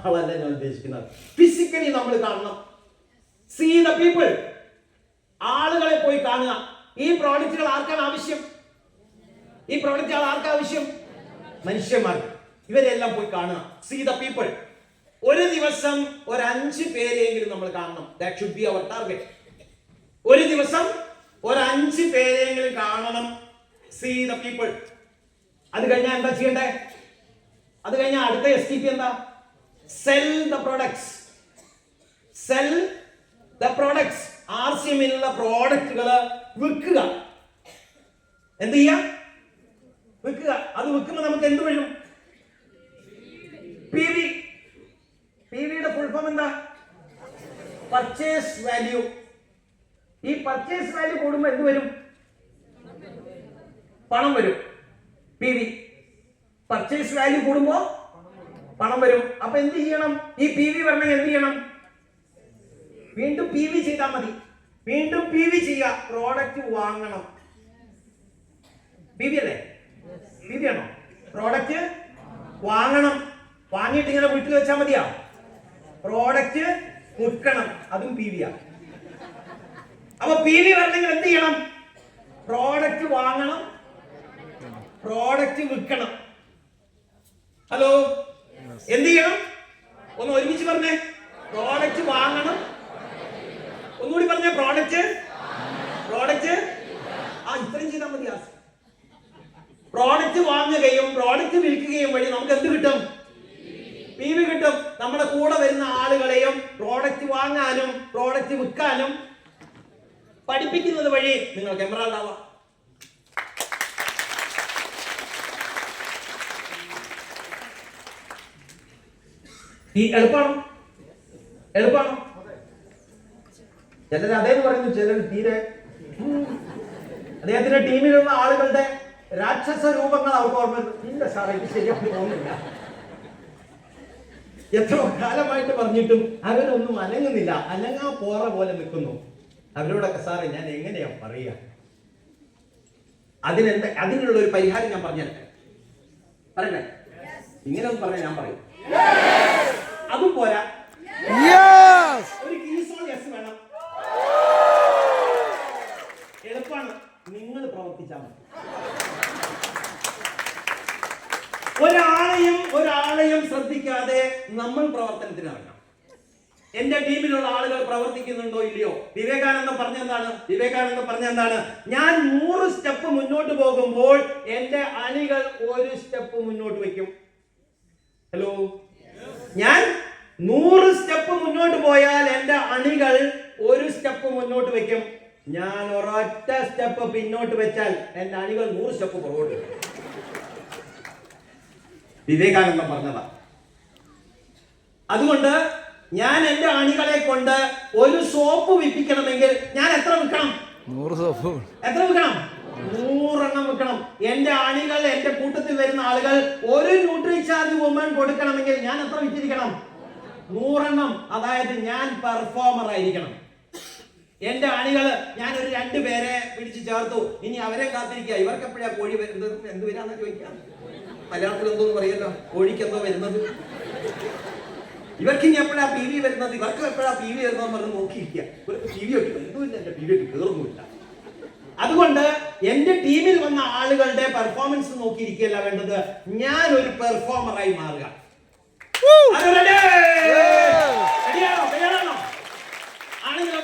ആളല്ല ഞാൻ ഉദ്ദേശിക്കുന്നത്. ഫിസിക്കലി നമ്മൾ കാണണം. See the people. ആളുകളെ പോയി കാണുക. ഈ പ്രോഡക്റ്റുകൾ ആർക്കാണ് ആവശ്യം? ഈ പ്രോഡക്റ്റുകൾ ആർക്കാ ആവശ്യം? മനുഷ്യന്മാർക്ക്. ഇവരെല്ലാം പോയി കാണുക. See the people. ഒരു ദിവസം ഒരു 5 പേരെയെങ്കിലും നമ്മൾ കാണണം. That should be our target. ഒരു ദിവസം ഒരു 5 പേരെയെങ്കിലും കാണണം. See the people. അത് കഴിഞ്ഞാൽ എന്താ ചെയ്യണ്ടേ? അത് കഴിഞ്ഞാൽ അടുത്ത STP എന്താ? Sell the products. Sell the products. RCMലുള്ള പ്രോഡക്റ്റുകൾ വിൽക്കുക. എന്ത് ചെയ്യാ? വിൽക്കുക. അത് വിൽക്കുമ്പോൾ നമുക്ക് എന്ത് വരും? PV. PVയുടെ ഫുൾ ഫോം എന്താ? Purchase value. ഈ പർച്ചേസ് വാല്യൂ കൂടുമ്പോൾ എന്ത് വരും? പണം വരും. PV. പർച്ചേസ് വാല്യൂ കൂടുമ്പോൾ പണം വരും. അപ്പൊ എന്ത് ചെയ്യണം? ഈ PV വരണമെങ്കിൽ എന്ത് ചെയ്യണം? വീണ്ടും PV ചെയ്താൽ മതി. വീണ്ടും PV ചെയ്യുക. പ്രോഡക്റ്റ് വാങ്ങണം. PV അല്ലേ? PV ആണോ? പ്രോഡക്റ്റ് വാങ്ങണം. വാങ്ങിയിട്ട് ഇങ്ങനെ വീട്ടിൽ വെച്ചാൽ മതിയാ? പ്രോഡക്റ്റ് വിൽക്കണം. അതും PV ആണ്. അപ്പൊ PV വരണമെങ്കിൽ എന്ത് ചെയ്യണം? പ്രോഡക്റ്റ് വാങ്ങണം, പ്രോഡക്റ്റ് വിൽക്കണം. ഹലോ, എന്ത് ചെയ്യണം? ഒന്ന് ഒരുമിച്ച് പറഞ്ഞേ. പ്രോഡക്റ്റ് വാങ്ങണം. ഒന്നുകൂടി പറഞ്ഞ പ്രോഡക്റ്റ് ഇത്രയും ചെയ്താൽ മതി. പ്രോഡക്റ്റ് വാങ്ങുകയും പ്രോഡക്റ്റ് വിൽക്കുകയും വഴി നമുക്ക് എന്ത് കിട്ടും? PV കിട്ടും. നമ്മുടെ കൂടെ വരുന്ന ആളുകളെയും പ്രോഡക്റ്റ് വാങ്ങാനും പ്രോഡക്റ്റ് വിൽക്കാനും പഠിപ്പിക്കുന്നത് വഴി നിങ്ങൾക്ക് എമറാൾഡ് ആവാം. ഈ എളുപ്പമാണോ? ചിലർ അതേന്ന് പറയുന്നു, ചിലർ തീരെ. അദ്ദേഹത്തിന്റെ ടീമിലുള്ള ആളുകളുടെ രാക്ഷസ രൂപങ്ങൾ അവർക്ക് ഓർമ്മ ഇല്ല. സാറേ, ഇത് ശരിയാണെന്ന് തോന്നുന്നില്ല. എത്ര കാലമായിട്ട് പറഞ്ഞിട്ടും അവരൊന്നും അനങ്ങുന്നില്ല. അനങ്ങാ പോറ പോലെ നിൽക്കുന്നു. അവരോടൊക്കെ സാറേ ഞാൻ എങ്ങനെയാ പറയുക? അതിനുള്ള ഒരു പരിഹാരം ഞാൻ പറയട്ടെ? ഇങ്ങനെ ഒന്ന് പറഞ്ഞാൽ ഞാൻ പറയും. അതും പോരാ, ഒരു കീസോൾ യെസ് വേണം. എളുപ്പമാണ്. നിങ്ങൾ പ്രവർത്തിച്ചാൽ മതി. ഒരാളെയും ശ്രദ്ധിക്കാതെ നമ്മൾ പ്രവർത്തനത്തിന് ഇറങ്ങണം. എന്റെ ടീമിലുള്ള ആളുകൾ പ്രവർത്തിക്കുന്നുണ്ടോ ഇല്ലയോ? വിവേകാനന്ദൻ പറഞ്ഞ എന്താണ്? ഞാൻ 100 സ്റ്റെപ്പ് മുന്നോട്ട് പോകുമ്പോൾ എന്റെ അണികൾ 1 സ്റ്റെപ്പ് മുന്നോട്ട് വയ്ക്കും. ഹലോ, ഞാൻ 100 സ്റ്റെപ്പ് മുന്നോട്ട് പോയാൽ എന്റെ അണികൾ 1 സ്റ്റെപ്പ് മുന്നോട്ട് വയ്ക്കും. ഞാൻ ഒരൊറ്റ സ്റ്റെപ്പ് പിന്നോട്ട് വെച്ചാൽ എന്റെ അണികൾ 100 സ്റ്റെപ്പ് പുറകോട്ട് വയ്ക്കും. വിവേകാനന്ദൻ പറഞ്ഞതാ. അതുകൊണ്ട് ഞാൻ എന്റെ അണികളെ കൊണ്ട് ഒരു സോപ്പ് വിൽപ്പിക്കണമെങ്കിൽ ഞാൻ എത്ര വിൽക്കണം? 100 സോപ്പ്. എത്ര വിൽക്കണം? 100 എണ്ണം വിൽക്കണം. എന്റെ അണികൾ, എന്റെ കൂട്ടത്തിൽ വരുന്ന ആളുകൾ ഒരു ന്യൂട്രിചാർജ് വുമൺ കൊടുക്കണമെങ്കിൽ ഞാൻ എത്ര വിറ്റിരിക്കണം? 100 എണ്ണം. അതായത് ഞാൻ പെർഫോമർ ആയിരിക്കണം. എന്റെ അണികള് ഞാൻ ഒരു 2 പേരെ പിടിച്ചു ചേർത്തു. ഇനി അവരെ കാത്തിരിക്കുക. ഇവർക്ക് എപ്പോഴാ കോഴി വരുന്നത്? എന്ത് വരാന്ന് ചോദിക്കാം. മലയാളത്തിൽ എന്തോന്ന് പറയല്ലോ, കോഴിക്ക് എന്തോ വരുന്നത്. ഇവർക്ക് ഇനി എപ്പോഴാ PV വരുന്നത്? ഇവർക്ക് എപ്പോഴാ PV വരുന്നതെന്ന് പറഞ്ഞ് നോക്കിയിരിക്കുക. ഇവർക്ക് PV ഒട്ടും എന്തുമില്ല, എന്റെ PV ഒട്ടും കയറുന്നില്ല. അതുകൊണ്ട് എന്റെ ടീമിൽ വന്ന ആളുകളുടെ പെർഫോമൻസ് നോക്കിയിരിക്കുകയല്ല വേണ്ടത്, ഞാൻ ഒരു പെർഫോമറായി മാറുക. ആണെങ്കിൽ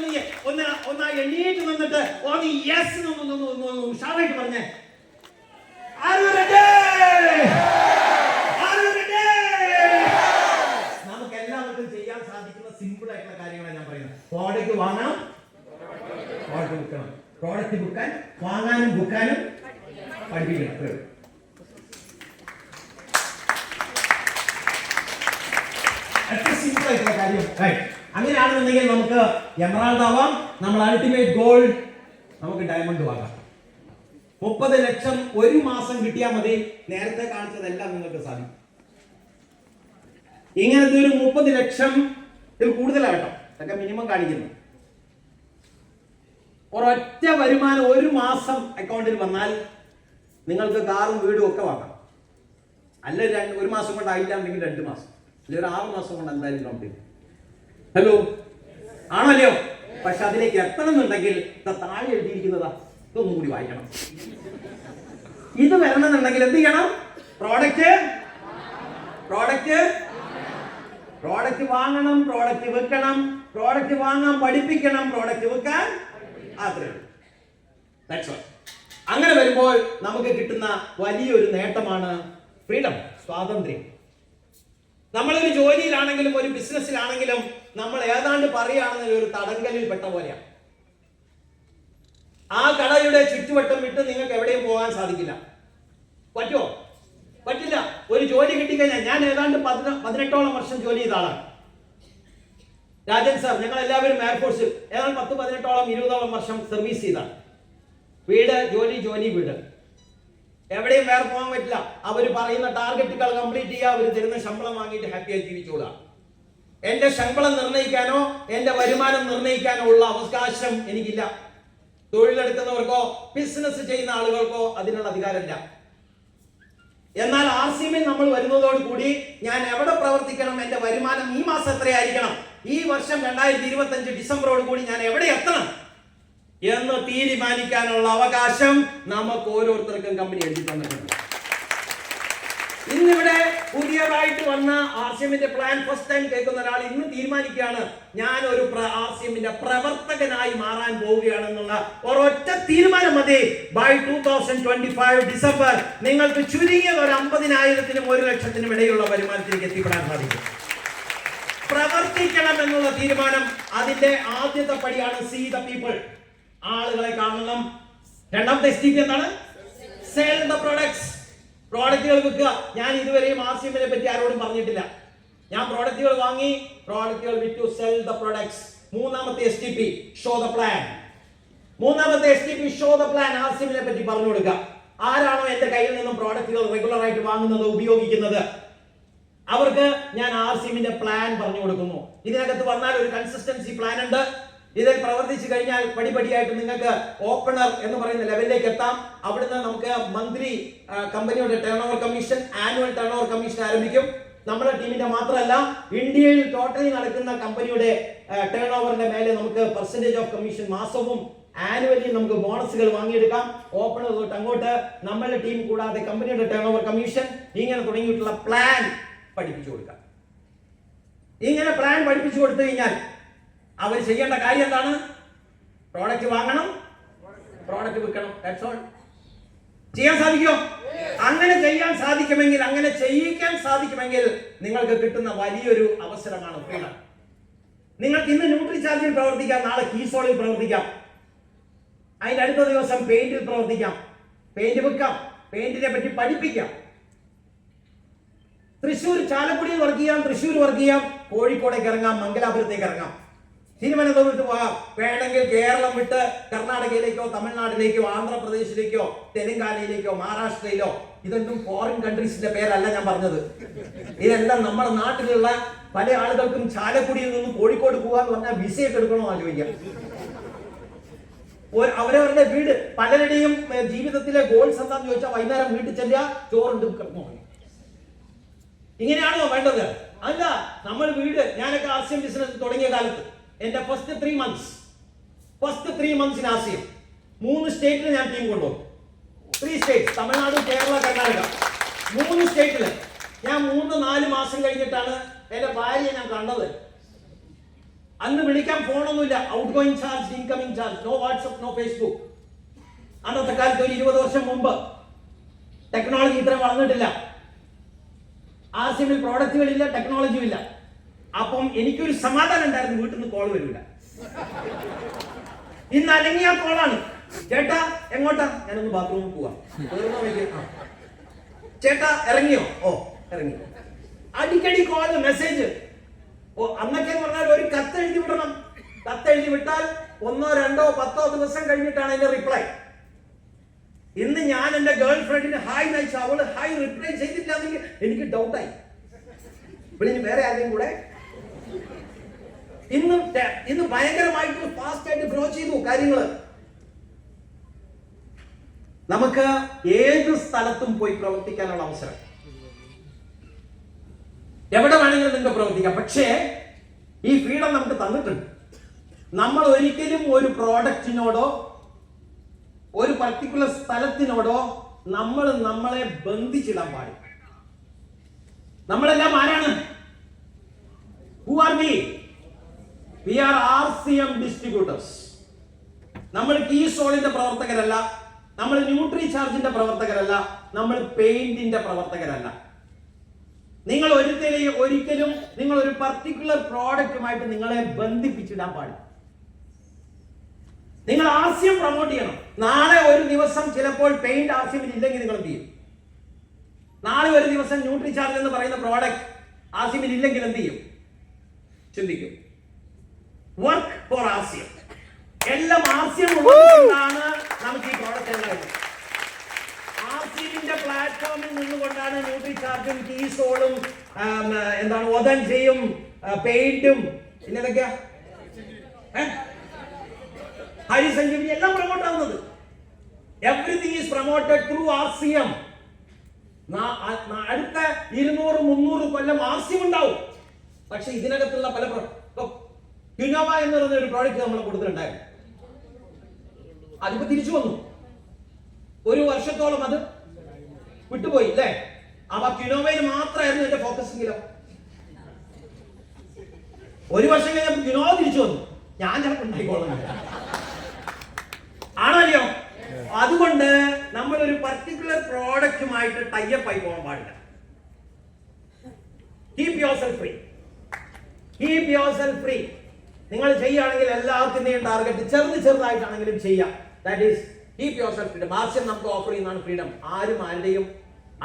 ഒന്ന് എണ്ണീറ്റ് നിന്നിട്ട് ഒന്ന് യെസ് ഉഷാറായിട്ട് പറഞ്ഞേ. നമുക്ക് എല്ലാവർക്കും ചെയ്യാൻ സാധിക്കുന്ന സിമ്പിൾ ആയിട്ടുള്ള കാര്യങ്ങളാണ് ഞാൻ പറയുന്നത്. പ്രോഡക്റ്റ് വാങ്ങണം, പ്രോഡക്റ്റ് വിൽക്കണം, പ്രോഡക്റ്റ് വിൽക്കാൻ വാങ്ങാനും വിൽക്കാനും പഠിപ്പിക്കണം. സിമ്പിൾ ആയിട്ടുള്ള കാര്യം. അങ്ങനെയാണെന്നുണ്ടെങ്കിൽ നമുക്ക് എമറാൾഡ് ആവാം, നമ്മൾ അൾട്ടിമേറ്റ് ഗോൾഡ്, നമുക്ക് ഡയമണ്ട് വാങ്ങാം. 30 ലക്ഷം ഒരു മാസം കിട്ടിയാൽ മതി, നേരത്തെ കാണിച്ചതെല്ലാം നിങ്ങൾക്ക് സാധിക്കും. ഇങ്ങനത്തെ ഒരു 30 ലക്ഷം കൂടുതലാട്ടോ, ഇതൊക്കെ മിനിമം കാണിക്കുന്നു. ഒരൊറ്റ വരുമാനം ഒരു മാസം അക്കൗണ്ടിൽ വന്നാൽ നിങ്ങൾക്ക് കാറും വീടും ഒക്കെ വാങ്ങാം. അല്ല ഒരു മാസം കൊണ്ട് ആയില്ല എന്നെങ്കിൽ 2 മാസം, അല്ലെങ്കിൽ 6 മാസം കൊണ്ട് എന്തായാലും കംപ്ലീറ്റ്. ഹലോ ആണോ അല്ലയോ? പക്ഷെ അതിലേക്ക് എത്തണം എന്നുണ്ടെങ്കിൽ താഴെ എഴുതിയിരിക്കുന്നതാ, ഇതൊന്നും കൂടി വായിക്കണം. ഇത് വരണമെന്നുണ്ടെങ്കിൽ എന്ത് ചെയ്യണം? പ്രോഡക്റ്റ് വാങ്ങണം, പ്രോഡക്റ്റ് വിൽക്കണം, പ്രോഡക്റ്റ് വാങ്ങാൻ പഠിപ്പിക്കണം, പ്രോഡക്റ്റ് വിൽക്കാൻ. അത്രേ ഉള്ളൂ. അങ്ങനെ വരുമ്പോൾ നമുക്ക് കിട്ടുന്ന വലിയൊരു നേട്ടമാണ് ഫ്രീഡം, സ്വാതന്ത്ര്യം. നമ്മളൊരു ജോലിയിലാണെങ്കിലും ഒരു ബിസിനസ്സിലാണെങ്കിലും നമ്മൾ ഏതാണ്ട് പറയുകയാണെങ്കിലും ഒരു തടങ്കലിൽ പെട്ട പോലെയാണ്. ആ കടയുടെ ചുറ്റുവട്ടം വിട്ട് നിങ്ങൾക്ക് എവിടെയും പോകാൻ സാധിക്കില്ല. പറ്റുമോ? പറ്റില്ല. ഒരു ജോലി കിട്ടിക്കഴിഞ്ഞാൽ, ഞാൻ ഏതാണ്ട് 18ഓളം വർഷം ജോലി ചെയ്ത ആളാണ്. രാജൻ സാർ, ഞങ്ങൾ എല്ലാവരും എയർഫോഴ്സിൽ ഏതാണ്ട് 10-18ഓളം 20ഓളം വർഷം സർവീസ് ചെയ്താണ്. വീട് ജോലി, ജോലി വീട്, എവിടെയും വേറെ പോകാൻ പറ്റില്ല. അവർ പറയുന്ന ടാർഗറ്റുകൾ കംപ്ലീറ്റ് ചെയ്യുക, അവർ തരുന്ന ശമ്പളം വാങ്ങിയിട്ട് ഹാപ്പിയായി ജീവിച്ചോളാം. എന്റെ ശമ്പളം നിർണ്ണയിക്കാനോ എന്റെ വരുമാനം നിർണ്ണയിക്കാനോ ഉള്ള അവകാശം എനിക്കില്ല. തൊഴിലെടുക്കുന്നവർക്കോ ബിസിനസ് ചെയ്യുന്ന ആളുകൾക്കോ അതിനുള്ള അധികാരമില്ല. എന്നാൽ RCMൽ നമ്മൾ വരുന്നതോടുകൂടി ഞാൻ എവിടെ പ്രവർത്തിക്കണം, എന്റെ വരുമാനം ഈ മാസം എത്രയായിരിക്കണം, ഈ വർഷം 2025 ഡിസംബറോട് കൂടി ഞാൻ എവിടെ എത്തണം എന്ന് തീരുമാനിക്കാനുള്ള അവകാശം നമുക്ക് ഓരോരുത്തർക്കും കമ്പനി എഴുതി തന്നിട്ടുണ്ട്. ഇന്നിവിടെ പുതിയതായിട്ട് വന്ന RCMന്റെ പ്ലാൻ ഫസ്റ്റ് ടൈം കേൾക്കുന്ന ഒരാൾ ഇന്ന് തീരുമാനിക്കുകയാണ്, ഞാൻ ഒരു RCMന്റെ പ്രവർത്തകനായി മാറാൻ പോവുകയാണെന്നുള്ള ഒരൊറ്റ തീരുമാനം മതി. ബൈ 2025 ഡിസംബർ നിങ്ങൾക്ക് ചുരുങ്ങിയത് ഒരു 50,000-നും 1,00,000-നും ഇടയിലുള്ള വരുമാനത്തിലേക്ക് എത്തിപ്പെടാൻ സാധിക്കും. പ്രവർത്തിക്കണം എന്നുള്ള തീരുമാനം അതിന്റെ ആദ്യത്തെ പടിയാണ്. സീ ദ പീപ്പിൾ, ആളുകളെ കാണണം. രണ്ടാമത്തെ STP എന്താണ്? സെൽ ദ പ്രൊഡക്ട്സ്, പ്രോഡക്റ്റുകൾ വിൽക്കുക. ഞാൻ ഇതുവരെയും RCMനെ പറ്റി ആരോടും പറഞ്ഞിട്ടില്ല. ഞാൻ പ്രോഡക്റ്റുകൾ വാങ്ങി, പ്രോഡക്റ്റുകൾ വിറ്റു, സെൽ ദ പ്രൊഡക്ട്സ്. മൂന്നാമത്തെ STP ഷോ ദ പ്ലാൻ. മൂന്നാമത്തെ STP ഷോ ദ പ്ലാൻ, RCMനെ പറ്റി പറഞ്ഞു കൊടുക്കുക. ആരാണോ എന്റെ കയ്യിൽ നിന്നും പ്രോഡക്റ്റുകൾ റെഗുലർ ആയിട്ട് വാങ്ങുന്നത്, ഉപയോഗിക്കുന്നത്, അവർക്ക് ഞാൻ RCMന്റെ പ്ലാൻ പറഞ്ഞു കൊടുക്കുന്നു. ഇതിനകത്ത് വന്നാൽ ഒരു കൺസിസ്റ്റൻസി പ്ലാൻ ഉണ്ട്. ഇതിൽ പ്രവർത്തിച്ചു കഴിഞ്ഞാൽ പടിപടിയായിട്ട് നിങ്ങൾക്ക് ഓപ്പണർ എന്ന് പറയുന്ന ലെവലിലേക്ക് എത്താം. അവിടുന്ന് നമുക്ക് മന്ത്ലി കമ്പനിയുടെ turn over commission, annual turn over commission ആരംഭിക്കും. നമ്മുടെ ടീമിന്റെ മാത്രമല്ല, ഇന്ത്യയിൽ ടോട്ടലി നടക്കുന്ന കമ്പനിയുടെ ടേൺ ഓവറിന്റെ മേലെ നമുക്ക് പെർസെന്റേജ് ഓഫ് കമ്മീഷൻ മാസവും ആനുവലി നമുക്ക് ബോണസുകൾ വാങ്ങിയെടുക്കാം. ഓപ്പണർ തൊട്ട് അങ്ങോട്ട് നമ്മളുടെ ടീം കൂടാതെ കമ്പനിയുടെ ടേൺ ഓവർ കമ്മീഷൻ, ഇങ്ങനെ തുടങ്ങിയിട്ടുള്ള പ്ലാൻ പഠിപ്പിച്ചു കൊടുക്കാം. ഇങ്ങനെ പ്ലാൻ പഠിപ്പിച്ചു കൊടുത്തു കഴിഞ്ഞാൽ അവർ ചെയ്യേണ്ട കാര്യം എന്താണ്? പ്രോഡക്റ്റ് വാങ്ങണം, പ്രോഡക്റ്റ് വിൽക്കണം. That's all. ചെയ്യാൻ സാധിക്കുമോ? അങ്ങനെ ചെയ്യാൻ സാധിക്കുമെങ്കിൽ, അങ്ങനെ ചെയ്യിക്കാൻ സാധിക്കുമെങ്കിൽ നിങ്ങൾക്ക് കിട്ടുന്ന വലിയൊരു അവസരമാണ് ഫ്രീഡം. നിങ്ങൾക്ക് ഇന്ന് ന്യൂട്രിചാർജിൽ പ്രവർത്തിക്കാം, നാളെ കീസോളിൽ പ്രവർത്തിക്കാം, അതിന്റെ അടുത്ത ദിവസം പെയിന്റിൽ പ്രവർത്തിക്കാം, പെയിന്റ് വിൽക്കാം, പെയിന്റിനെ പറ്റി പഠിപ്പിക്കാം. തൃശ്ശൂർ ചാലക്കുടിയിൽ വർക്ക് ചെയ്യാം, തൃശ്ശൂർ വർക്ക് ചെയ്യാം, കോഴിക്കോടേക്ക് ഇറങ്ങാം, മംഗലാപുരത്തേക്ക് ഇറങ്ങാം, തിരുവനന്തപുരത്ത് പോകാം, വേണമെങ്കിൽ കേരളം വിട്ട് കർണാടകയിലേക്കോ തമിഴ്നാട്ടിലേക്കോ ആന്ധ്രാപ്രദേശിലേക്കോ തെലങ്കാനയിലേക്കോ മഹാരാഷ്ട്രയിലോ. ഇതൊന്നും ഫോറിൻ കൺട്രീസിന്റെ പേരല്ല ഞാൻ പറഞ്ഞത്. ഇതെല്ലാം നമ്മുടെ നാട്ടിലുള്ള പല ആളുകൾക്കും ചാലക്കുടിയിൽ നിന്നും കോഴിക്കോട് പോകാന്ന് പറഞ്ഞാൽ വിസയൊക്കെ എടുക്കണോ ആലോചിക്കാം. അവരവരുടെ വീട്, പലരുടെയും ജീവിതത്തിലെ ഗോൾസ് എന്താന്ന് ചോദിച്ചാൽ വൈകുന്നേരം വീട്ടിൽ ചെല്ലുക, ചോറുണ്ട് കിടന്നു. ഇങ്ങനെയാണോ വേണ്ടത്? അല്ല. നമ്മൾ വീട്, ഞാനൊക്കെ RCM ബിസിനസ് തുടങ്ങിയ കാലത്ത് എന്റെ ഫസ്റ്റ് 3 months in RCM 3 സ്റ്റേറ്റിൽ ഞാൻ ടീം കൊണ്ടുപോകും. 3 സ്റ്റേറ്റ്സ്, തമിഴ്നാട്, കേരള, കർണാടക. 3 സ്റ്റേറ്റിൽ ഞാൻ 3-4 മാസം കഴിഞ്ഞിട്ടാണ് എന്റെ ഭാര്യയെ ഞാൻ കണ്ടത്. അന്ന് വിളിക്കാൻ ഫോണൊന്നുമില്ല. Outgoing charge, incoming charge, no WhatsApp, no Facebook. അന്നത്തെ കാലത്ത് ഒരു 20 വർഷം മുമ്പ് ടെക്നോളജി ഇത്ര വളർന്നിട്ടില്ല. ആസിമിൽ പ്രോഡക്റ്റുകളില്ല, ടെക്നോളജിയും ഇല്ല. അപ്പം എനിക്കൊരു സമാധാനം ഉണ്ടായിരുന്നു, വീട്ടിൽ നിന്ന് കോൾ വരില്ല. ഇന്ന് അലങ്ങിയ കോളാണ്. ചേട്ടാ എങ്ങോട്ടാ? ഞാനൊന്ന് ബാത്റൂമിൽ പോവാ. ചേട്ടാ ഇറങ്ങിയോ? ഓ ഇറങ്ങി. അടിക്കടി കോള്, മെസ്സേജ്. ഓ അന്നൊക്കെ പറഞ്ഞാൽ ഒരു കത്ത് എഴുതി വിടണം. കത്ത് എഴുതി വിട്ടാൽ 1, 2, 10 ദിവസം കഴിഞ്ഞിട്ടാണ് എന്റെ റിപ്ലൈ. ഇന്ന് ഞാൻ എന്റെ ഗേൾ ഫ്രണ്ടിന് ഹായ് അയച്ചു, അവള് ഹായ് റിപ്ലൈ ചെയ്തിട്ടില്ലെങ്കിൽ എനിക്ക് ഡൗട്ടായി. ഇവിടെ ഇനി വേറെ ആരെയും കൂടെ ഇന്ന് ഭയങ്കരമായിട്ട് ഫാസ്റ്റ് ആയിട്ട് ഗ്രോ ചെയ്തു കാര്യങ്ങള്. നമുക്ക് ഏത് സ്ഥലത്തും പോയി പ്രവർത്തിക്കാനുള്ള അവസരം, എവിടെ വേണമെങ്കിലും നിങ്ങൾക്ക് പ്രവർത്തിക്കാം. പക്ഷേ ഈ ഫ്രീഡം നമുക്ക് തന്നിട്ടുണ്ട്. നമ്മൾ ഒരിക്കലും ഒരു പ്രോഡക്റ്റിനോടോ ഒരു പർട്ടിക്കുലർ സ്ഥലത്തിനോടോ നമ്മളെ ബന്ധിച്ചിടാൻ പാടില്ല. നമ്മളെല്ലാം ആരാണ്? Who are we? We are RCM distributors. നമ്മൾ കീസോളിന്റെ പ്രവർത്തകരല്ല, നമ്മൾ ന്യൂട്രി ചാർജിന്റെ പ്രവർത്തകരല്ല, നമ്മൾ പെയിന്റിന്റെ പ്രവർത്തകരല്ല. നിങ്ങൾ ഒരിക്കലും നിങ്ങൾ ഒരു പർട്ടിക്കുലർ പ്രോഡക്റ്റുമായിട്ട് നിങ്ങളെ ബന്ധിപ്പിച്ചിടാൻ പാടില്ല. നിങ്ങൾ ആസ്യം പ്രൊമോട്ട് ചെയ്യണം. നാളെ ഒരു ദിവസം ചിലപ്പോൾ പെയിന്റ് ആസ്യമിൽ ഇല്ലെങ്കിൽ നിങ്ങൾ എന്ത് ചെയ്യും? നാളെ ഒരു ദിവസം ന്യൂട്രി ചാർജ് എന്ന് പറയുന്ന പ്രോഡക്റ്റ് ആസ്യമിൽ ഇല്ലെങ്കിൽ എന്ത് ചെയ്യും? ചിന്തിക്കും. വർക്ക് ഫോർ ആസ്യം. എല്ലാം ആസ്യം ഉള്ളതുകൊണ്ടാണ് നമുക്ക് ഈ പ്രോഡക്റ്റ് എല്ലാം. ആർസിഎമ്മിന്റെ പ്ലാറ്റ്ഫോമിൽ നിന്നുകൊണ്ടാണ് ന്യൂട്രി ചാർജും കീസോളും എന്താണ് ഒതൻജയും പെയിന്റും ഇന്നതൊക്കെയാ ഹരിസഞ്ജീവനി എല്ലാം പ്രൊമോട്ട് ആവുന്നത്. Everything is promoted through RCM. അടുത്ത 200-300 കൊല്ലം ആർസിഎം ഉണ്ടാവും. പക്ഷെ ഇതിനകത്തുള്ള പല ക്യുനോവ എന്ന് പറയുന്ന ഒരു പ്രോഡക്റ്റ് നമ്മൾ കൊടുത്തിട്ടുണ്ടായിരുന്നു. അതിപ്പോ തിരിച്ചു വന്നു. ഒരു വർഷത്തോളം അത് വിട്ടുപോയി അല്ലേ? അപ്പൊ ക്യുനോവയിൽ മാത്രമായിരുന്നു എന്റെ ഫോക്കസിംഗിലോ. ഒരു വർഷം കഴിഞ്ഞപ്പോൾ ക്യുനോവ തിരിച്ചു വന്നു. ഞാൻ ചിലപ്പോൾ ഉണ്ടായിക്കോളാം. ആണല്ലോ. അതുകൊണ്ട് നമ്മൾ ഒരു പർട്ടിക്കുലർ പ്രോഡക്റ്റുമായിട്ട് ടൈപ്പ് ആയി പോകാൻ പാടില്ല. Keep yourself free. Keep yourself free. നിങ്ങൾ ചെയ്യുകയാണെങ്കിൽ എല്ലാത്തിന്റെയും ടാർഗറ്റ് ചെറുതായിട്ടാണെങ്കിലും ചെയ്യാം. That is keep yourself freedom. RCM നമുക്ക് ഓഫർ ചെയ്യുന്നതാണ് ഫ്രീഡം. ആരും ആരുടെയും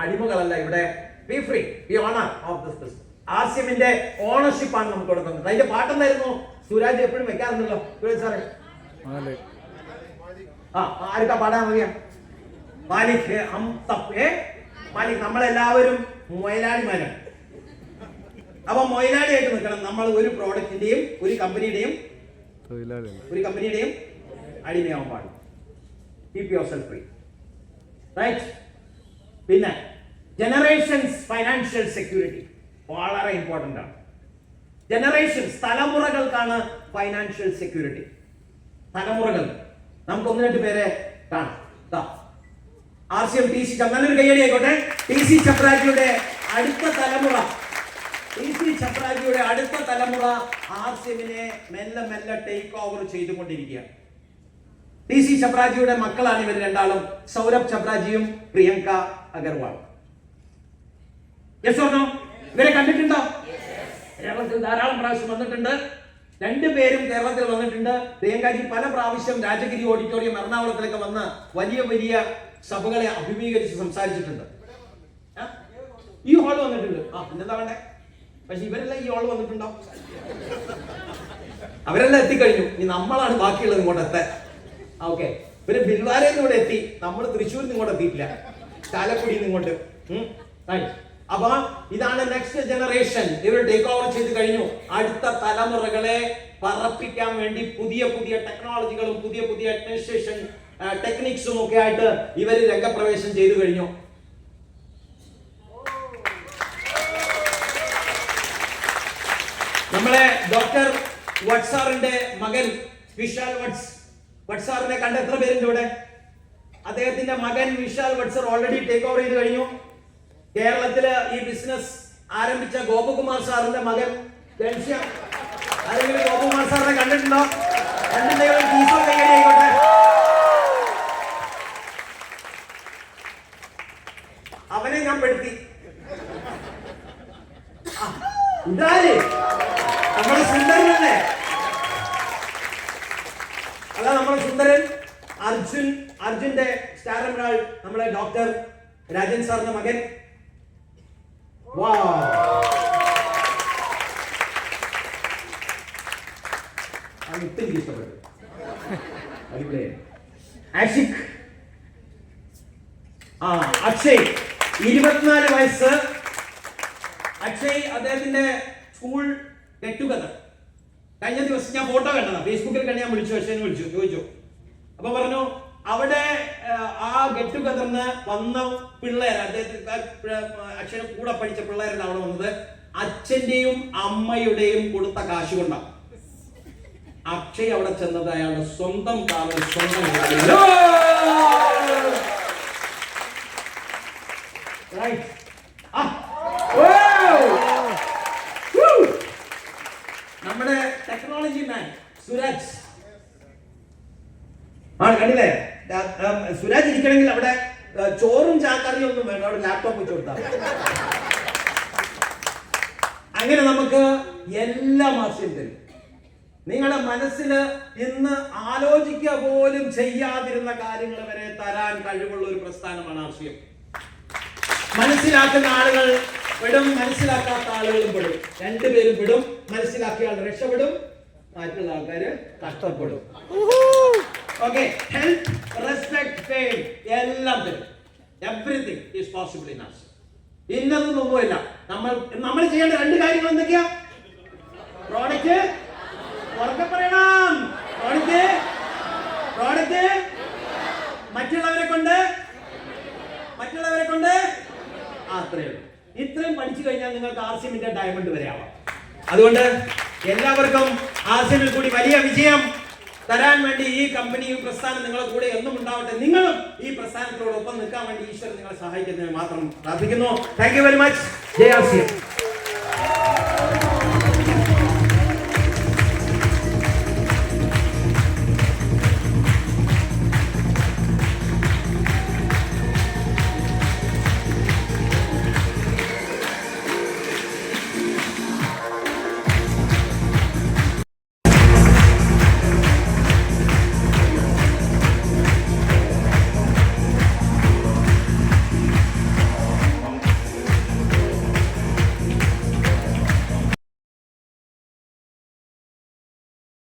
അടിമകളല്ല ഇവിടെ. Be free, be owner of this business. ആർസിഎമ്മിന്റെ ഓണർഷിപ്പ് ആണ് നമുക്ക് കൊടുക്കുന്നത്. അതിന്റെ പാട്ടെന്തായിരുന്നു? സുരാജ് എപ്പോഴും വെക്കാറുണ്ടല്ലോ സുരാജ് സാറേ. ആർക്കാ പാടാൻ അറിയാം? മാലിക് മാലിക്. നമ്മളെല്ലാവരും മൊയലാളിമാരാണ്. അപ്പൊ മൊയലാളിയായിട്ട് നിൽക്കണം. നമ്മൾ ഒരു പ്രോഡക്റ്റിന്റെയും ഒരു കമ്പനിയുടെയും അടിമയാവാൻ പാടില്ല. Keep yourself free. റൈറ്റ്. പിന്നെ ജനറേഷൻസ് ഫൈനാൻഷ്യൽ സെക്യൂരിറ്റി വളരെ ഇമ്പോർട്ടന്റ് ആണ്. ജനറേഷൻസ്, തലമുറകൾക്കാണ് ഫൈനാൻഷ്യൽ സെക്യൂരിറ്റി. തലമുറകൾ. നമുക്ക് 1-2 പേരെ കാണാം. ആർസിഎം ടി സി നല്ലൊരു കയ്യടി ആയിക്കോട്ടെ. ടി സി ചപ്രാജിയുടെ അടുത്ത തലമുറ ആർസിഎമ്മിനെ മെല്ലെ ടേക്ക് ഓവർ ചെയ്തുകൊണ്ടിരിക്കുകയാണ്. ടി സി ചപ്രാജിയുടെ മക്കളാണ് ഇവർ രണ്ടാളും, സൗരഭ് ചപ്രാജിയും Priyanka Agarwal. Yes or no? ഇവരെ കണ്ടിട്ടുണ്ടോ? കേരളത്തിൽ ധാരാളം പ്രാവശ്യം വന്നിട്ടുണ്ട്. 2 പേരും കേരളത്തിൽ വന്നിട്ടുണ്ട്. പ്രിയങ്കാജി പല പ്രാവശ്യം രാജഗിരി ഓഡിറ്റോറിയം എറണാകുളത്തിലൊക്കെ വന്ന് വലിയ സഭകളെ അഭിമുഖീകരിച്ച് സംസാരിച്ചിട്ടുണ്ട്. ഈ ഹാൾ വന്നിട്ടുണ്ട്. പിന്നെന്താ വേണ്ടേ? പക്ഷെ ഇവരെല്ലാം ഈ ഹാൾ വന്നിട്ടുണ്ടോ? അവരെല്ലാം എത്തിക്കഴിഞ്ഞു. ഇനി നമ്മളാണ് ബാക്കിയുള്ളത് ഇങ്ങോട്ട് എത്താൻ. ഓക്കെ. ഇവര് ബിൽവാരയിൽ നിന്ന് ഇവിടെ എത്തി. നമ്മൾ തൃശ്ശൂരിൽ നിന്ന് ഇങ്ങോട്ട് എത്തിയിട്ടില്ല. ചാലക്കുടിയിൽ നിന്ന് ഇങ്ങോട്ട്. അപ്പൊ ഇതാണ് നെക്സ്റ്റ് ജനറേഷൻ. ഇവർ ടേക്ക് ഓവർ ചെയ്ത് കഴിഞ്ഞു. അടുത്ത തലമുറകളെ പറപ്പിക്കാൻ വേണ്ടി പുതിയ ടെക്നോളജികളും പുതിയ അഡ്മിനിസ്ട്രേഷൻ ടെക്നിക്സും ഒക്കെ ആയിട്ട് ഇവർ രംഗപ്രവേശം ചെയ്തു കഴിഞ്ഞു. നമ്മളെ ഡോക്ടർ വട്സാറിന്റെ മകൻ വിശാൽ വട്സ് ഭട്ട് സാറിനെ കണ്ട എത്ര പേരുണ്ട് ഇവിടെ? അദ്ദേഹത്തിന്റെ മകൻ Vishal Bhatt sir already take over ചെയ്ത് കഴിഞ്ഞു. കേരളത്തില് ഈ ബിസിനസ് ആരംഭിച്ച ഗോപകുമാർ സാറിന്റെ മകൻ ഗൺഷ്യ. ആരെങ്കിലും ഗോപകുമാർ സാറിനെ കണ്ടിട്ടുണ്ടോ? കണ്ടിട്ടുണ്ടെങ്കിൽ ടീച്ചർ കൈയടി ആയിക്കോട്ടെ. അവനെ ഞാൻ പെടുത്തി. ഇതാര്? നമ്മുടെ സുന്ദരനല്ലേ? അതാ നമ്മുടെ സുന്ദരൻ അർജുന്റെ സ്റ്റാർ നമ്മുടെ ഡോക്ടർ രാജൻ സാറിന്റെ മകൻ. എനിക്ക് ഇഷ്ടപ്പെട്ടു. ആഷിഖ്, അക്ഷയ് 24 വയസ്സ്. അക്ഷയ് അദ്ദേഹത്തിന്റെ സ്കൂൾ ഗെറ്റ് ടുഗദർ കഴിഞ്ഞ ദിവസം ഞാൻ ഫോട്ടോ കണ്ടതാ, ഫേസ്ബുക്കിൽ കണ്ട് ഞാൻ വിളിച്ചു ചോദിച്ചു. അപ്പൊ പറഞ്ഞു അവിടെ ആ ഗെറ്റ് ടുഗദറിന് വന്ന പിള്ളേർ, അക്ഷയുടെ കൂടെ പഠിച്ച പിള്ളേരല്ല അവിടെ വന്നത്, അച്ഛന്റെയും അമ്മയുടെയും കൊടുത്ത കാശ് കൊണ്ടാണ്. അക്ഷയ് അവിടെ ചെന്നത് അയാളുടെ സ്വന്തം കാറിൽ സ്വന്തം നമ്മുടെ ടെക്നോളജി മാൻ സുരാജ് കണ്ടില്ലേ? സുരാജ് ഇരിക്കണമെങ്കിൽ അവിടെ ചോറും ചാക്കറിയും ഒന്നും വേണ്ട, അവിടെ ലാപ്ടോപ്പ് വെച്ച് കൊടുത്താൽ. അങ്ങനെ നമുക്ക് എല്ലാ മാസവും തരും. നിങ്ങളുടെ മനസ്സിൽ ഇന്ന് ആലോചിക്കുക പോലും ചെയ്യാതിരുന്ന കാര്യങ്ങൾ വരെ തരാൻ കഴിവുള്ള ഒരു പ്രസ്ഥാനമാണ് ആർസിഎം. മനസ്സിലാക്കുന്ന ആളുകൾ പെടും, മനസ്സിലാക്കാത്ത ആളുകളും പെടും. രണ്ടുപേരും പെടും. മനസ്സിലാക്കിയ ആൾ രക്ഷപ്പെടും, മറ്റുള്ള ആൾക്കാര് കഷ്ടപ്പെടും. ഓക്കെ, ഹെൽത്ത്, റെസ്പെക്ട്, ഫെയിം എല്ലാം തരും. Everything is possible in us. ഇന്നതൊന്നുമില്ല. നമ്മൾ ചെയ്യേണ്ട രണ്ട് കാര്യങ്ങൾ എന്തൊക്കെയാ? പ്രോഡക്റ്റ് ഉറക്കെ പറയണം. പ്രോഡക്റ്റ് മറ്റുള്ളവരെ കൊണ്ട് അത്രയേ ഉള്ളൂ. ഇത്രയും പഠിച്ചു കഴിഞ്ഞാൽ നിങ്ങൾക്ക് ആർസിഎമ്മിന്റെ ഡയമണ്ട് വരെ ആവാം. അതുകൊണ്ട് എല്ലാവർക്കും ആർസിഎമ്മിൽ കൂടി വലിയ വിജയം തരാൻ വേണ്ടി ഈ കമ്പനിയും പ്രസ്ഥാനം നിങ്ങളുടെ കൂടെ എന്നും ഉണ്ടാവട്ടെ. നിങ്ങളും ഈ പ്രസ്ഥാനത്തോടൊപ്പം നിൽക്കാൻ വേണ്ടി ഈശ്വരൻ നിങ്ങളെ സഹായിക്കുന്നതിന് മാത്രം പ്രാർത്ഥിക്കുന്നു. Thank you very much. ജയ് ആർസിഎം.